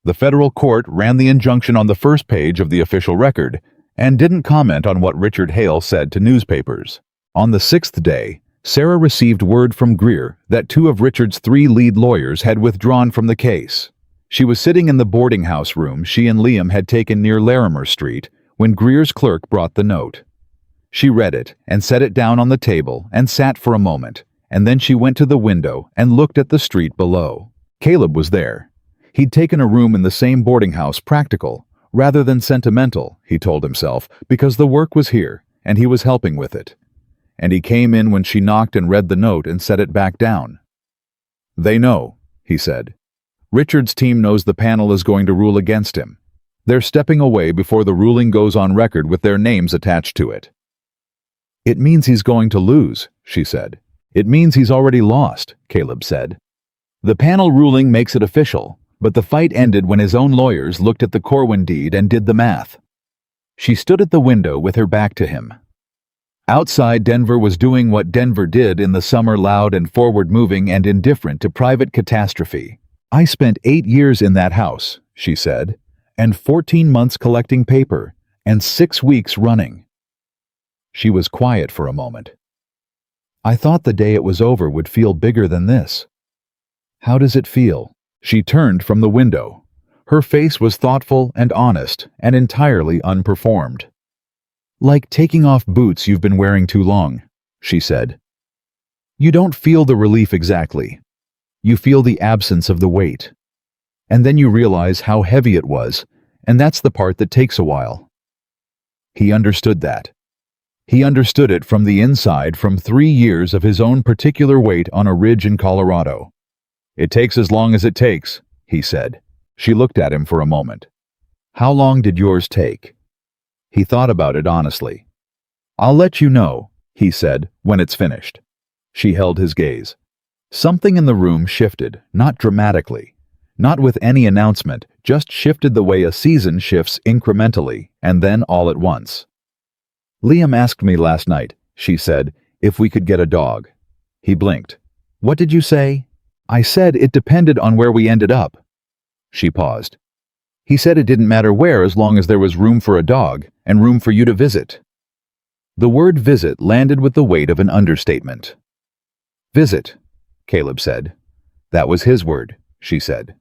The federal court ran the injunction on the first page of the official record and didn't comment on what Richard Hale said to newspapers. On the sixth day, Sarah received word from Greer that 2 of Richard's 3 lead lawyers had withdrawn from the case. She was sitting in the boarding house room she and Liam had taken near Larimer Street when Greer's clerk brought the note. She read it and set it down on the table and sat for a moment, and then she went to the window and looked at the street below. Caleb was there. He'd taken a room in the same boarding house practical, rather than sentimental, he told himself, because the work was here, and he was helping with it. And he came in when she knocked and read the note and set it back down. They know, he said. Richard's team knows the panel is going to rule against him. They're stepping away before the ruling goes on record with their names attached to it. It means he's going to lose, she said. It means he's already lost, Caleb said. The panel ruling makes it official, but the fight ended when his own lawyers looked at the Corwin deed and did the math. She stood at the window with her back to him. Outside, Denver was doing what Denver did in the summer, loud and forward-moving and indifferent to private catastrophe. I spent 8 years in that house, she said, and 14 months collecting paper, and 6 weeks running. She was quiet for a moment. I thought the day it was over would feel bigger than this. How does it feel? She turned from the window. Her face was thoughtful and honest and entirely unperformed. Like taking off boots you've been wearing too long, she said. You don't feel the relief exactly. You feel the absence of the weight. And then you realize how heavy it was, and that's the part that takes a while. He understood that. He understood it from the inside from 3 years of his own particular weight on a ridge in Colorado. It takes as long as it takes, he said. She looked at him for a moment. How long did yours take? He thought about it honestly. I'll let you know, he said, when it's finished. She held his gaze. Something in the room shifted, not dramatically, not with any announcement, just shifted the way a season shifts incrementally, and then all at once. "Liam asked me last night," she said, "if we could get a dog." He blinked. "What did you say?" "I said it depended on where we ended up." She paused. "He said it didn't matter where as long as there was room for a dog and room for you to visit." The word visit landed with the weight of an understatement. "Visit," Caleb said. "That was his word," she said.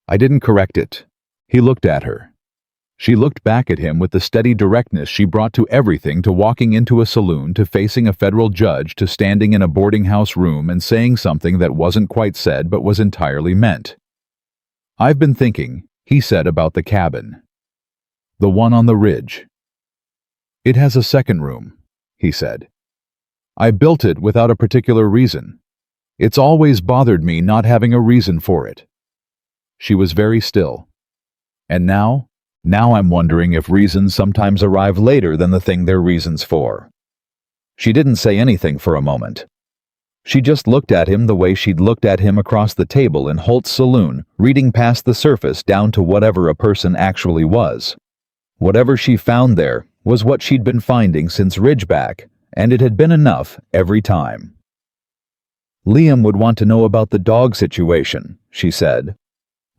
"I didn't correct it." He looked at her. She looked back at him with the steady directness she brought to everything, to walking into a saloon, to facing a federal judge, to standing in a boarding house room and saying something that wasn't quite said but was entirely meant. "I've been thinking," he said, "about the cabin. The one on the ridge. It has a second room," he said. "I built it without a particular reason. It's always bothered me not having a reason for it." She was very still. "And now I'm wondering if reasons sometimes arrive later than the thing they're reasons for." She didn't say anything for a moment. She just looked at him the way she'd looked at him across the table in Holt's saloon, reading past the surface down to whatever a person actually was. Whatever she found there was what she'd been finding since Ridgeback, and it had been enough every time. "Liam would want to know about the dog situation," she said.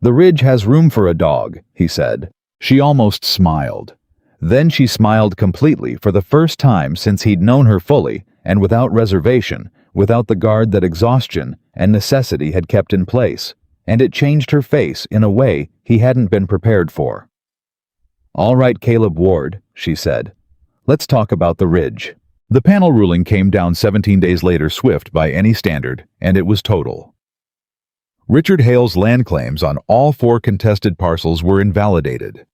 "The ridge has room for a dog," he said. She almost smiled. Then she smiled completely, for the first time since he'd known her fully, and without reservation, without the guard that exhaustion and necessity had kept in place, and it changed her face in a way he hadn't been prepared for. "All right, Caleb Ward," she said. "Let's talk about the ridge." The panel ruling came down 17 days later, swift by any standard, and it was total. Richard Hale's land claims on all 4 contested parcels were invalidated.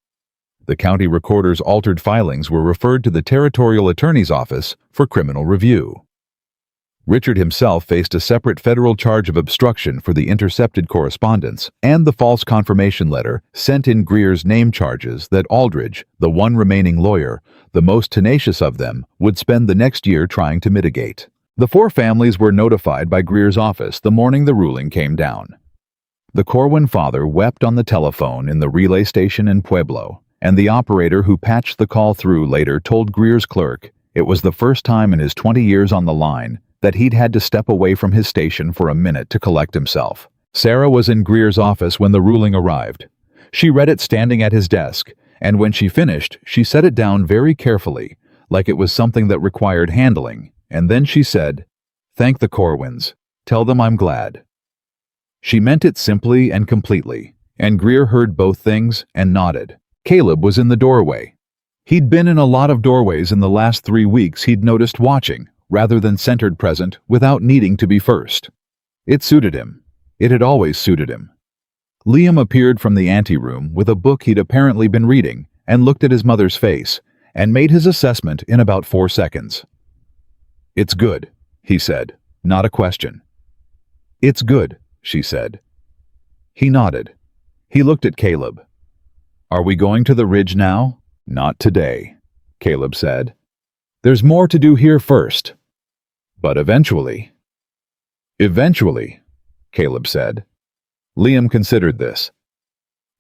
The county recorder's altered filings were referred to the territorial attorney's office for criminal review. Richard himself faced a separate federal charge of obstruction for the intercepted correspondence and the false confirmation letter sent in Greer's name charges that Aldridge, the one remaining lawyer, the most tenacious of them, would spend the next year trying to mitigate. The 4 families were notified by Greer's office the morning the ruling came down. The Corwin father wept on the telephone in the relay station in Pueblo, and the operator who patched the call through later told Greer's clerk it was the first time in his 20 years on the line that he'd had to step away from his station for a minute to collect himself. Sarah was in Greer's office when the ruling arrived. She read it standing at his desk, and when she finished, she set it down very carefully, like it was something that required handling, and then she said, "Thank the Corwins. Tell them I'm glad." She meant it simply and completely, and Greer heard both things and nodded. Caleb was in the doorway. He'd been in a lot of doorways in the last 3 weeks he'd noticed, watching, rather than centered present, without needing to be first. It suited him. It had always suited him. Liam appeared from the anteroom with a book he'd apparently been reading, and looked at his mother's face, and made his assessment in about 4 seconds. "It's good," he said, not a question. "It's good," she said. He nodded. He looked at Caleb. "Are we going to the ridge now?" "Not today," Caleb said. "There's more to do here first." "But eventually." "Eventually," Caleb said. Liam considered this.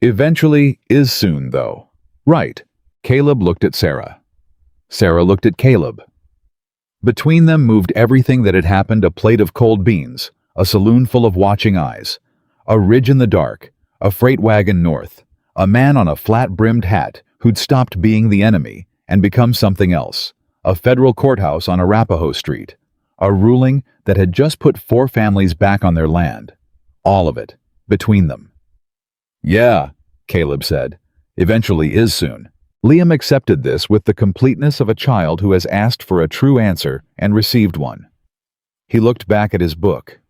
"Eventually is soon, though." "Right." Caleb looked at Sarah. Sarah looked at Caleb. Between them moved everything that had happened: a plate of cold beans, a saloon full of watching eyes, a ridge in the dark, a freight wagon north, a man on a flat-brimmed hat who'd stopped being the enemy and become something else, a federal courthouse on Arapahoe Street, a ruling that had just put 4 families back on their land. All of it, between them. "Yeah," Caleb said. "Eventually is soon." Liam accepted this with the completeness of a child who has asked for a true answer and received one. He looked back at his book.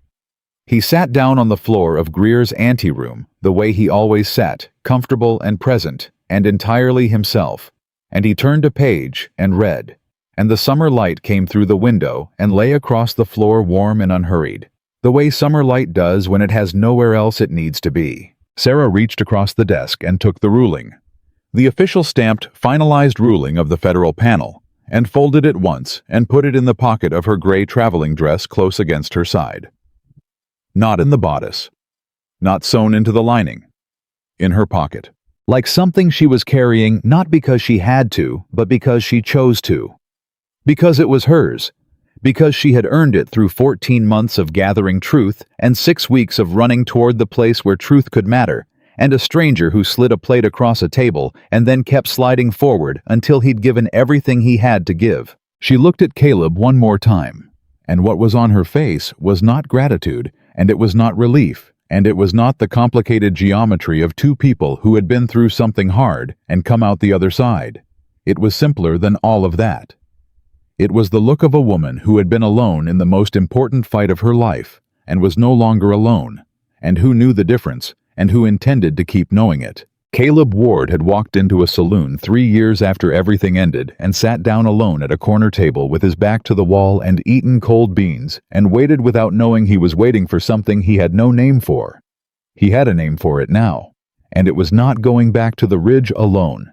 He sat down on the floor of Greer's anteroom the way he always sat, comfortable and present and entirely himself, and he turned a page and read, and the summer light came through the window and lay across the floor, warm and unhurried, the way summer light does when it has nowhere else it needs to be. Sarah reached across the desk and took the ruling. The official stamped, finalized ruling of the federal panel, and folded it once and put it in the pocket of her gray traveling dress close against her side. Not in the bodice. Not sewn into the lining. In her pocket. Like something she was carrying not because she had to, but because she chose to. Because it was hers. Because she had earned it through 14 months of gathering truth and 6 weeks of running toward the place where truth could matter, and a stranger who slid a plate across a table and then kept sliding forward until he'd given everything he had to give. She looked at Caleb one more time, and what was on her face was not gratitude, and it was not relief, and it was not the complicated geometry of two people who had been through something hard and come out the other side. It was simpler than all of that. It was the look of a woman who had been alone in the most important fight of her life, and was no longer alone, and who knew the difference, and who intended to keep knowing it. Caleb Ward had walked into a saloon 3 years after everything ended and sat down alone at a corner table with his back to the wall and eaten cold beans, and waited without knowing he was waiting for something he had no name for. He had a name for it now, and it was not going back to the Ridge alone.